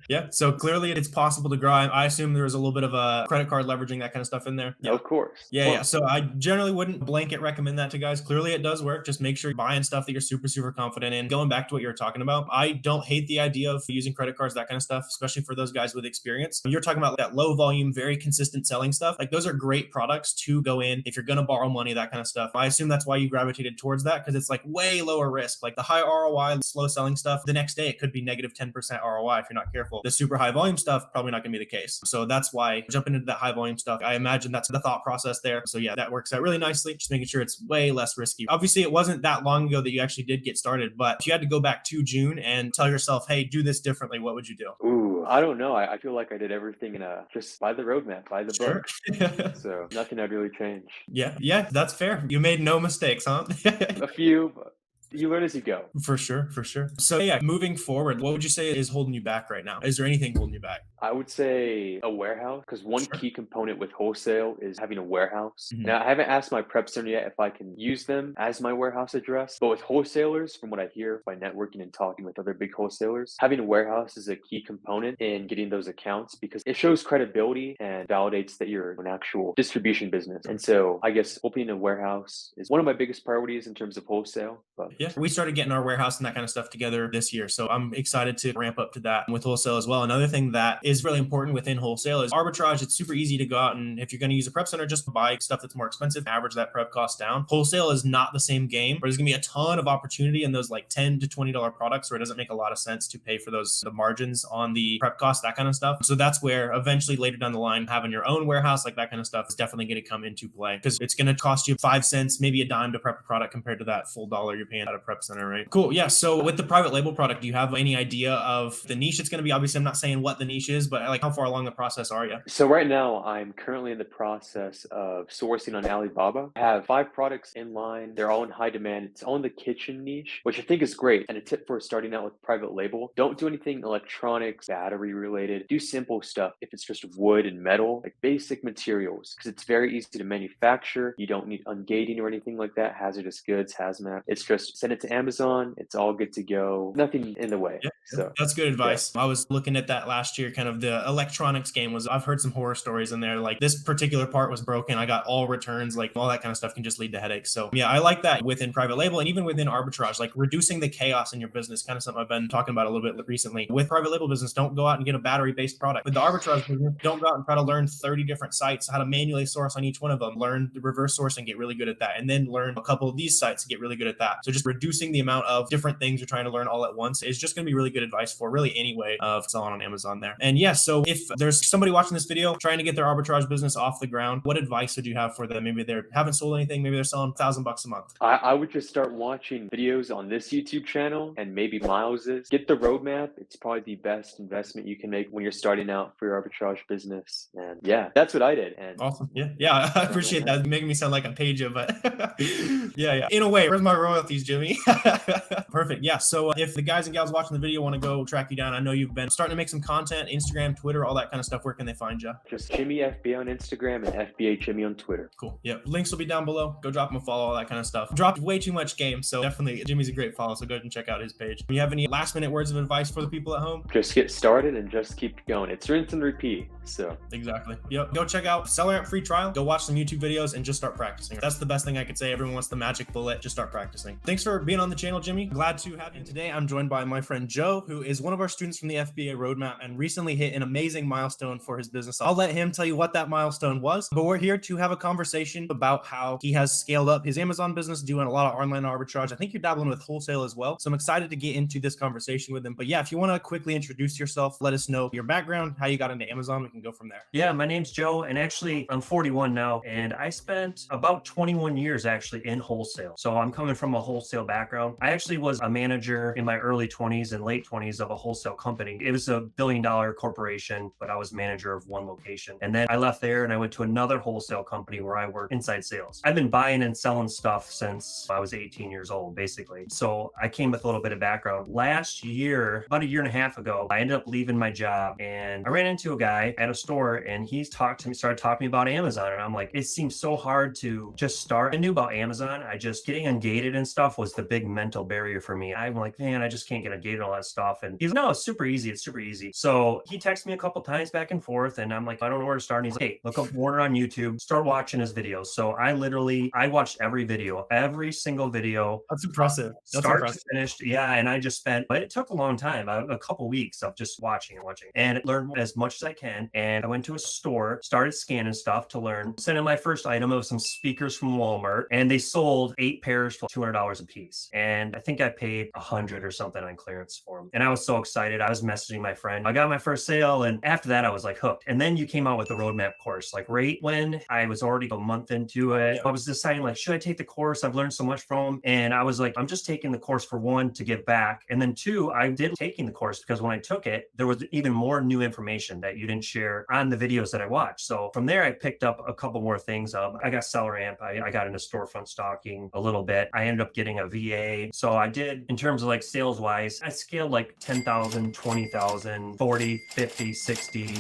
Yeah, so clearly it's possible to grow. I assume there was a little bit of a credit card leveraging, that kind of stuff in there. Yeah. Of course. Yeah. So I generally wouldn't blanket recommend that to guys. Clearly it does work. Just make sure you're buying stuff that you're super confident in. Going back to what you were talking about, I don't hate the idea of using credit cards, that kind of stuff, especially for those guys with experience. You're talking about that low volume, very consistent selling stuff. Like those are great products to go in if you're going to borrow money, that kind of stuff. I assume that's why you gravitated towards that, because it's like way lower risk. Like the high ROI, slow selling stuff, the next day it could be negative 10%. 100% ROI if you're not careful. The super high volume stuff, probably not going to be the case. So that's why jumping into that high volume stuff, I imagine that's the thought process there. So yeah, that works out really nicely. Just making sure it's way less risky. Obviously, it wasn't that long ago that you actually did get started, but if you had to go back to June and tell yourself, hey, do this differently, what would you do? Ooh, I don't know. I feel like I did everything in just by the roadmap, by the Sure. book. So nothing I'd really change. Yeah, that's fair. You made no mistakes, huh? A few, but you learn as you go. For sure, for sure. So yeah, moving forward, what would you say is holding you back right now? Is there anything holding you back? I would say a warehouse, because one Sure. key component with wholesale is having a warehouse. Mhm. Now, I haven't asked my prep center yet if I can use them as my warehouse address, but with wholesalers, from what I hear by networking and talking with other big wholesalers, having a warehouse is a key component in getting those accounts because it shows credibility and validates that you're an actual distribution business. And so I guess opening a warehouse is one of my biggest priorities in terms of wholesale. But Yeah, we started getting our warehouse and that kind of stuff together this year. So I'm excited to ramp up to that with wholesale as well. Another thing that is really important within wholesale is arbitrage. It's super easy to go out and if you're going to use a prep center, just buy stuff that's more expensive, average that prep cost down. Wholesale is not the same game. There's going to be a ton of opportunity in those like $10 to $20 products where it doesn't make a lot of sense to pay for the margins on the prep cost, that kind of stuff. So that's where eventually later down the line, having your own warehouse, like that kind of stuff is definitely going to come into play because it's going to cost you 5 cents, maybe a dime to prep a product compared to that full dollar you're paying at a prep center, right? Cool. Yeah. So with the private label product, do you have any idea of the niche it's going to be? Obviously, I'm not saying what the niche is, but like how far along the process are you? so right now, I'm currently in the process of sourcing on Alibaba. I have 5 products in line. They're all in high demand. It's all in the kitchen niche, which I think is great. And a tip for starting out with private label, don't do anything electronics, battery related. Do simple stuff. If it's just wood and metal, like basic materials, because it's very easy to manufacture. You don't need ungating or anything like that. Hazardous goods, hazmat. It's just send it to Amazon. It's all good to go. Nothing in the way. Yeah, So that's good advice. I was looking at that last year, kind of the electronics game was, I've heard some horror stories in there. Like this particular part was broken. I got all returns, like all that kind of stuff can just lead to headaches. So yeah, I like that within private label and even within arbitrage, like reducing the chaos in your business, kind of something I've been talking about a little bit recently. With private label business, don't go out and get a battery based product. With the arbitrage business, don't go out and try to learn 30 different sites, how to manually source on each one of them, learn the reverse source and get really good at that. And then learn a couple of these sites and get really good at that. So just reducing the amount of different things you're trying to learn all at once is just going to be really good advice for really any way of selling on Amazon there. And yeah, so if there's somebody watching this video trying to get their arbitrage business off the ground, what advice would you have for them? Maybe they haven't sold anything, maybe they're selling $1,000 a month. I would just start watching videos on this YouTube channel and maybe Miles's. Get the roadmap. It's probably the best investment you can make when you're starting out for your arbitrage business. And yeah, that's what I did. And Awesome. Yeah, I appreciate that. Making me sound like a pager, but yeah. In a way, where's my royalties, Jimmy? Perfect. Yeah. So if the guys and gals watching the video want to go track you down, I know you've been starting to make some content, Instagram, Twitter, all that kind of stuff. Where can they find you? just Jimmy FBA on Instagram and FBA Jimmy on Twitter. Cool. Yeah. Links will be down below. Go drop him a follow, all that kind of stuff. Dropped way too much game. So definitely Jimmy's a great follow. So go ahead and check out his page. Do you have any last minute words of advice for the people at home? Just get started and just keep going. It's rinse and repeat. So Exactly. Yep. Go check out SellerAmp free trial. Go watch some YouTube videos and just start practicing. That's the best thing I could say. Everyone wants the magic bullet. Just start practicing. Thanks for being on the channel, Jimmy. Glad to have you. And today I'm joined by my friend Joe, who is one of our students from the FBA roadmap and recently hit an amazing milestone for his business. I'll let him tell you what that milestone was, but we're here to have a conversation about how he has scaled up his Amazon business, doing a lot of online arbitrage. I think you're dabbling with wholesale as well. So I'm excited to get into this conversation with him. But yeah, if you want to quickly introduce yourself, let us know your background, how you got into Amazon. We can go from there. Yeah, my name's Joe, and actually I'm 41 now, and I spent about 21 years actually in wholesale. So I'm coming from a wholesale background. I actually was a manager in my early 20s and late 20s of a wholesale company. It was a billion-dollar corporation, but I was manager of one location. And then I left there and I went to another wholesale company where I worked inside sales. I've been buying and selling stuff since I was 18 years old, basically. So I came with a little bit of background. Last year, about a year and a half ago, I ended up leaving my job and I ran into a guy at a store and he started talking to me about Amazon. And I'm like, it seems so hard to just start. I knew about Amazon. Getting ungated and stuff was the big mental barrier for me. I'm like, man, I just can't get ungated and all that stuff. And he's like, no, it's super easy. It's super easy. So he texted me a couple times back and forth and I'm like, I don't know where to start. And he's like, hey, look up Warner on YouTube, start watching his videos. So I watched every single video. That's impressive. Start to finish. Yeah. And I just but it took a long time, a couple weeks of just watching and learned as much as I can. And I went to a store, started scanning stuff to learn, sent in my first item of some speakers from Walmart, and they sold 8 pairs for $200 a piece. piece. And I think I paid 100 or something on clearance for them. And I was so excited. I was messaging my friend. I got my first sale. And after that, I was like hooked. And then you came out with the roadmap course, like right when I was already a month into it. I was deciding like, should I take the course? I've learned so much from them. And I was like, I'm just taking the course for one, to give back. And then two, I did taking the course because when I took it, there was even more new information that you didn't share on the videos that I watched. So from there, I picked up a couple more things. I got SellerAmp. I got into storefront stalking a little bit. I ended up getting a VA. So I did, in terms of like sales wise, I scaled like 10,000, 20,000, 40, 50,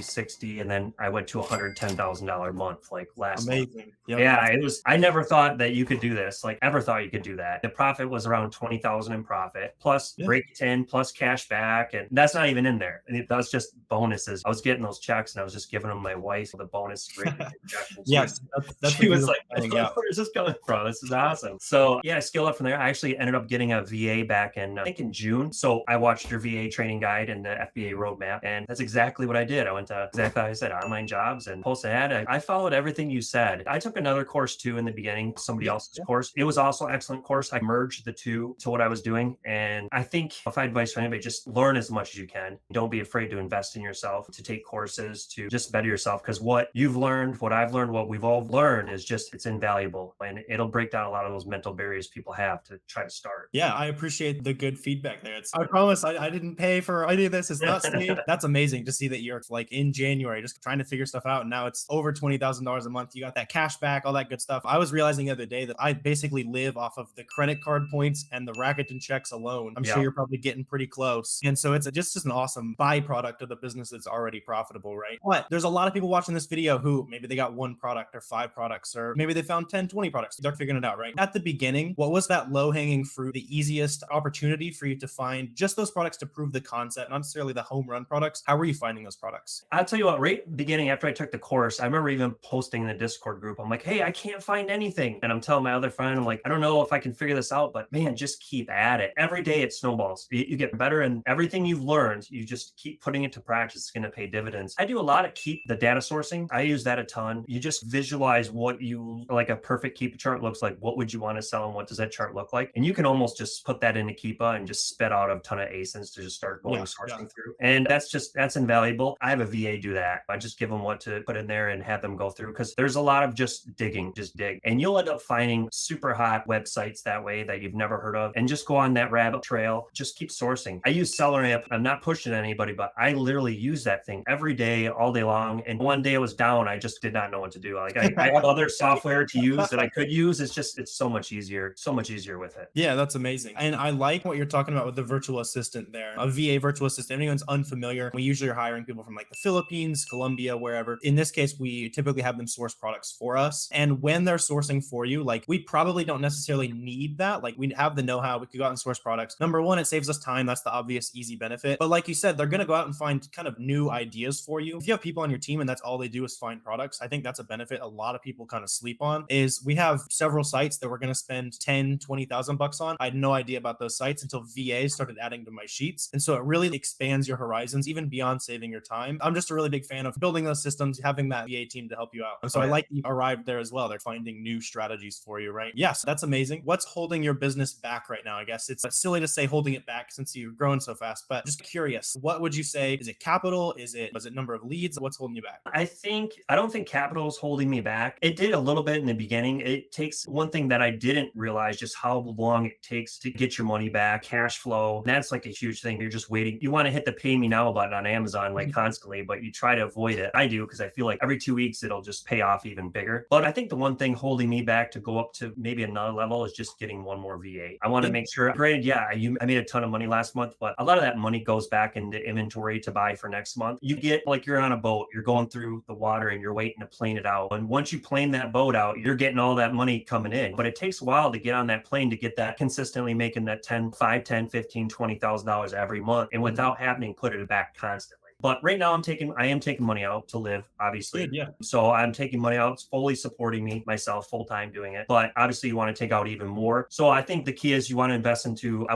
60, and then I went to $110,000 a month like last month. Amazing. Yep. Yeah, it was. I never thought that you could do this. Like, ever thought you could do that. The profit was around 20,000 in profit, plus break 10, plus cash back, and that's not even in there. And that was just bonuses. I was getting those checks, and I was just giving them my wife the bonus rate injections. Yes, that's She was like, thing, "Where is this coming from? This is awesome." So yeah, I scaled up from there. I actually ended up getting a VA back in, I think, in June. So I watched your VA training guide and the FBA roadmap, and that's exactly what I did. I went to exactly how I said, online jobs, and post ad. I followed everything you said. I took another course too in the beginning, somebody else's course. It was also an excellent course. I merged the two to what I was doing. And I think if I advise for anybody, just learn as much as you can. Don't be afraid to invest in yourself, to take courses, to just better yourself. Because what you've learned, what I've learned, what we've all learned is just, it's invaluable. And it'll break down a lot of those mental barriers people have to try to start. Yeah, I appreciate the good feedback there. I promise I didn't pay for any of this. It's not paid. That's amazing to see that you're like in January just trying to figure stuff out. And now it's over $20,000 a month. You got that cash back, all that good stuff. I was realizing the other day that I basically live off of the credit card points and the Rakuten checks alone. I'm sure you're probably getting pretty close. And so it's just an awesome byproduct of the business that's already profitable, right? But there's a lot of people watching this video who maybe they got one product or 5 products, or maybe they found 10, 20 products. They're figuring it out, right? At the beginning, what was that low hanging fruit, the easiest opportunity for you to find just those products to prove the concept, not necessarily the home run products? How were you finding those products? I'll tell you what, right at the beginning, after I took the course, I remember even posting in the Discord group. I'm like, hey, I can't find anything. And I'm telling my other friend, I'm like, I don't know if I can figure this out, but man, just keep at it. Every day it snowballs. You get better, and everything you've learned, you just keep putting it to practice. It's going to pay dividends. I do a lot of keep the data sourcing. I use that a ton. You just visualize what you, like a perfect Keepa chart looks like. What would you want to sell and what does that chart look like? And you can almost just put that into Keepa and just spit out a ton of ASINs to just start going sourcing through. And that's invaluable. I have a VA do that. I just give them what to put in there and have them go through, because there's a lot of just digging, just dig. And you'll end up finding super hot websites that way that you've never heard of, and just go on that rabbit trail. Just keep sourcing. I use SellerAmp. I'm not pushing anybody, but I literally use that thing every day, all day long. And one day it was down. I just did not know what to do. Like I have other software to use that I could use. It's so much easier with it. Yeah, that's amazing. And I like what you're talking about with the virtual assistant there. A VA virtual assistant, anyone's unfamiliar, we usually are hiring people from like the Philippines, Colombia, wherever. In this case, we typically have them source products for us. And when they're sourcing for you, like we probably don't necessarily need that. Like we have the know-how, we could go out and source products. Number one, it saves us time. That's the obvious easy benefit. But like you said, they're going to go out and find kind of new ideas for you. If you have people on your team and that's all they do is find products, I think that's a benefit a lot of people kind of sleep on. Is we have several sites that we're going to spend 10, 20,000 bucks on. I had no idea about those sites until VA started adding to my sheets. And so it really expands your horizons, even beyond saving your time. I'm just a really big fan of building those systems, having that VA team to help you out. And so I like you arrived there as well. They're finding new strategies for you, right? Yes, that's amazing. What's holding your business back right now? I guess it's silly to say holding it back since you're growing so fast, but just curious, what would you say? Is it capital? Was it number of leads? What's holding you back? I don't think capital is holding me back. It did a little bit in the beginning. It takes one thing that I didn't realize, just how long it takes to get your money back, cash flow. That's like a huge thing. You're just waiting. You want to hit the pay me now button on Amazon like constantly, but you try to avoid it. I do, because I feel like every 2 weeks it'll just pay off even bigger. But I think the one thing holding me back to go up to maybe another level is just getting one more VA. I want to make sure, granted, I made a ton of money last month, but a lot of that money goes back into inventory to buy for next month. You get like you're on a boat, you're going through the water and you're waiting to plane it out. And once you plane that boat out, you're getting all that money coming in. But it takes a while to get on that plane to get that consistently making that $5, $10, $15, $20,000 every month. And without having to put it back constantly. But right now I am taking money out to live, obviously. Good, yeah. So I'm taking money out. It's fully supporting me, myself, full time doing it. But obviously you want to take out even more. So I think the key is I want to invest into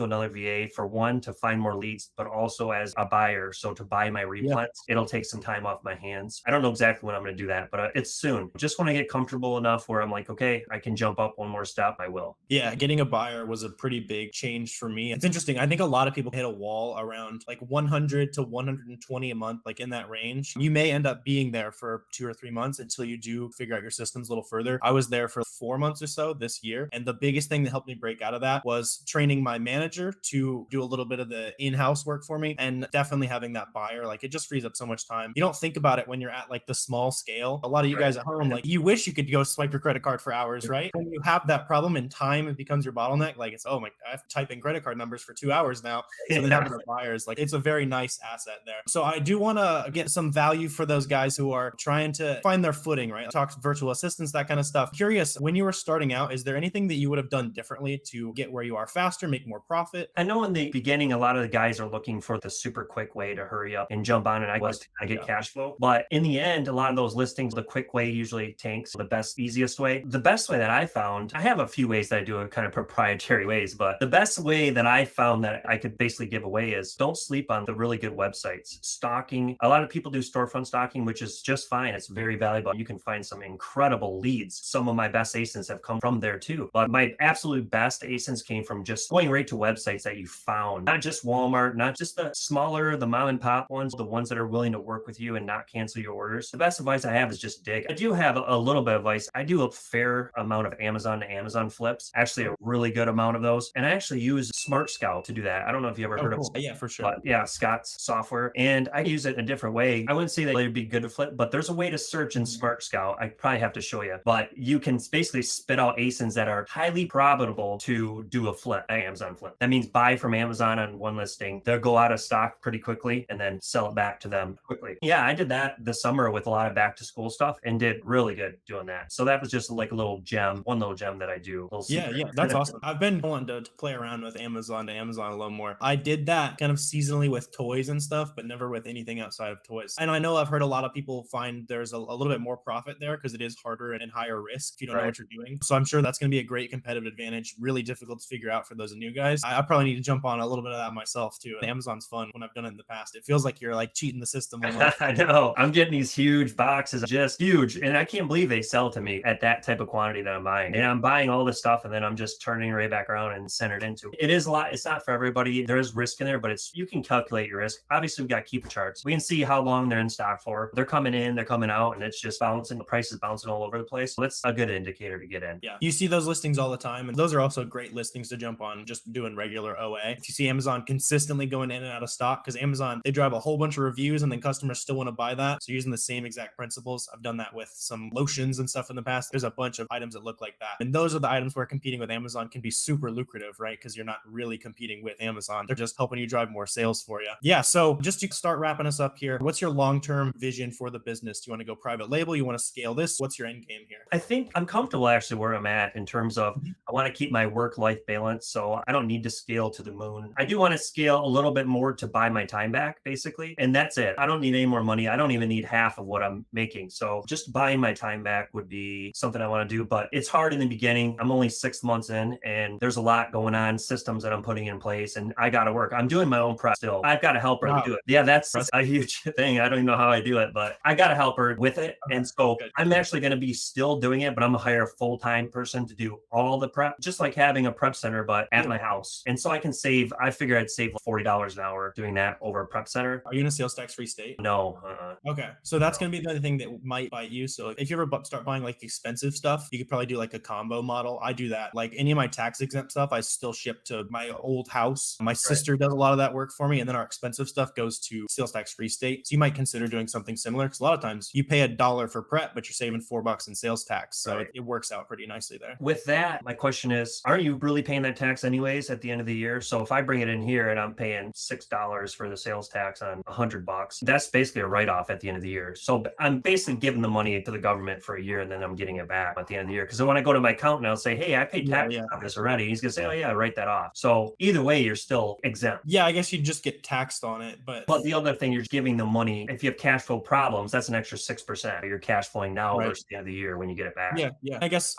another VA for one, to find more leads, but also as a buyer. So to buy my replants, it'll take some time off my hands. I don't know exactly when I'm going to do that, but it's soon. Just when I get comfortable enough where I'm like, okay, I can jump up one more step, I will. Yeah, getting a buyer was a pretty big change for me. It's interesting. I think a lot of people hit a wall around like 100 to 120 a month, like in that range. You may end up being there for 2 or 3 months until you do figure out your systems a little further. I was there for 4 months or so this year. And the biggest thing that helped me break out of that was training my manager to do a little bit of the in-house work for me, and definitely having that buyer. Like, it just frees up so much time. You don't think about it when you're at like the small scale. A lot of you guys at home, like, you wish you could go swipe your credit card for hours, right? When you have that problem and time, it becomes your bottleneck. Like, it's, oh my, I have to type in credit card numbers for 2 hours now. So then having the buyers, like, it's a very nice asset there. So I do want to get some value for those guys who are trying to find their footing, right? Talk virtual assistants, that kind of stuff. Curious, when you were starting out, is there anything that you would have done differently to get where you are faster, make more profit? I know in the beginning, a lot of the guys are looking for the super quick way to hurry up and jump on, and I was to kind of get cash flow. But in the end, a lot of those listings, the quick way usually tanks the best, easiest way. The best way that I found, I have a few ways that I do it, kind of proprietary ways, but the best way that I found that I could basically give away is don't sleep on the really good websites. Stalking, a lot of people do storefront stalking, which is just fine. It's very valuable. You can find some incredible leads. Some of my best ASINs have come from there too. But my absolute best ASINs came from just going right to websites that you found, not just Walmart, not just the smaller, the mom and pop ones, the ones that are willing to work with you and not cancel your orders. The best advice I have is just dig. I do have a little bit of advice. I do a fair amount of Amazon to Amazon flips, actually a really good amount of those. And I actually use Smart Scout to do that. I don't know if you ever heard of it. Yeah, for sure. But yeah, Scott's software. And I use it in a different way. I wouldn't say that it would be good to flip, but there's a way to search in Smart Scout. I probably have to show you, but you can basically spit out ASINs that are highly profitable to do a flip, an Amazon flip. That means buy from Amazon on one listing. They'll go out of stock pretty quickly and then sell it back to them quickly. Yeah, I did that this summer with a lot of back to school stuff and did really good doing that. So that was just like a little gem, one little gem that I do. Yeah, that's awesome. I've been wanting to play around with Amazon to Amazon a little more. I did that kind of seasonally with toys and stuff, but never with anything outside of toys. And I know I've heard a lot of people find there's a little bit more profit there because it is harder and higher risk if you don't know what you're doing. So I'm sure that's going to be a great competitive advantage. Really difficult to figure out for those new guys. I probably need to jump on a little bit of that myself too. Amazon's fun when I've done it in the past. It feels like you're like cheating the system. I know. I'm getting these huge boxes, just huge. And I can't believe they sell to me at that type of quantity that I'm buying. And I'm buying all this stuff and then I'm just turning right back around and send it into it. It is a lot. It's not for everybody. There is risk in there, but you can calculate your risk. Obviously, we've got keeper charts. We can see how long they're in stock for. They're coming in, they're coming out, and it's just bouncing. The price is bouncing all over the place. So that's a good indicator to get in. Yeah. You see those listings all the time. And those are also great listings to jump on just doing regular OA. If you see Amazon consistently going in and out of stock, because Amazon, they drive a whole bunch of reviews and then customers still want to buy that. So using the same exact principles, I've done that with some lotions and stuff in the past. There's a bunch of items that look like that. And those are the items where competing with Amazon can be super lucrative, right? Because you're not really competing with Amazon. They're just helping you drive more sales for you. Yeah. So just to start wrapping us up here, what's your long-term vision for the business? Do you want to go private label? You want to scale this? What's your end game here? I think I'm comfortable actually where I'm at in terms of I want to keep my work-life balance. So I don't need to scale to the moon. I do want to scale a little bit more to buy my time back, basically. And that's it. I don't need any more money. I don't even need half of what I'm making. So just buying my time back would be something I want to do, but it's hard in the beginning. I'm only 6 months in and there's a lot going on, systems that I'm putting in place, and I got to work. I'm doing my own prep still. I've got to help her to do it. Yeah, that's a huge thing. I don't even know how I do it, but I got to help her with it. And so I'm actually going to be still doing it, but I'm going to hire a full-time person to do all the prep, just like having a prep center, but at my house. And so I can save, I figure I'd save $40 an hour doing that over a prep center. Are you in a sales tax free state? No. Okay. So that's going to be the other thing that might bite you. So if you ever start buying like expensive stuff, you could probably do like a combo model. I do that. Like any of my tax exempt stuff, I still ship to my old house. My sister does a lot of that work for me. And then our expensive stuff goes to sales tax free state. So you might consider doing something similar because a lot of times you pay $1 for prep, but you're saving $4 in sales tax. So it works out pretty nicely there. With that, my question is, aren't you really paying that tax anyways at the end of the year? So if I bring it in here and I'm paying $6 for the sales tax on $100, that's basically a write-off at the end of the year. So I'm basically giving the money to the government for a year and then I'm getting it back at the end of the year. Because when I go to my accountant, I'll say, hey, I paid tax on this already. He's going to say, oh yeah, write that off. So either way, you're still exempt. Yeah, I guess you just get taxed on it, but But the other thing, you're giving them money. If you have cash flow problems, that's an extra 6%. You're cash flowing now Right. versus the end of the year when you get it back. Yeah.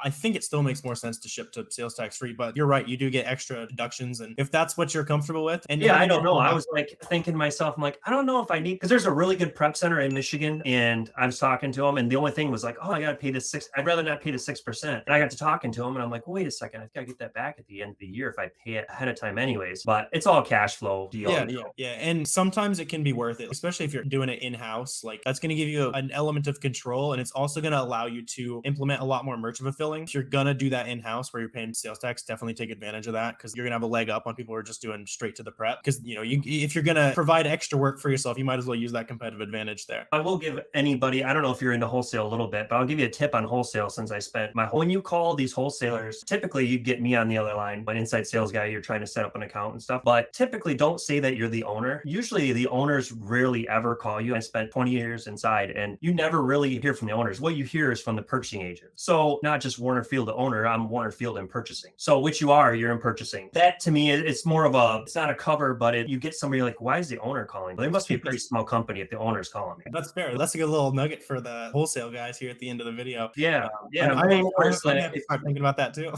I think it still makes more sense to ship to sales tax free, but you're right. You do get extra deductions, and if that's what you're comfortable with, and Yeah, I don't know. I was like thinking to myself, I'm like, I don't know if I need, because there's a really good prep center in Michigan, and I was talking to him, and the only thing was like, oh, I got to pay this I'd rather not pay the 6%. And I got to talking to him, and I'm like, wait a second, I got to get that back at the end of the year if I pay it ahead of time anyways. But it's all cash flow deal. Yeah. And sometimes it can be worth it, especially if you're doing it in-house. Like that's going to give you an element of control, and it's also going to allow you to implement a lot more merchant fulfilling. If you're going to do that in-house where you're paying sales tax, definitely take advantage of that, because you're going to have a leg up on people who are just doing straight to the prep. Because, if you're going to provide extra work for yourself, you might as well use that competitive advantage there. I will give anybody, I don't know if you're into wholesale a little bit, but I'll give you a tip on wholesale since I spent when you call these wholesalers, typically you get me on the other line, an inside sales guy, you're trying to set up an account and stuff, but typically don't say that you're the owner. Usually the owners rarely ever call you. I spent 20 years inside and you never really hear from the owners. What you hear is from the purchasing agent. So not just Warner Field, the owner, I'm Warner Field in purchasing. So which you're in purchasing. That to me, it's more of it's not a cover, but you get somebody like, why is the owner calling? They must be a pretty small company if the owner's calling me. That's fair. That's a good little nugget for the wholesale guys here at the end of the video. Yeah. I have to start thinking about that too.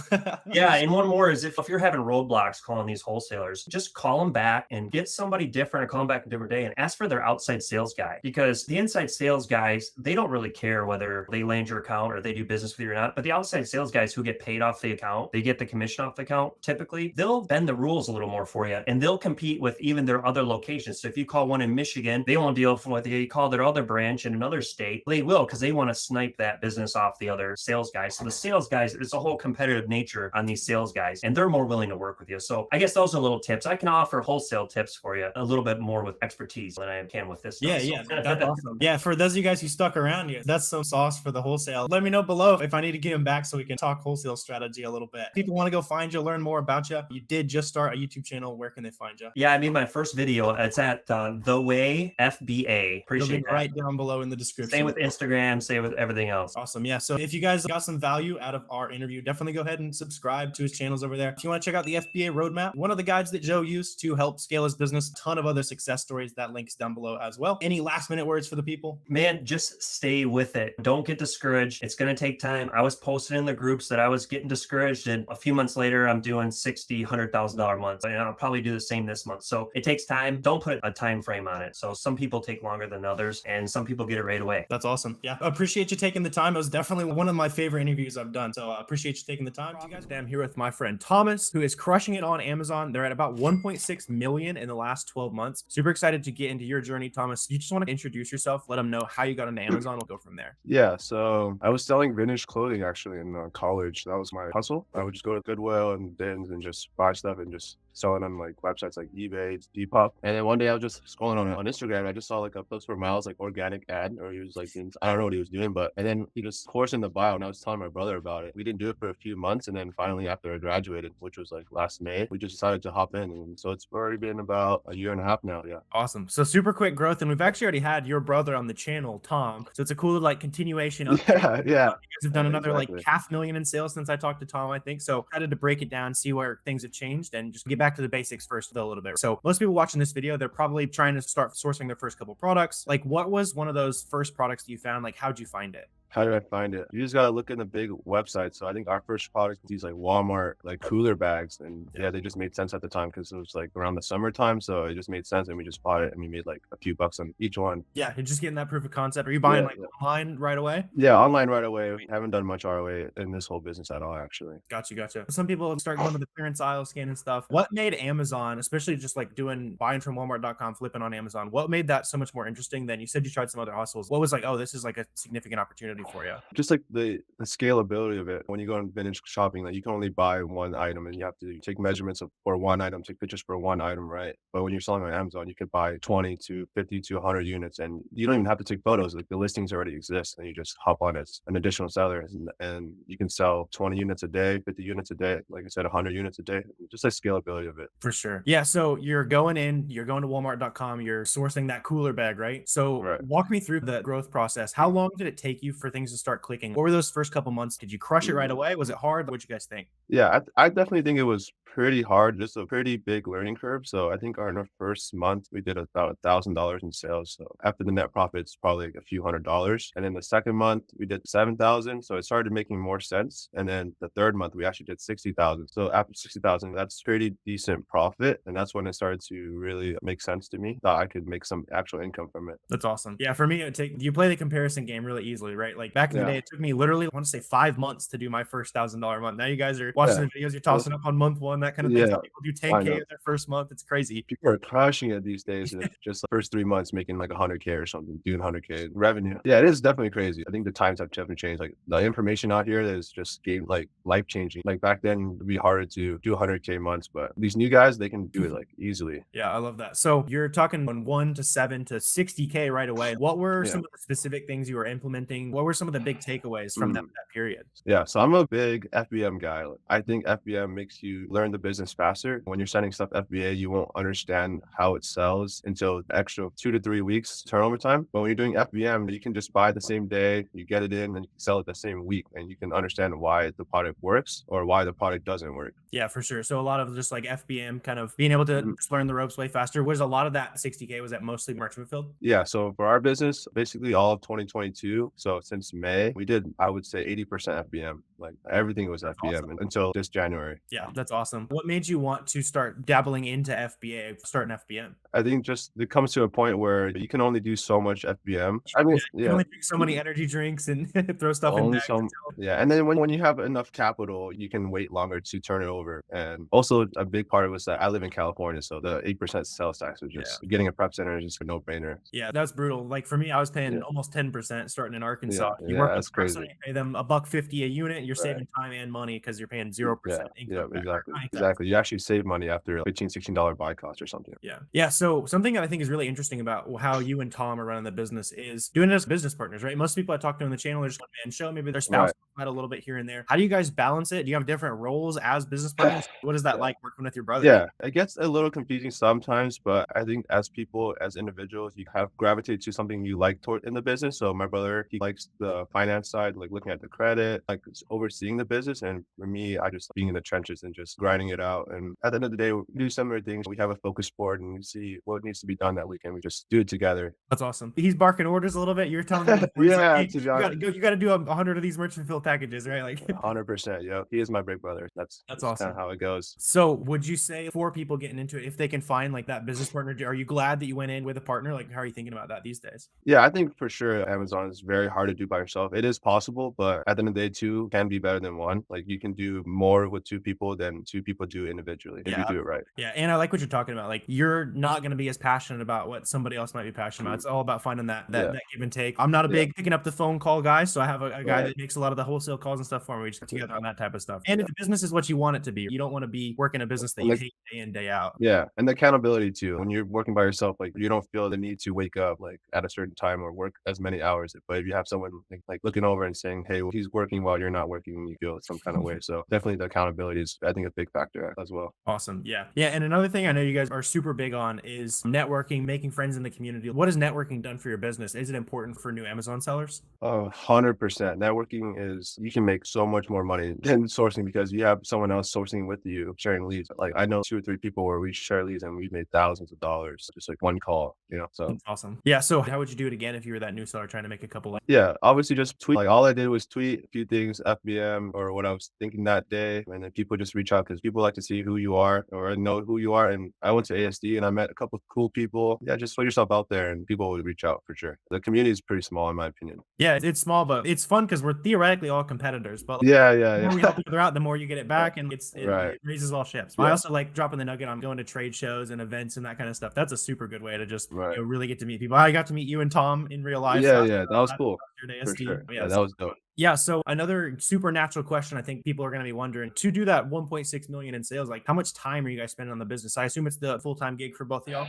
Yeah. And one more is if you're having roadblocks calling these wholesalers, just call them back and get somebody different, or call them back a different day and ask for their outside sales guy, because the inside sales guys, they don't really care whether they land your account or they do business with you or not. But the outside sales guys who get paid off the account, they get the commission off the account. Typically, they'll bend the rules a little more for you, and they'll compete with even their other locations. So if you call one in Michigan, they won't deal with you. You call their other branch in another state, they will, because they want to snipe that business off the other sales guys. So the sales guys, there's a whole competitive nature on these sales guys, and they're more willing to work with you. So I guess those are little tips. I can offer wholesale tips for you a little bit more with expertise than I can with this stuff. Yeah, that's awesome. Yeah, for those of you guys who stuck around here, that's some sauce for the wholesale. Let me know below if I need to get them back so we can talk wholesale strategy a little bit. People want to go find you, learn more about you. You did just start a YouTube channel. Where can they find you? Yeah, I made my first video. It's at The Way FBA. Appreciate that. Right down below in the description. Same with Instagram, same with everything else. Awesome. Yeah. So if you guys got some value out of our interview, definitely go ahead and subscribe to his channels over there. If you want to check out the FBA roadmap, one of the guides that Joe used to help scale his business, a ton of other success stories, that link's down below as well. Any last minute words for the people? Man, just stay with it. Don't get discouraged. It's going to take time. I was posting in the groups that I was getting discouraged, and a few months later, I'm doing $60,000, $100,000 months, and I'll probably do the same this month. So it takes time. Don't put a time frame on it. So some people take longer than others, and some people get it right away. That's awesome. Yeah. I appreciate you taking the time. It was definitely one of my favorite interviews I've done. So I appreciate you taking the time. You guys, I'm here with my friend Thomas, who is crushing it on Amazon. They're at about 1.6 million in the last 12 months. Super excited to get into your journey, Thomas. You just want to introduce yourself, let them know how you got into Amazon. We'll go from there. Yeah, so I was selling vintage clothing actually in college. That was my hustle. I would just go to Goodwill and bins and just buy stuff and just sell it on like websites like eBay, Depop. And then one day I was just scrolling on Instagram. And I just saw like a post for Miles, like organic ad, or he was like, I don't know what he was doing, but and then he just course in the bio, and I was telling my brother about it. We didn't do it for a few months, and then finally after I graduated, which was like last May, we just decided to hop in. And so it's already been about a year and a half now. Yeah. Awesome. So super quick growth, and we've actually already had your brother on the channel, Tom. So it's a cool like continuation of yeah. You guys have done another Exactly. like 500,000 in sales since I talked to Tom, I think. So excited to break it down, see where things have changed, and just get back to the basics first though a little bit. So most people watching this video, they're probably trying to start sourcing their first couple products. Like what was one of those first products that you found? Like how'd you find it? How did I find it? You just gotta look in the big websites. So I think our first product was these like Walmart like cooler bags, and yeah, they just made sense at the time because it was like around the summertime, so it just made sense, and we just bought it and we made like a few bucks on each one. Yeah, you're just getting that proof of concept. Are you buying online right away? Yeah, online right away. We haven't done much ROA in this whole business at all, actually. Gotcha. Some people start going to the clearance aisle, scanning stuff. What made Amazon, especially just like buying from Walmart.com, flipping on Amazon, what made that so much more interesting than you said you tried some other hustles? What was like, oh, this is like a significant opportunity for you? Just like the scalability of it. When you go on vintage shopping, like you can only buy one item and you have to take measurements for one item, take pictures for one item, right? But when you're selling on Amazon, you could buy 20 to 50 to 100 units, and you don't even have to take photos. Like the listings already exist, and you just hop on as an additional seller, and you can sell 20 units a day, 50 units a day, like I said, 100 units a day. Just like scalability of it. For sure. Yeah. So you're going to Walmart.com, you're sourcing that cooler bag, right? So walk me through the growth process. How long did it take you for for things to start clicking? What were those first couple months? Did you crush it right away? Was it hard? What'd you guys think? Yeah, I definitely think it was pretty hard, just a pretty big learning curve. So I think our first month we did about $1,000 in sales. So after the net profit, it's probably like a few $100s. And then the second month we did 7,000. So it started making more sense. And then the third month we actually did 60,000. So after 60,000, that's pretty decent profit. And that's when it started to really make sense to me that I could make some actual income from it. That's awesome. Yeah, for me, it would take you play the comparison game really easily, right? Like back in the Yeah. day, it took me literally, I want to say 5 months to do my first $1,000 month. Now you guys are watching the videos, you're tossing up on month one, that kind of thing. Yeah, Some people do I 10K know. in their first month. It's crazy. People are crushing it these days. And just the first 3 months making like 100K or something, doing 100K revenue. Yeah, it is definitely crazy. I think the times have definitely changed. Like the information out here is just game like life changing. Like back then, it'd be harder to do 100K months, but these new guys, they can do it like easily. Yeah, I love that. So you're talking on 1 to 7 to 60K right away. What were Yeah. some of the specific things you were implementing? What were some of the big takeaways from that period? Yeah, so I'm a big FBM guy. Like, I think FBM makes you learn the business faster. When you're sending stuff FBA, you won't understand how it sells until the extra 2 to 3 weeks turnover time. But when you're doing FBM, you can just buy the same day, you get it in, and you can sell it the same week, and you can understand why the product works or why the product doesn't work. Yeah, for sure. So a lot of just like FBM kind of being able to just learn the ropes way faster. Was a lot of that 60K, was that mostly merchant fulfilled? Yeah, so for our business, basically all of 2022, so since May, we did, I would say 80% FBM. Like everything was FBM until this January. Yeah, that's awesome. What made you want to start dabbling into FBA, starting FBM? I think just it comes to a point where you can only do so much FBM. I mean, You can only drink so many energy drinks and throw stuff in only bags. some, yeah. And then when you have enough capital, you can wait longer to turn it over. And also a big part of it was that I live in California, so the 8% sales tax was just getting a prep center is just a no brainer. Yeah, that's brutal. Like for me, I was paying almost 10% starting in Arkansas. Yeah, You yeah, work that's with the person, crazy. you pay them $1.50 a unit, and you're saving time and money because you're paying 0% Yeah, income. exactly. Right. Exactly. You actually save money after $15, $16 buy cost or something. Yeah. Yeah. So something that I think is really interesting about how you and Tom are running the business is doing it as business partners, right? Most people I talk to on the channel are just one man show. Maybe their spouse might a little bit here and there. How do you guys balance it? Do you have different roles as business partners? What is that like working with your brother? Yeah, it gets a little confusing sometimes, but I think as people, as individuals, you have gravitated to something you like toward in the business. So my brother, he likes the finance side, like looking at the credit, like overseeing the business. And for me, I just being in the trenches and just grinding it out. And at the end of the day, we do similar things. We have a focus board and we see what needs to be done that weekend. We just do it together. That's awesome. He's barking orders a little bit. You're telling him, before, he's Yeah, like, hey, to be you got to honest. go. You got to do 100 of these merchant fill packages, right? Like 100%. Yeah, he is my big brother. That's awesome. kind of how it goes. So would you say for people getting into it, if they can find like that business partner, are you glad that you went in with a partner? Like, how are you thinking about that these days? Yeah, I think for sure Amazon is very hard to do by yourself. It is possible, but at the end of the day, two can be better than one. Like you can do more with two people than two people do individually if you do it right. Yeah. And I like what you're talking about. Like you're not going to be as passionate about what somebody else might be passionate about. It's all about finding that give and take. I'm not a big picking up the phone call guy. So I have a guy that makes a lot of the wholesale calls and stuff for me. We just get together on that type of stuff. And if the business is what you want it to be, you don't want to be working a business that you hate day in, day out. Yeah. And the accountability too. When you're working by yourself, like you don't feel the need to wake up like at a certain time or work as many hours. But if you have someone like looking over and saying, hey, well, he's working while you're not working, you feel some kind of way. So definitely the accountability is, I think, a big factor as well. Awesome. Yeah. Yeah. And another thing I know you guys are super big on is networking, making friends in the community. What has networking done for your business? Is it important for new Amazon sellers? 100%. Networking is, you can make so much more money than sourcing because you have someone else sourcing with you, sharing leads. Like I know 2 or 3 people where we share leads and we've made thousands of dollars, just like one call, so. That's awesome. Yeah. So how would you do it again if you were that new seller trying to make a couple? Yeah, obviously just tweet. Like all I did was tweet a few things, FBM or what I was thinking that day. And then people just reach out because people like to see who you are or know who you are. And I went to ASD and I met a couple of cool people. Yeah, just put yourself out there and people will reach out for sure. The community is pretty small in my opinion. Yeah, it's small, but it's fun because we're theoretically all competitors. But yeah. The more we help each other out, the more you get it back, and it raises all ships. Yeah. I also like dropping the nugget on going to trade shows and events and that kind of stuff. That's a super good way to just really get to meet people. I got to meet you and Tom in real life. Yeah, that was cool. For sure. Yeah, that was dope. Yeah. So another supernatural question I think people are going to be wondering, to do that 1.6 million in sales, like how much time are you guys spending on the business? I assume it's the full-time gig for both of y'all.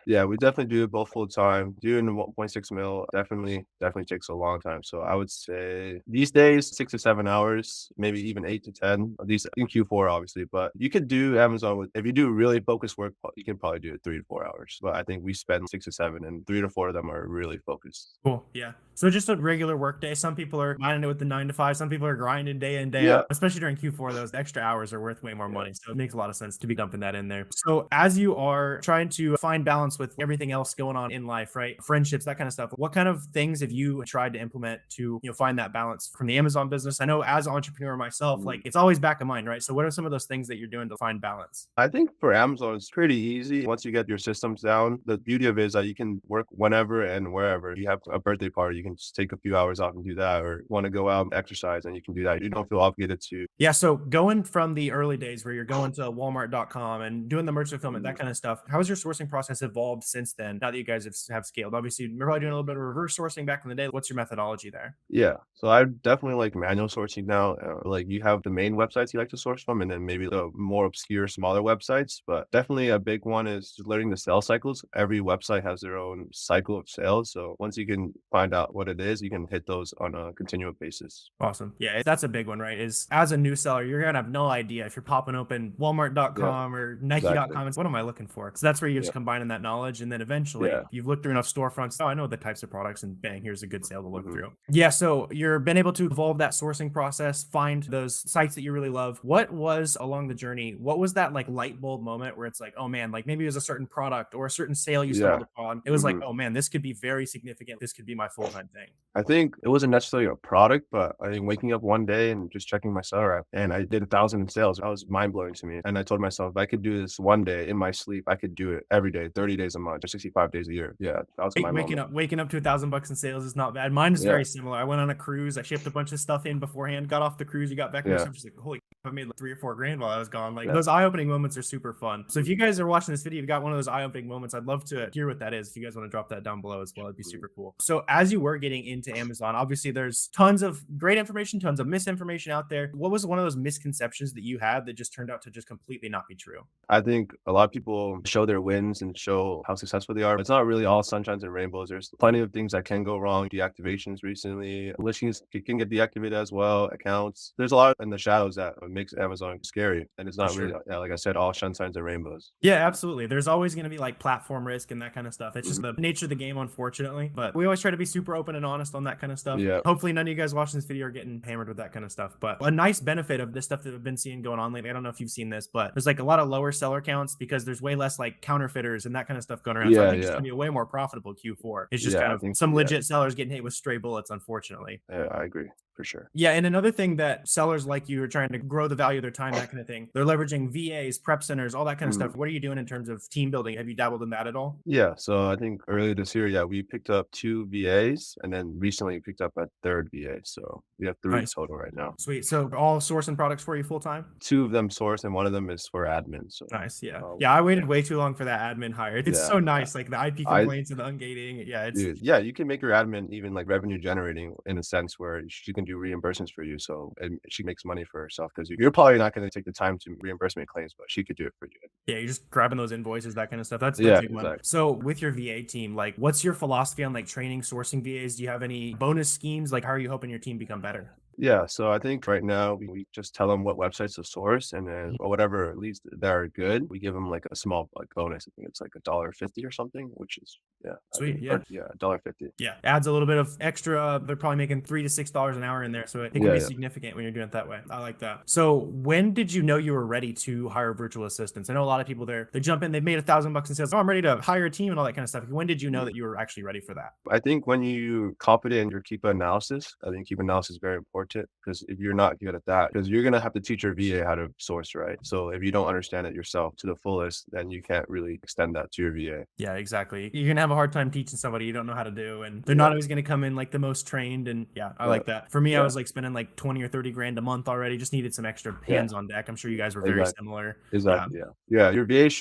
Yeah, we definitely do it both full time. Doing the 1.6 mil definitely takes a long time. So I would say these days 6 to 7 hours, maybe even 8 to 10. At least in Q4, obviously. But you could do Amazon with if you do really focused work, you can probably do it 3 to 4 hours. But I think we spend 6 to 7, and 3 to 4 of them are really focused. Cool. Yeah. So just a regular work day. Some people are minding it with the 9 to 5. Some people are grinding day in, day Yeah. out. Especially during Q4, those extra hours are worth way more money. So it makes a lot of sense to be dumping that in there. So as you are trying to find balance with everything else going on in life, right? Friendships, that kind of stuff. What kind of things have you tried to implement to, find that balance from the Amazon business? I know as an entrepreneur myself, like it's always back of mind, right? So what are some of those things that you're doing to find balance? I think for Amazon, it's pretty easy. Once you get your systems down, the beauty of it is that you can work whenever and wherever. You have a birthday party, you can just take a few hours off and do that, or want to go out and exercise, and you can do that. You don't feel obligated to. Yeah. So going from the early days where you're going to Walmart.com and doing the merch fulfillment, that kind of stuff, how has your sourcing process evolved since then? Now that you guys have scaled, obviously you're probably doing a little bit of reverse sourcing back in the day. What's your methodology there? Yeah. So I definitely like manual sourcing now. Like you have the main websites you like to source from, and then maybe the more obscure, smaller websites. But definitely a big one is just learning the sales cycles. Every website has their own cycle of sales. So once you can find out what it is, you can hit those on a continual basis. Awesome. Yeah, that's a big one, right? Is as a new seller, you're gonna have no idea if you're popping open Walmart.com or Nike.com. Exactly. It's what am I looking for? So that's where you're just Yeah. combining that knowledge, and then eventually Yeah. you've looked through enough storefronts. Oh, I know the types of products, and bang, here's a good sale to look Mhm. through. Yeah, so you're been able to evolve that sourcing process, find those sites that you really love. What was along the journey? What was that like light bulb moment where it's like, oh man, like maybe it was a certain product or a certain sale you Yeah. stumbled upon. It was like, Mhm. oh man, this could be very significant. This could be my full-time thing. I think it wasn't necessarily a product, but I think waking up one day and just checking my SellerAmp, and I did 1,000 in sales. That was mind blowing to me. And I told myself, if I could do this one day in my sleep, I could do it every day, 30 days a month, or 65 days a year. Yeah, that was my moment. Waking up to $1,000 in sales is not bad. Mine is Yeah. very similar. I went on a cruise. I shipped a bunch of stuff in beforehand. Got off the cruise. You got back. Yeah. I'm just like, holy, I made like 3 or 4 grand while I was gone. Like Yeah. those eye-opening moments are super fun. So if you guys are watching this video, you got one of those eye-opening moments, I'd love to hear what that is. If you guys want to drop that down below as well, it'd be super cool. So as you were getting into Amazon, obviously there's tons of great information, tons of misinformation out there. What was one of those misconceptions that you had that just turned out to just completely not be true? I think a lot of people show their wins and show how successful they are. It's not really all sunshines and rainbows. There's plenty of things that can go wrong. Deactivations recently, listings can get deactivated as well. Accounts. There's a lot in the shadows that makes Amazon scary, and it's not Sure. really, like I said, all sunshines and rainbows. Yeah, absolutely. There's always going to be like platform risk and that kind of stuff. It's just the nature of the game, unfortunately. But we always try to be super open and honest on that kind of stuff. Yeah. Hopefully, none of you guys watching this video are getting hammered with that kind of stuff. But a nice benefit of this stuff that I've been seeing going on lately, I don't know if you've seen this, but there's like a lot of lower seller counts because there's way less like counterfeiters and that kind of stuff going around. So I Yeah, think it's yeah. going to be a way more profitable Q4. It's just Yeah, kind I of think- some yeah. legit sellers getting hit with stray bullets, unfortunately. Yeah, I agree for sure. Yeah, and another thing that sellers like you are trying to grow the value of their time, that kind of thing. They're leveraging VAs, prep centers, all that kind of stuff. What are you doing in terms of team building? Have you dabbled in that at all? Yeah, so I think earlier this year, yeah, we picked up 2 VAs, and then recently picked up a third VA. So we have 3 Nice. total right now. Sweet. So all sourcing products for you full time? 2 of them sourced, and one of them is for admin. So Nice. Yeah. Oh, Yeah. I waited way too long for that admin hire. It's Yeah. so nice. Like the IP I- complaints and the ungating. Yeah. It's dude, yeah, you can make your admin even like revenue generating in a sense where she can do reimbursements for you. So and she makes money for herself because you're probably not going to take the time to reimbursement claims, but she could do it for you. yeah, you're just grabbing those invoices, that kind of stuff. That's Yeah, the big one. exactly. So with your VA team, like what's your philosophy on like training, sourcing VAs? Do you have any bonus schemes? Like how are you hoping your team become better? Yeah, so I think right now we just tell them what websites to source, and then or whatever at least that are good, we give them like a small like bonus. I think it's like $1.50 or something, which is I Sweet, think- yeah. or- yeah, $1.50. Yeah. Adds a little bit of extra. They're probably making $3 to $6 an hour in there. So it can Yeah, be yeah. significant when you're doing it that way. I like that. So when did you know you were ready to hire virtual assistants? I know a lot of people they jump in, they've made $1,000 in sales. Oh, I'm ready to hire a team and all that kind of stuff. When did you know that you were actually ready for that? I think when you confident in your keep analysis, I think keep analysis is very important because if you're not good at that, because you're gonna have to teach your VA how to source, right? So if you don't understand it yourself to the fullest, then you can't really extend that to your VA. Yeah, exactly. You're gonna have a hard time teaching somebody you don't know how to do, and they're not always going to come in like the most trained. And yeah, I like that. For me, I was like spending like 20 or 30 grand a month already. Just needed some extra hands on deck. I'm sure you guys were very similar. Exactly. Yeah. Your VAs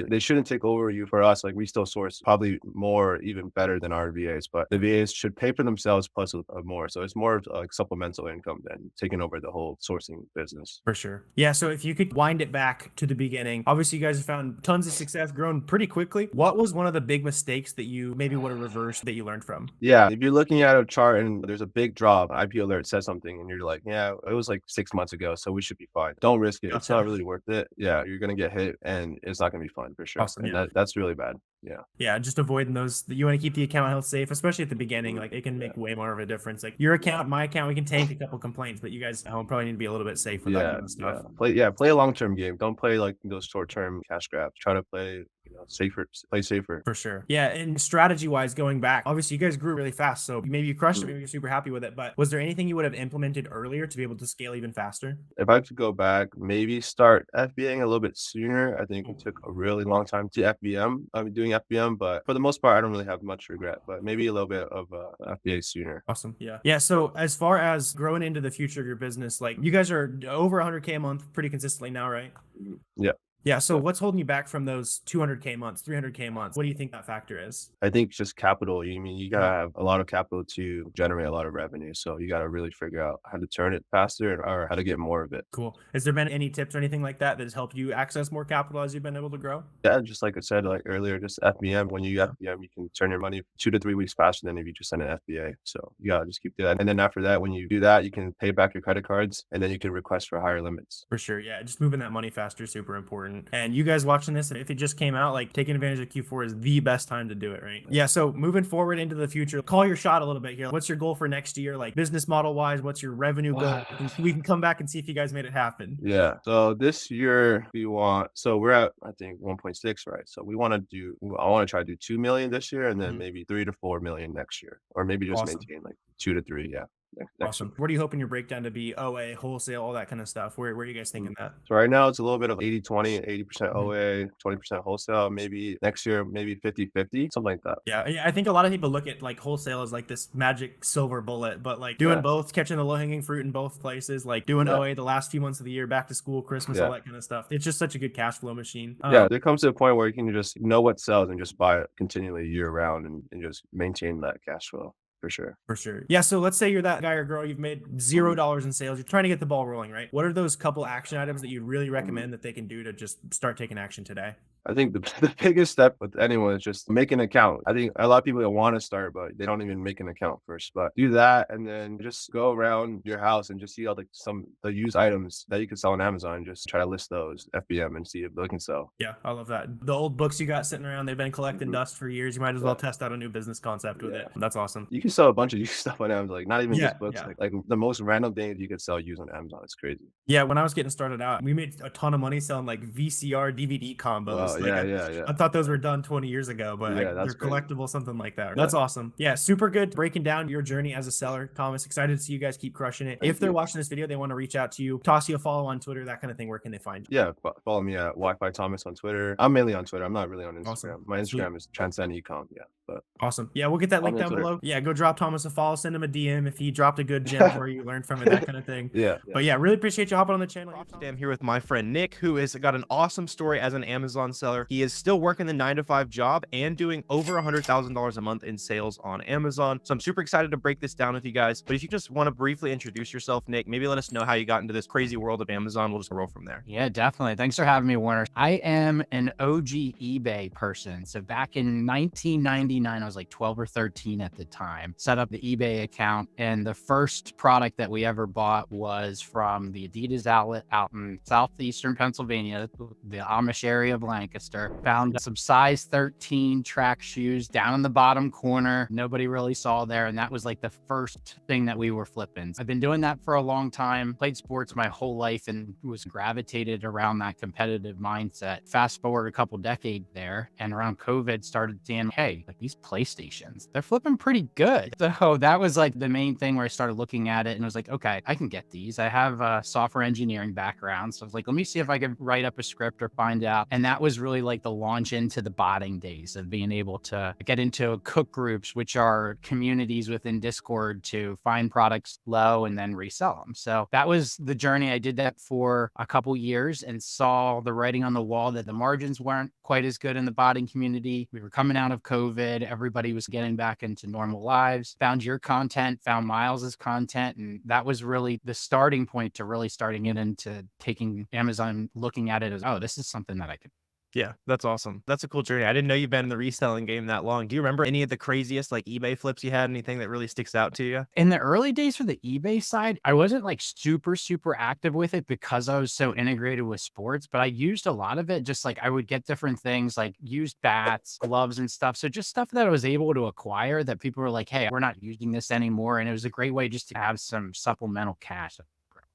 they shouldn't take over you. For us, like we still source probably more, even better than our VAs, but the VAs should pay for themselves plus more. So it's more of like supplemental income than taking over the whole sourcing business. For sure. Yeah. So if you could wind it back to the beginning, obviously you guys have found tons of success, grown pretty quickly. What was one of the big mistakes that you maybe would have reversed that you learned from? Yeah, if you're looking at a chart and there's a big drop, IP alert says something, and you're like, yeah, it was like 6 months ago, so we should be fine. Don't risk it. It's not really worth it. Yeah, you're gonna get hit, and it's not gonna be fun for sure. Awesome. And that's really bad. Yeah. Yeah, just avoiding those. You want to keep the account health safe, especially at the beginning. Like it can make way more of a difference. Like your account, my account, we can tank a couple complaints, but you guys probably need to be a little bit safe with that kind of stuff. Play a long-term game. Don't play like those short-term cash grabs. Try to play safer, play safer. For sure. Yeah. And strategy wise, going back, obviously you guys grew really fast. So maybe you crushed it. Maybe you're super happy with it. But was there anything you would have implemented earlier to be able to scale even faster? If I could go back, maybe start FBAing a little bit sooner. I think it took a really long time to FBM. I'm doing FBM, but for the most part, I don't really have much regret, but maybe a little bit of FBA sooner. Awesome. Yeah. Yeah. So as far as growing into the future of your business, like you guys are over 100K a month pretty consistently now, right? Yeah. Yeah. So what's holding you back from those 200K months, 300K months? What do you think that factor is? I think just capital. You gotta have a lot of capital to generate a lot of revenue. So you gotta really figure out how to turn it faster or how to get more of it. Cool. Has there been any tips or anything like that has helped you access more capital as you've been able to grow? Yeah, just like I said like earlier, just FBM. When you FBM, you can turn your money 2 to 3 weeks faster than if you just send an FBA. So you gotta just keep doing that. And then after that, when you do that, you can pay back your credit cards and then you can request for higher limits. For sure. Yeah. Just moving that money faster is super important. And you guys watching this, if it just came out, like taking advantage of Q4 is the best time to do it, right? Yeah. So moving forward into the future, call your shot a little bit here. What's your goal for next year? Like business model wise, what's your revenue goal? We can come back and see if you guys made it happen. Yeah. So this year we're at, I think 1.6, right? So I want to try to do 2 million this year and then maybe 3 to 4 million next year, or maybe just maintain like 2 to 3. Yeah. Awesome. What are you hoping your breakdown to be? OA, wholesale, all that kind of stuff. Where are you guys thinking that? So right now it's a little bit of 80-20, 80% OA, 20% wholesale. Maybe next year, maybe 50-50, something like that. Yeah. I think a lot of people look at like wholesale as like this magic silver bullet, but like doing both, catching the low hanging fruit in both places, like doing OA the last few months of the year, back to school, Christmas, all that kind of stuff. It's just such a good cash flow machine. There comes to a point where you can just know what sells and just buy it continually year round and just maintain that cash flow. For sure. Yeah. So let's say you're that guy or girl, you've made $0 in sales. You're trying to get the ball rolling, right? What are those couple action items that you'd really recommend that they can do to just start taking action today? I think the biggest step with anyone is just make an account. I think a lot of people want to start, but they don't even make an account first. But do that and then just go around your house and just see all the used items that you can sell on Amazon. Just try to list those FBM and see if they can sell. Yeah, I love that. The old books you got sitting around, they've been collecting dust for years. You might as well test out a new business concept with it. That's awesome. You can sell a bunch of used stuff on Amazon, like not even just books. Like the most random things you could sell used on Amazon. It's crazy. Yeah, when I was getting started out, we made a ton of money selling like VCR DVD combos. Wow, I thought those were done 20 years ago, but they're collectible, something like that. That's awesome. Yeah, super good breaking down your journey as a seller, Thomas. Excited to see you guys keep crushing it. If they're watching this video, they want to reach out to you, toss you a follow on Twitter, that kind of thing. Where can they find you? Yeah, follow me at Wi-Fi Thomas on Twitter. I'm mainly on Twitter. I'm not really on Instagram. Awesome. My Instagram is Transcend Ecom. Yeah. But awesome. Yeah, we'll get that link down below. Yeah, go drop Thomas a follow, send him a DM if he dropped a good gem where you learned from it, that kind of thing. But yeah, really appreciate you hopping on the channel. Today I'm here with my friend Nick, who has got an awesome story as an Amazon seller. He is still working the 9-to-5 job and doing over $100,000 a month in sales on Amazon. So I'm super excited to break this down with you guys. But if you just want to briefly introduce yourself, Nick, maybe let us know how you got into this crazy world of Amazon. We'll just roll from there. Yeah, definitely. Thanks for having me, Warner. I am an OG eBay person. So back in 1999, I was like 12 or 13 at the time, set up the eBay account. And the first product that we ever bought was from the Adidas outlet out in southeastern Pennsylvania, the Amish area of Lancaster. Found some size 13 track shoes down in the bottom corner. Nobody really saw there. And that was like the first thing that we were flipping. I've been doing that for a long time, played sports my whole life and was gravitated around that competitive mindset. Fast forward a couple decades there and around COVID started seeing, hey, like these PlayStations, they're flipping pretty good. So that was like the main thing where I started looking at it and was like, okay, I can get these. I have a software engineering background. So I was like, let me see if I could write up a script or find out. And that was really like the launch into the botting days of being able to get into cook groups, which are communities within Discord to find products low and then resell them. So that was the journey. I did that for a couple years and saw the writing on the wall that the margins weren't quite as good in the botting community. We were coming out of COVID. Everybody was getting back into normal lives. Found your content, found Miles's content. And that was really the starting point to really starting it into taking Amazon, looking at it as, oh, this is something that I could. Yeah, that's awesome. That's a cool journey. I didn't know you've been in the reselling game that long. Do you remember any of the craziest like eBay flips you had? Anything that really sticks out to you? In the early days for the eBay side, I wasn't like super active with it because I was so integrated with sports, but I used a lot of it. Just like I would get different things like used bats, gloves and stuff. So just stuff that I was able to acquire that people were like, hey, we're not using this anymore. And it was a great way just to have some supplemental cash.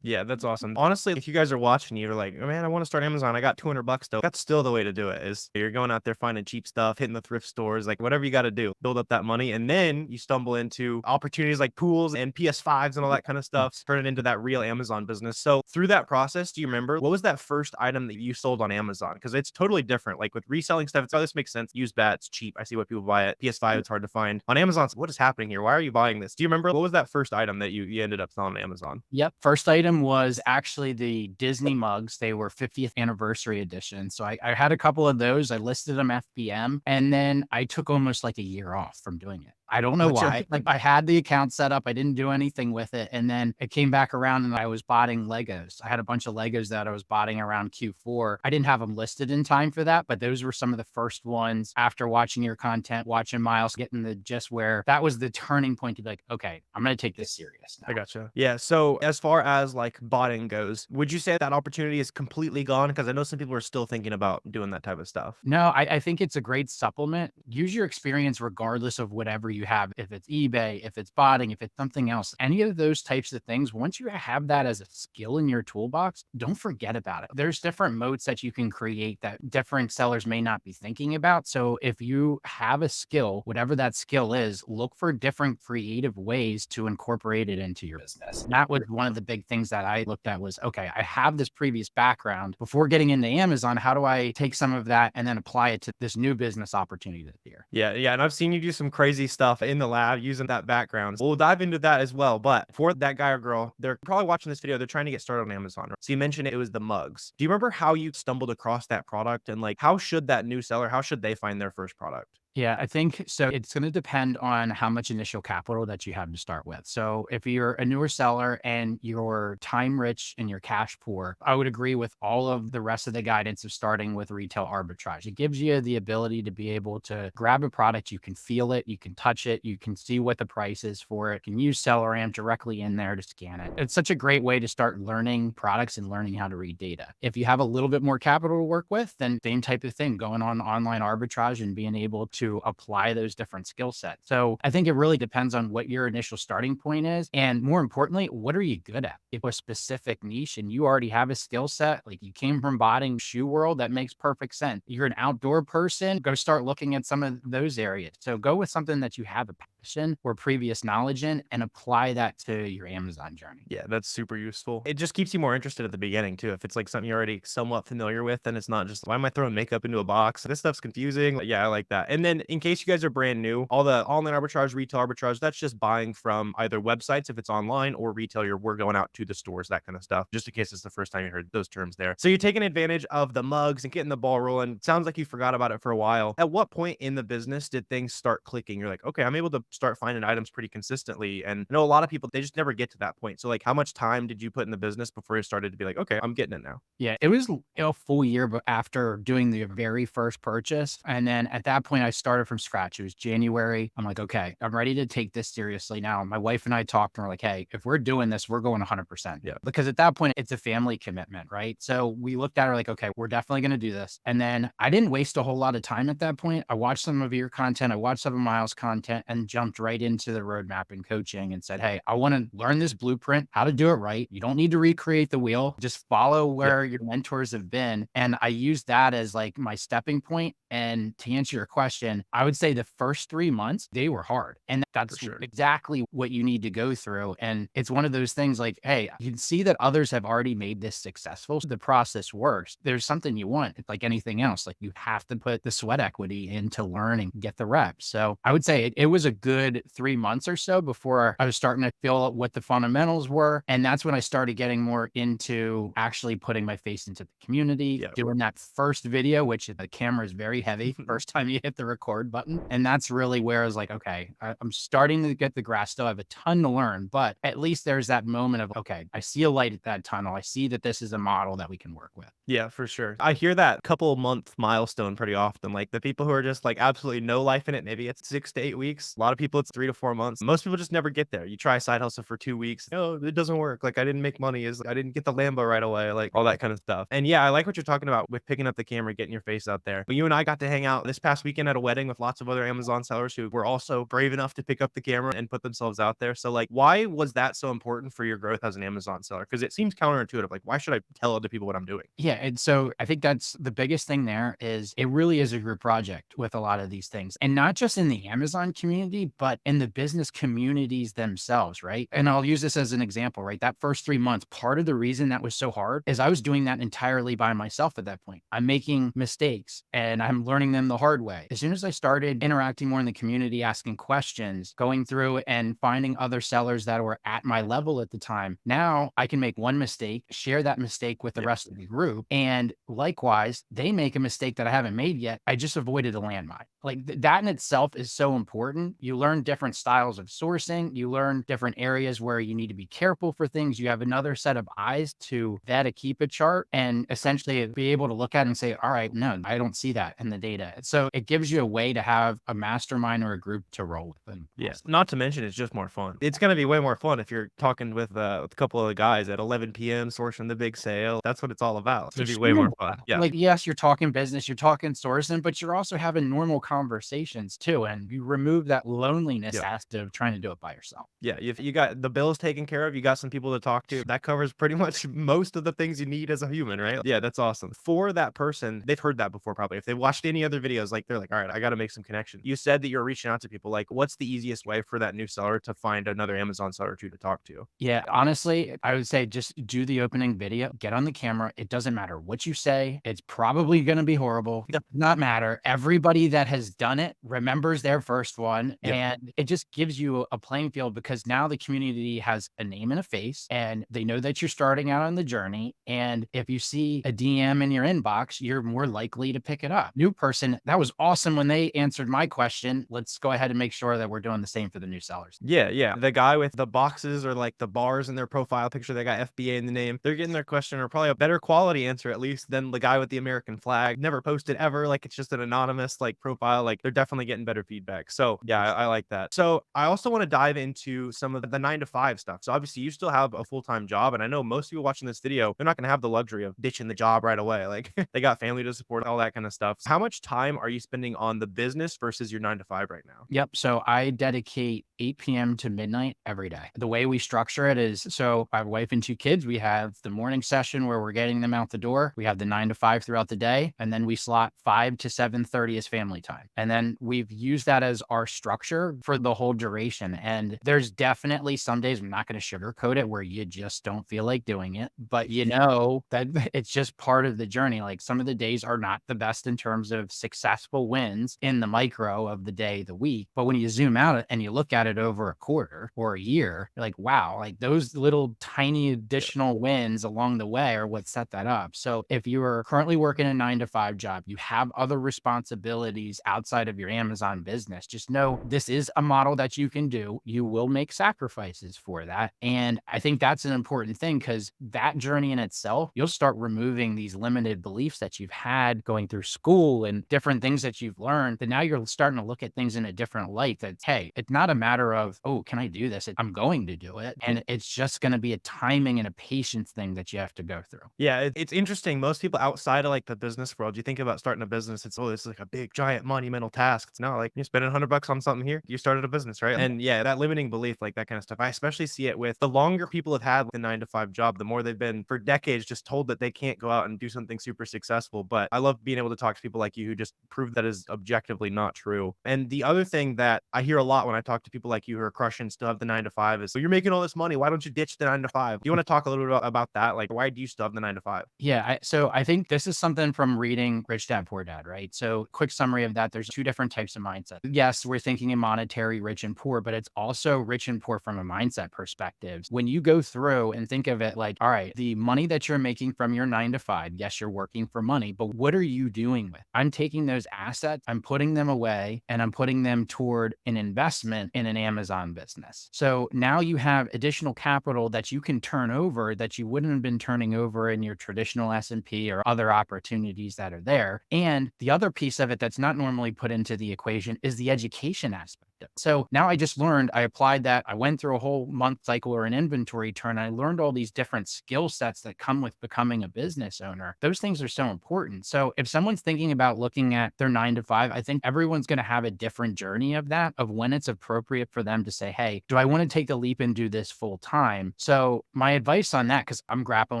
Yeah, that's awesome. Honestly, if you guys are watching, you're like, oh, man, I want to start Amazon. I got $200 though. That's still the way to do it is you're going out there finding cheap stuff, hitting the thrift stores, like whatever you got to do, build up that money. And then you stumble into opportunities like pools and PS5s and all that kind of stuff, turn it into that real Amazon business. So through that process, do you remember what was that first item that you sold on Amazon? Because it's totally different. Like with reselling stuff, it's, oh, this makes sense. Used bats, cheap. I see why people buy it. PS5, it's hard to find. On Amazon, it's, what is happening here? Why are you buying this? Do you remember what was that first item that you ended up selling on Amazon? Yep. First item was actually the Disney mugs. They were 50th anniversary edition. So I had a couple of those. I listed them FBM and then I took almost like a year off from doing it. I don't know why. Like I had the account set up. I didn't do anything with it. And then it came back around and I was botting Legos. I had a bunch of Legos that I was botting around Q4. I didn't have them listed in time for that, but those were some of the first ones after watching your content, watching Miles, getting the gist where that was the turning point to be like, okay, I'm going to take this serious now. I gotcha. Yeah. So as far as like botting goes, would you say that opportunity is completely gone? Because I know some people are still thinking about doing that type of stuff. No, I think it's a great supplement. Use your experience regardless of whatever you have. If it's eBay, if it's botting, if it's something else, any of those types of things, once you have that as a skill in your toolbox, don't forget about it. There's different modes that you can create that different sellers may not be thinking about. So if you have a skill, whatever that skill is, look for different creative ways to incorporate it into your business. And that was one of the big things that I looked at was, okay, I have this previous background. Before getting into Amazon, how do I take some of that and then apply it to this new business opportunity that's here? Yeah. And I've seen you do some crazy stuff in the lab using that background. We'll dive into that as well. But for that guy or girl, they're probably watching this video. They're trying to get started on Amazon. So you mentioned it was the mugs. Do you remember how you stumbled across that product and like how should that new seller, how should they find their first product? Yeah, I think so. It's going to depend on how much initial capital that you have to start with. So if you're a newer seller and you're time rich and you're cash poor, I would agree with all of the rest of the guidance of starting with retail arbitrage. It gives you the ability to be able to grab a product, you can feel it, you can touch it, you can see what the price is for it, you can use SellerAmp directly in there to scan it. It's such a great way to start learning products and learning how to read data. If you have a little bit more capital to work with, then same type of thing, going on online arbitrage and being able to apply those different skill sets. So I think it really depends on what your initial starting point is. And more importantly, what are you good at? If a specific niche and you already have a skill set, like you came from botting shoe world, that makes perfect sense. You're an outdoor person, go start looking at some of those areas. So go with something that you have a passion or previous knowledge in and apply that to your Amazon journey. Yeah, that's super useful. It just keeps you more interested at the beginning too. If it's like something you're already somewhat familiar with, then it's not just, why am I throwing makeup into a box? This stuff's confusing. Like, yeah, I like that. And then in case you guys are brand new, all the online arbitrage, retail arbitrage, that's just buying from either websites if it's online or retail. We're going out to the stores, that kind of stuff, just in case it's the first time you heard those terms there. So you're taking advantage of the mugs and getting the ball rolling. Sounds like you forgot about it for a while. At what point in the business did things start clicking? You're like, okay, I'm able to start finding items pretty consistently. And I know a lot of people, they just never get to that point. So like, how much time did you put in the business before you started to be like, okay, I'm getting it now? Yeah, it was a full year after doing the very first purchase. And then at that point, I started from scratch. It was January. I'm like, okay, I'm ready to take this seriously now. My wife and I talked and we're like, hey, if we're doing this, we're going 100%. Yeah. Because at that point, it's a family commitment, right? So we looked at her like, okay, we're definitely going to do this. And then I didn't waste a whole lot of time at that point. I watched some of your content. I watched some of Miles' content and jumped right into the roadmap and coaching and said, hey, I want to learn this blueprint, how to do it right. You don't need to recreate the wheel. Just follow where your mentors have been. And I used that as like my stepping point. And to answer your question, And I would say the first 3 months, they were hard. And that's sure. exactly what you need to go through. And it's one of those things like, hey, you can see that others have already made this successful. So the process works. There's something you want. It's like anything else. Like you have to put the sweat equity in to learn and get the reps. So I would say it was a good 3 months or so before I was starting to feel what the fundamentals were. And that's when I started getting more into actually putting my face into the community, doing that first video, which the camera is very heavy first time you hit the record button. And that's really where I was like, okay, I'm starting to get the grasp. Still have a ton to learn, but at least there's that moment of, okay, I see a light at that tunnel. I see that this is a model that we can work with. Yeah, for sure. I hear that couple month milestone pretty often. Like the people who are just like absolutely no life in it, maybe it's 6 to 8 weeks. A lot of people, it's 3 to 4 months. Most people just never get there. You try a side hustle for 2 weeks. Oh, it doesn't work. Like I didn't make money. I didn't get the Lambo right away. Like all that kind of stuff. And yeah, I like what you're talking about with picking up the camera, getting your face out there. But you and I got to hang out this past weekend at a wedding with lots of other Amazon sellers who were also brave enough to pick up the camera and put themselves out there. So like, why was that so important for your growth as an Amazon seller? Because it seems counterintuitive. Like, why should I tell other people what I'm doing? Yeah. And so I think that's the biggest thing there is it really is a group project with a lot of these things. And not just in the Amazon community, but in the business communities themselves, right? And I'll use this as an example, right? That first 3 months, part of the reason that was so hard is I was doing that entirely by myself at that point. I'm making mistakes and I'm learning them the hard way. As soon as I started interacting more in the community, asking questions, going through and finding other sellers that were at my level at the time, now I can make one mistake, share that mistake with the rest of the group. And likewise, they make a mistake that I haven't made yet. I just avoided a landmine. Like that in itself is so important. You learn different styles of sourcing. You learn different areas where you need to be careful for things. You have another set of eyes to vet a keep a chart and essentially be able to look at it and say, all right, no, I don't see that in the data. So it gives you a way to have a mastermind or a group to roll with. And yes, not to mention it's just more fun. It's going to be way more fun if you're talking with a couple of the guys at 11 p.m. sourcing the big sale. That's what it's all about. It's going to be way more fun. Yeah. Like, yes, you're talking business, you're talking sourcing, but you're also having normal conversations too. And you remove that loneliness aspect of trying to do it by yourself. Yeah. If you got the bills taken care of, you got some people to talk to. That covers pretty much most of the things you need as a human, right? Yeah, that's awesome. For that person, they've heard that before probably. If they watched any other videos, like they're like, all right, I got to make some connection. You said that you're reaching out to people. Like, what's the easiest way for that new seller to find another Amazon seller or two to talk to? Yeah, honestly, I would say just do the opening video, get on the camera. It doesn't matter what you say. It's probably going to be horrible. It does not matter. Everybody that has done it remembers their first one. And it just gives you a playing field because now the community has a name and a face and they know that you're starting out on the journey. And if you see a DM in your inbox, you're more likely to pick it up. New person, that was awesome when they answered my question. Let's go ahead and make sure that we're doing the same for the new sellers. Yeah, yeah. The guy with the boxes or like the bars in their profile picture, they got FBA in the name. They're getting their question or probably a better quality answer at least than the guy with the American flag. Never posted ever. Like it's just an anonymous like profile. Like they're definitely getting better feedback. So yeah, I like that. So I also want to dive into some of the 9 to 5 stuff. So obviously you still have a full-time job. And I know most people watching this video, they're not going to have the luxury of ditching the job right away. Like they got family to support, all that kind of stuff. How much time are you spending on the business versus your 9 to 5 right now? Yep. So I dedicate 8 p.m. to midnight every day. The way we structure it is, so I have a wife and 2 kids. We have the morning session where we're getting them out the door. We have the 9 to 5 throughout the day. And then we slot 5 to 7:30 as family time. And then we've used that as our structure for the whole duration. And there's definitely some days, I'm not going to sugarcoat it, where you just don't feel like doing it. But you know that it's just part of the journey. Like some of the days are not the best in terms of successful wins in the micro of the day, the week. But when you zoom out and you look at it over a quarter or a year, you're like, wow, like those little tiny additional wins along the way are what set that up. So if you are currently working a 9 to 5 job, you have other responsibilities outside of your Amazon business, just know this is a model that you can do. You will make sacrifices for that. And I think that's an important thing because that journey in itself, you'll start removing these limited beliefs that you've had going through school and different things that you've learned. That now you're starting to look at things in a different light that, hey, it's not a matter of, oh, can I do this? I'm going to do it. And it's just going to be a timing and a patience thing that you have to go through. Yeah, it's interesting. Most people outside of like the business world, you think about starting a business, it's, oh, this is like a big, giant, monumental task. It's not like you're spending $100 on something here. You started a business, right? And yeah, that limiting belief, like that kind of stuff. I especially see it with the longer people have had the 9 to 5 job, the more they've been for decades just told that they can't go out and do something super successful. But I love being able to talk to people like you who just prove that is objectively not true. And the other thing that I hear a lot when I talk to people like you who are crushing, still have the 9 to 5 is, well, you're making all this money. Why don't you ditch the 9 to 5? Do you want to talk a little bit about that? Like, why do you still have the 9 to 5? Yeah, so I think this is something from reading Rich Dad Poor Dad, right? So quick summary of that, there's two different types of mindset. Yes, we're thinking in monetary rich and poor, but it's also rich and poor from a mindset perspective. When you go through and think of it like, all right, the money that you're making from your 9 to 5, yes, you're working for money, but what are you doing with? I'm taking those assets, I'm putting them away, and I'm putting them toward an investment in an Amazon business. So now you have additional capital that you can turn over that you wouldn't have been turning over in your traditional S&P or other opportunities that are there. And the other piece of it that's not normally put into the equation is the education aspect. So now I just learned, I applied that. I went through a whole month cycle or an inventory turn. I learned all these different skill sets that come with becoming a business owner. Those things are so important. So if someone's thinking about looking at their 9 to 5, I think everyone's going to have a different journey of that, of when it's appropriate for them to say, hey, do I want to take the leap and do this full time? So my advice on that, because I'm grappling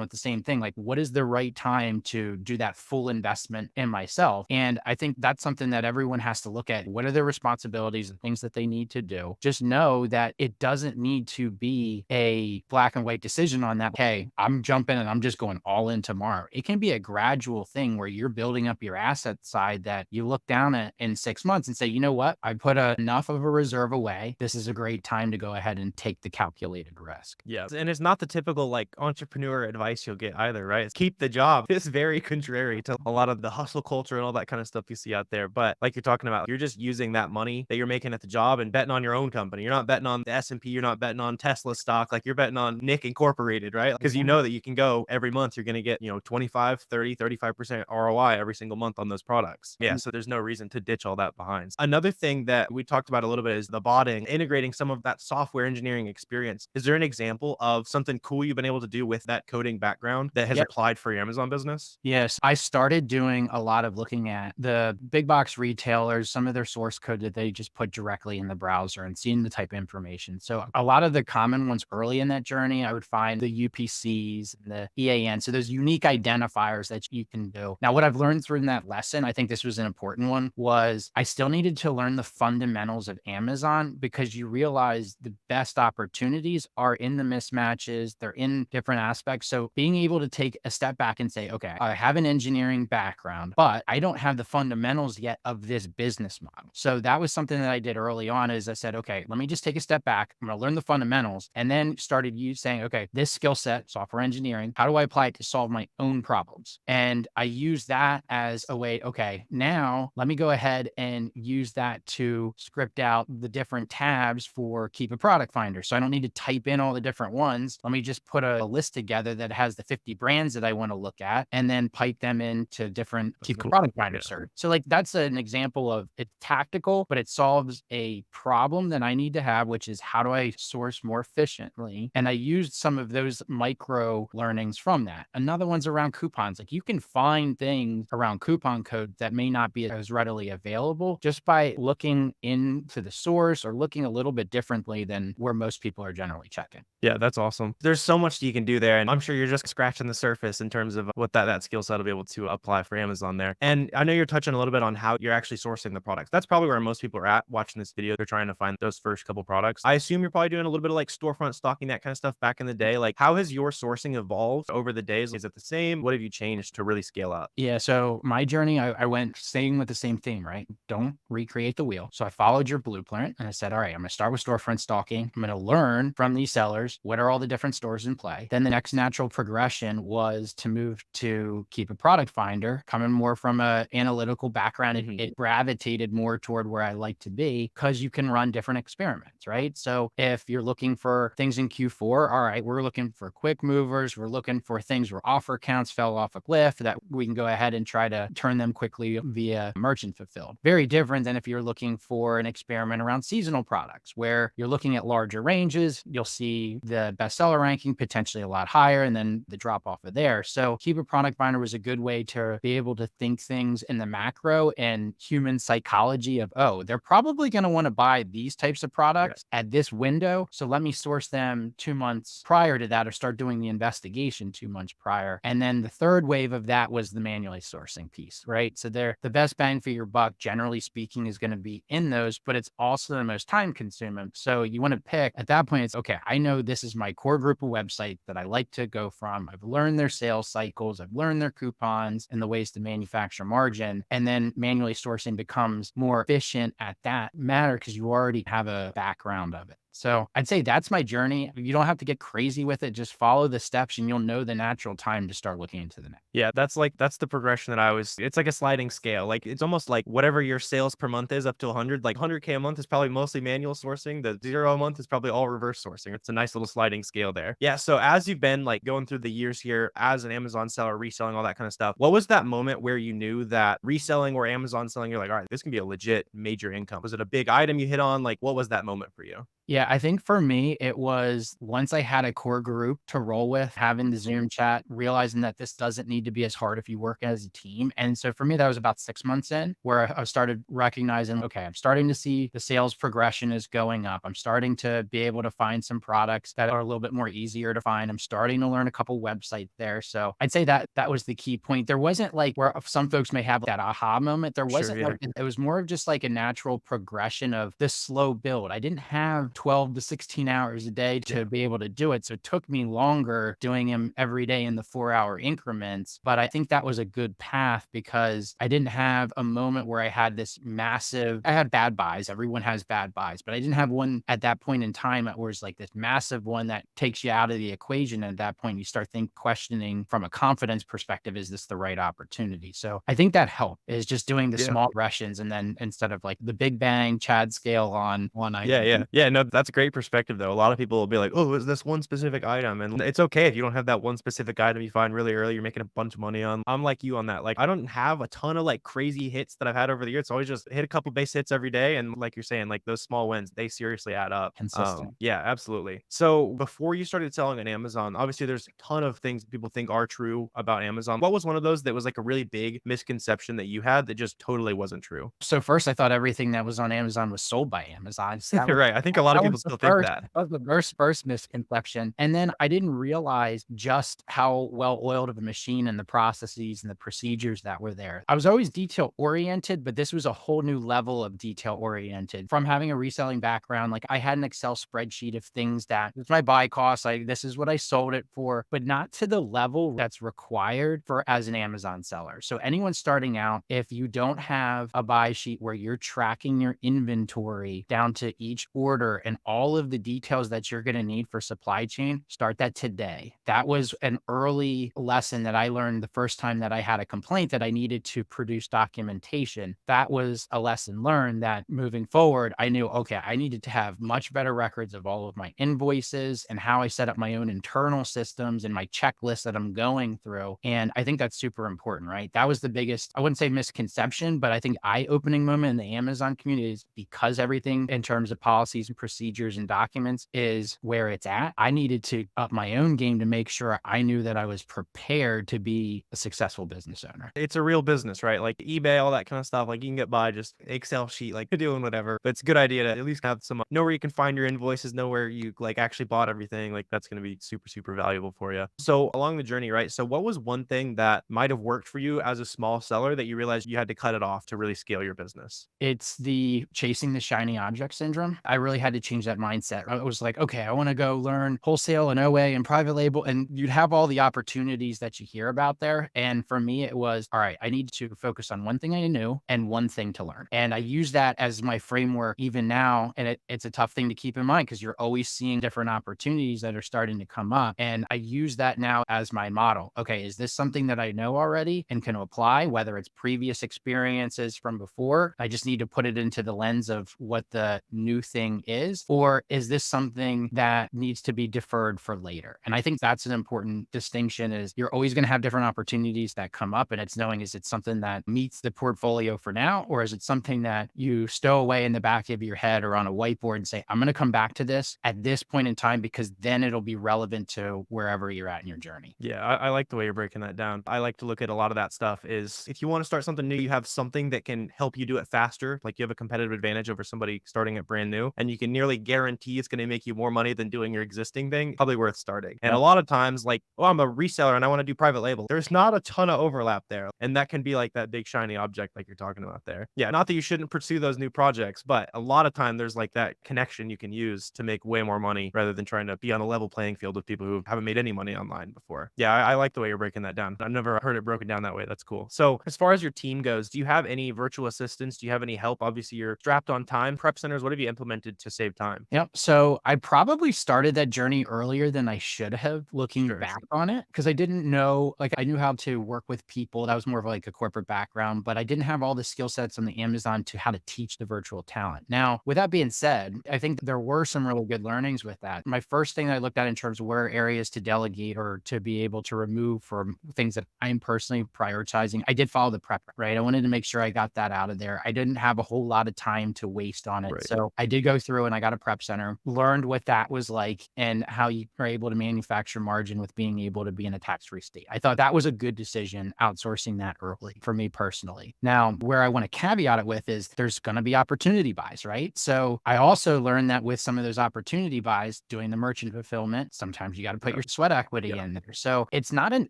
with the same thing, like what is the right time to do that full investment in myself? And I think that's something that everyone has to look at. What are their responsibilities and things that they need to do? Just know that it doesn't need to be a black and white decision on that. Hey, I'm jumping and I'm just going all in tomorrow. It can be a gradual thing where you're building up your asset side that you look down at in 6 months and say, you know what? I put enough of a reserve away. This is a great time to go ahead and take the calculated risk. Yeah. And it's not the typical like entrepreneur advice you'll get either, right? It's keep the job. It's very contrary to a lot of the hustle culture and all that kind of stuff you see out there. But like you're talking about, you're just using that money that you're making at the job and betting on your own company. You're not betting on the S&P. You're not betting on Tesla stock. Like you're betting on Nick Incorporated, right? Because you know that you can go every month, you're going to get, 25, 30, 35% ROI every single month on those products. Yeah. So there's no reason to ditch all that behind. Another thing that we talked about a little bit is the botting, integrating some of that software engineering experience. Is there an example of something cool you've been able to do with that coding background that has applied for your Amazon business? Yes, I started doing a lot of looking at the big box retailers, some of their source code that they just put directly in the browser and seeing the type of information. So a lot of the common ones early in that journey, I would find the UPCs and the EAN. So those unique identifiers that you can do. Now, what I've learned through that lesson, I think this was an important one, was I still needed to learn the fundamentals of Amazon because you realize the best opportunities are in the mismatches. They're in different aspects. So being able to take a step back and say, okay, I have an engineering background, but I don't have the fundamentals yet of this business model. So that was something that I did early on is I said, okay, let me just take a step back. I'm going to learn the fundamentals and then started saying, okay, this skill set, software engineering, how do I apply it to solve my own problems? And I use that as a way, okay, now let me go ahead and use that to script out the different tabs for Keep a Product Finder. So I don't need to type in all the different ones. Let me just put a list together that has the 50 brands that I want to look at and then pipe them into different Keep a Product Finder search. So like that's an example of it's tactical, but it solves a problem that I need to have, which is how do I source more efficiently? And I used some of those micro learnings from that. Another one's around coupons. Like you can find things around coupon code that may not be as readily available just by looking into the source or looking a little bit differently than where most people are generally checking. Yeah, that's awesome. There's so much you can do there. And I'm sure you're just scratching the surface in terms of what that skill set will be able to apply for Amazon there. And I know you're touching a little bit on how you're actually sourcing the products. That's probably where most people are at watching this video. They're trying to find those first couple products. I assume you're probably doing a little bit of like storefront stocking, that kind of stuff back in the day. Like how has your sourcing evolved over the days? Is it the same? What have you changed to really scale up? Yeah. So my journey, I went staying with the same theme, right? Don't recreate the wheel. So I followed your blueprint and I said, all right, I'm going to start with storefront stalking. I'm going to learn from these sellers. What are all the different stores in play? Then the next natural progression was to move to Keep a Product Finder, coming more from an analytical background. It gravitated more toward where I like to be because you can run different experiments, right? So if you're looking for things in Q4, all right, we're looking for quick movers. We're looking for things where offer counts fell off a cliff that we can go ahead and try to turn them quickly via merchant fulfilled. Very different than if you're looking for an experiment around seasonal products where you're looking at larger ranges. You'll see the bestseller ranking potentially a lot higher and then the drop off of there. So Keep a Product Finder was a good way to be able to think things in the macro and human psychology of, oh, they're probably going to want to buy these types of products at this window. So let me source them 2 months prior to that, or start doing the investigation 2 months prior. And then the third wave of that was the manually sourcing piece, right? So they're the best bang for your buck, generally speaking, is going to be in those, but it's also the most time consuming. So you want to pick at that point, it's okay, I know this is my core group of websites that I like to go from. I've learned their sales cycles, I've learned their coupons and the ways to manufacture margin. And then manually sourcing becomes more efficient at that matter because you already have a background of it. So I'd say that's my journey. You don't have to get crazy with it. Just follow the steps and you'll know the natural time to start looking into the next. Yeah, that's the progression that it's like a sliding scale. Like it's almost like whatever your sales per month is up to 100, like 100K a month is probably mostly manual sourcing. The 0 a month is probably all reverse sourcing. It's a nice little sliding scale there. Yeah. So as you've been like going through the years here as an Amazon seller, reselling, all that kind of stuff, what was that moment where you knew that reselling or Amazon selling, you're like, all right, this can be a legit major income? Was it a big item you hit on? Like, what was that moment for you? Yeah, I think for me, it was once I had a core group to roll with, having the Zoom chat, realizing that this doesn't need to be as hard if you work as a team. And so for me, that was about 6 months in where I started recognizing, okay, I'm starting to see the sales progression is going up. I'm starting to be able to find some products that are a little bit more easier to find. I'm starting to learn a couple websites there. So I'd say that that was the key point. There wasn't like where some folks may have that aha moment. There wasn't like, it was more of just like a natural progression of this slow build. I didn't have 12 to 16 hours a day to be able to do it. So it took me longer doing them every day in the 4-hour increments. But I think that was a good path because I didn't have a moment where I had this massive, I had bad buys. Everyone has bad buys, but I didn't have one at that point in time that was like this massive one that takes you out of the equation. And at that point, you start questioning from a confidence perspective, is this the right opportunity? So I think that helped is just doing the small progressions. And then instead of like the big bang Chad scale on one item. Yeah. No, that's a great perspective though. A lot of people will be like, oh, is this one specific item? And it's okay if you don't have that one specific item you find really early, you're making a bunch of money on. I'm like you on that. Like I don't have a ton of like crazy hits that I've had over the years. It's always just hit a couple base hits every day. And like you're saying, like those small wins, they seriously add up. Consistent. Yeah, absolutely. So before you started selling on Amazon, obviously there's a ton of things that people think are true about Amazon. What was one of those that was like a really big misconception that you had that just totally wasn't true? So first I thought everything that was on Amazon was sold by Amazon. So that was, Right. I think a lot of people still think that. that was the first misconception. And then I didn't realize just how well oiled of a machine and the processes and the procedures that were there. I was always detail oriented, but this was a whole new level of detail oriented. From having a reselling background, like I had an Excel spreadsheet of things that it's my buy costs, this is what I sold it for, but not to the level that's required for as an Amazon seller. So anyone starting out, if you don't have a buy sheet where you're tracking your inventory down to each order and all of the details that you're going to need for supply chain, start that today. That was an early lesson that I learned the first time that I had a complaint that I needed to produce documentation. That was a lesson learned that moving forward, I knew, okay, I needed to have much better records of all of my invoices and how I set up my own internal systems and my checklist that I'm going through. And I think that's super important, right? That was the biggest, I wouldn't say misconception, but I think eye-opening moment in the Amazon community is because everything in terms of policies and procedures and documents is where it's at. I needed to up my own game to make sure I knew that I was prepared to be a successful business owner. It's a real business, right? Like eBay, all that kind of stuff. Like you can get by just Excel sheet, like doing whatever. But it's a good idea to at least have some know where you can find your invoices, know where you like actually bought everything. Like that's going to be super, super valuable for you. So along the journey, right? So what was one thing that might have worked for you as a small seller that you realized you had to cut it off to really scale your business? It's the chasing the shiny object syndrome. I really had to change that mindset. I was like, okay, I want to go learn wholesale and OA and private label. And you'd have all the opportunities that you hear about there. And for me, it was, all right, I need to focus on one thing I knew and one thing to learn. And I use that as my framework even now. And it's a tough thing to keep in mind because you're always seeing different opportunities that are starting to come up. And I use that now as my model. Okay, is this something that I know already and can apply, whether it's previous experiences from before? I just need to put it into the lens of what the new thing is. or is this something that needs to be deferred for later? And I think that's an important distinction is you're always going to have different opportunities that come up, and it's knowing, is it something that meets the portfolio for now, or is it something that you stow away in the back of your head or on a whiteboard and say, I'm going to come back to this at this point in time because then it'll be relevant to wherever you're at in your journey. Yeah, I like the way you're breaking that down. I like to look at a lot of that stuff is if you want to start something new, you have something that can help you do it faster. Like you have a competitive advantage over somebody starting it brand new, and you can nearly guarantee it's going to make you more money than doing your existing thing. Probably worth starting. And a lot of times, like, oh, I'm a reseller and I want to do private label. There's not a ton of overlap there. And that can be like that big shiny object like you're talking about there. Yeah, not that you shouldn't pursue those new projects, but a lot of time there's like that connection you can use to make way more money rather than trying to be on a level playing field with people who haven't made any money online before. Yeah, I like the way you're breaking that down. I've never heard it broken down that way. That's cool. So as far as your team goes, do you have any virtual assistants? Do you have any help? Obviously, you're strapped on time. Prep centers, what have you implemented to save time? Yep. So I probably started that journey earlier than I should have looking back on it because I didn't know, like I knew how to work with people. That was more of like a corporate background, but I didn't have all the skill sets on the Amazon to how to teach the virtual talent. Now, with that being said, I think there were some really good learnings with that. My first thing I looked at in terms of where areas to delegate or to be able to remove from things that I'm personally prioritizing, I did follow the prep, right? I wanted to make sure I got that out of there. I didn't have a whole lot of time to waste on it. Right. So I did go through and I got a prep center, learned what that was like and how you are able to manufacture margin with being able to be in a tax-free state. I thought that was a good decision outsourcing that early for me personally. Now, where I want to caveat it with is there's going to be opportunity buys, right? So I also learned that with some of those opportunity buys, doing the merchant fulfillment, sometimes you got to put your sweat equity in there. So it's not an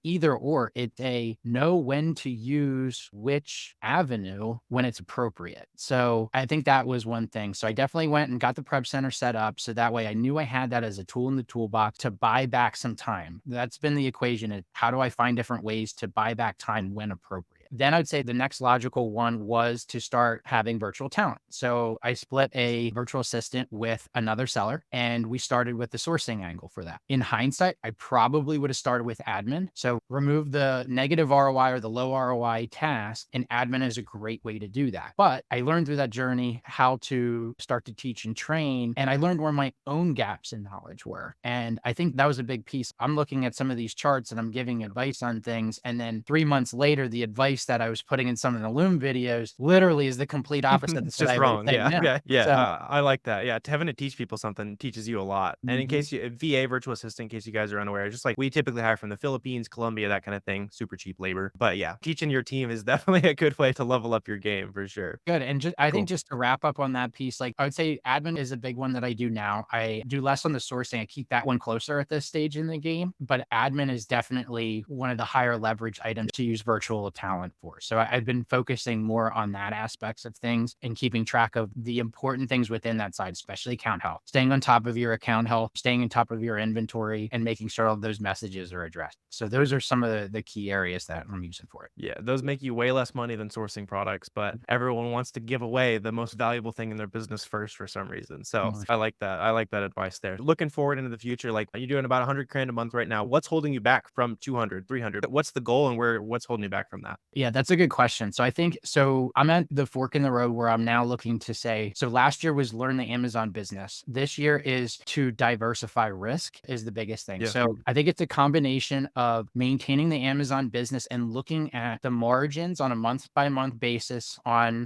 either or, it's a know when to use which avenue when it's appropriate. So I think that was one thing. So I definitely went and got the prep center set up. So that way I knew I had that as a tool in the toolbox to buy back some time. That's been the equation. Is how do I find different ways to buy back time when appropriate? Then I'd say the next logical one was to start having virtual talent. So I split a virtual assistant with another seller and we started with the sourcing angle for that. In hindsight, I probably would have started with admin. So remove the negative ROI or the low ROI task, and admin is a great way to do that. But I learned through that journey how to start to teach and train, and I learned where my own gaps in knowledge were. And I think that was a big piece. I'm looking at some of these charts and I'm giving advice on things. And then 3 months later, the advice that I was putting in some of the Loom videos literally is the complete opposite. It's just wrong. Yeah. Okay. Yeah. So, I like that. Yeah. Having to teach people something teaches you a lot. And in case you, VA virtual assistant, in case you guys are unaware, just like we typically hire from the Philippines, Colombia, that kind of thing, super cheap labor. But yeah, teaching your team is definitely a good way to level up your game for sure. good. And just, I think just to wrap up on that piece, like I would say admin is a big one that I do now. I do less on the sourcing. I keep that one closer at this stage in the game, but admin is definitely one of the higher leverage items to use virtual talent for. So I've been focusing more on that aspects of things and keeping track of the important things within that side, especially account health, staying on top of your account health, staying on top of your inventory and making sure all of those messages are addressed. So those are some of the key areas that I'm using for it. Yeah, those make you way less money than sourcing products, but everyone wants to give away the most valuable thing in their business first for some reason. So I like that. I like that advice there. Looking forward into the future, like you're doing about 100 grand a month right now. What's holding you back from 200, 300? What's the goal and what's holding you back from that? Yeah, that's a good question. So I think, so I'm at the fork in the road where I'm now looking to say, so last year was learn the Amazon business. This year is to diversify risk is the biggest thing. Yeah. So I think it's a combination of maintaining the Amazon business and looking at the margins on a month by month basis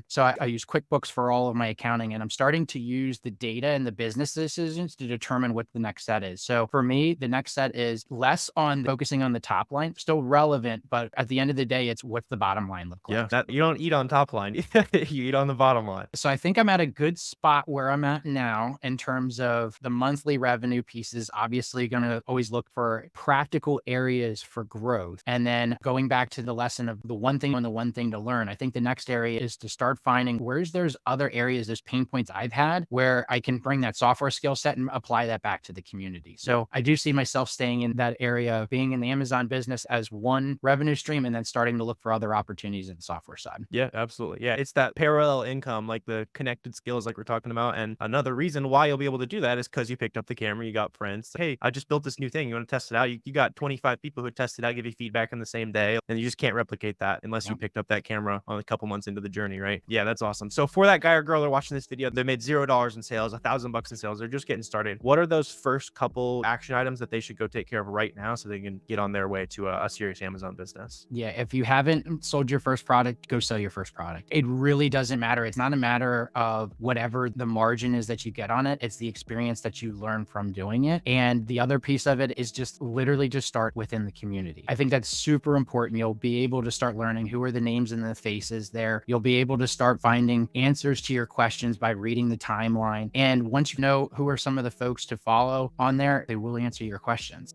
so I use QuickBooks for all of my accounting, and I'm starting to use the data and the business decisions to determine what the next set is. So for me, the next set is less on focusing on the top line, still relevant, but at the end of the day, it's what's the bottom line look like. Yeah, that you don't eat on top line, you eat on the bottom line. So I think I'm at a good spot where I'm at now in terms of the monthly revenue pieces. Obviously going to always look for practical areas for growth. And then going back to the lesson of the one thing to learn, I think the next area is to start finding there's other areas, there's pain points I've had where I can bring that software skill set and apply that back to the community. So I do see myself staying in that area, being in the Amazon business as one revenue stream, and then starting to look for other other opportunities in the software side. Yeah, absolutely. Yeah, it's that parallel income, like the connected skills like we're talking about. And another reason why you'll be able to do that is because you picked up the camera, you got friends. Hey, I just built this new thing. You want to test it out? You got 25 people who test it out, give you feedback in the same day. And you just can't replicate that unless you picked up that camera on a couple months into the journey, right? Yeah, that's awesome. So for that guy or girl that are watching this video, they made $0 in sales, $1,000 in sales. They're just getting started. What are those first couple action items that they should go take care of right now so they can get on their way to a serious Amazon business? Yeah, if you haven't sold your first product, go sell your first product. It really doesn't matter. It's not a matter of whatever the margin is that you get on it. It's the experience that you learn from doing it. And the other piece of it is just literally just start within the community. I think that's super important. You'll be able to start learning who are the names and the faces there. You'll be able to start finding answers to your questions by reading the timeline. And once you know who are some of the folks to follow on there, they will answer your questions.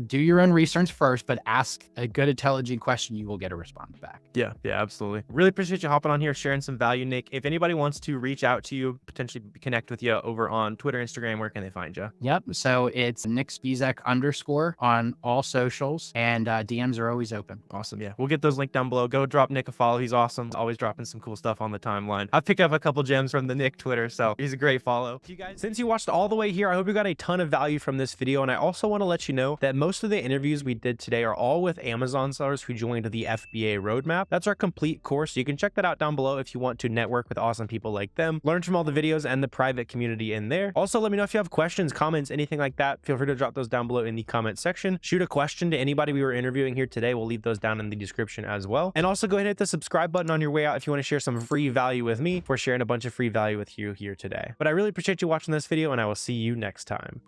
Do your own research first, but ask a good, intelligent question. You will get a response back. Yeah, absolutely. Really appreciate you hopping on here, sharing some value, Nick. If anybody wants to reach out to you, potentially connect with you over on Twitter, Instagram, where can they find you? Yep. So it's Nick Spizek _ on all socials, and DMs are always open. Awesome. Yeah, we'll get those linked down below. Go drop Nick a follow. He's awesome. Always dropping some cool stuff on the timeline. I've picked up a couple gems from the Nick Twitter, so he's a great follow. You guys, since you watched all the way here, I hope you got a ton of value from this video. And I also want to let you know that most of the interviews we did today are all with Amazon sellers who joined the FBA roadmap. That's our complete course. You can check that out down below if you want to network with awesome people like them, learn from all the videos and the private community in there. Also, let me know if you have questions, comments, anything like that. Feel free to drop those down below in the comment section. Shoot a question to anybody we were interviewing here today. We'll leave those down in the description as well. And also go ahead and hit the subscribe button on your way out if you want to share some free value with me. We're sharing a bunch of free value with you here today. But I really appreciate you watching this video, and I will see you next time.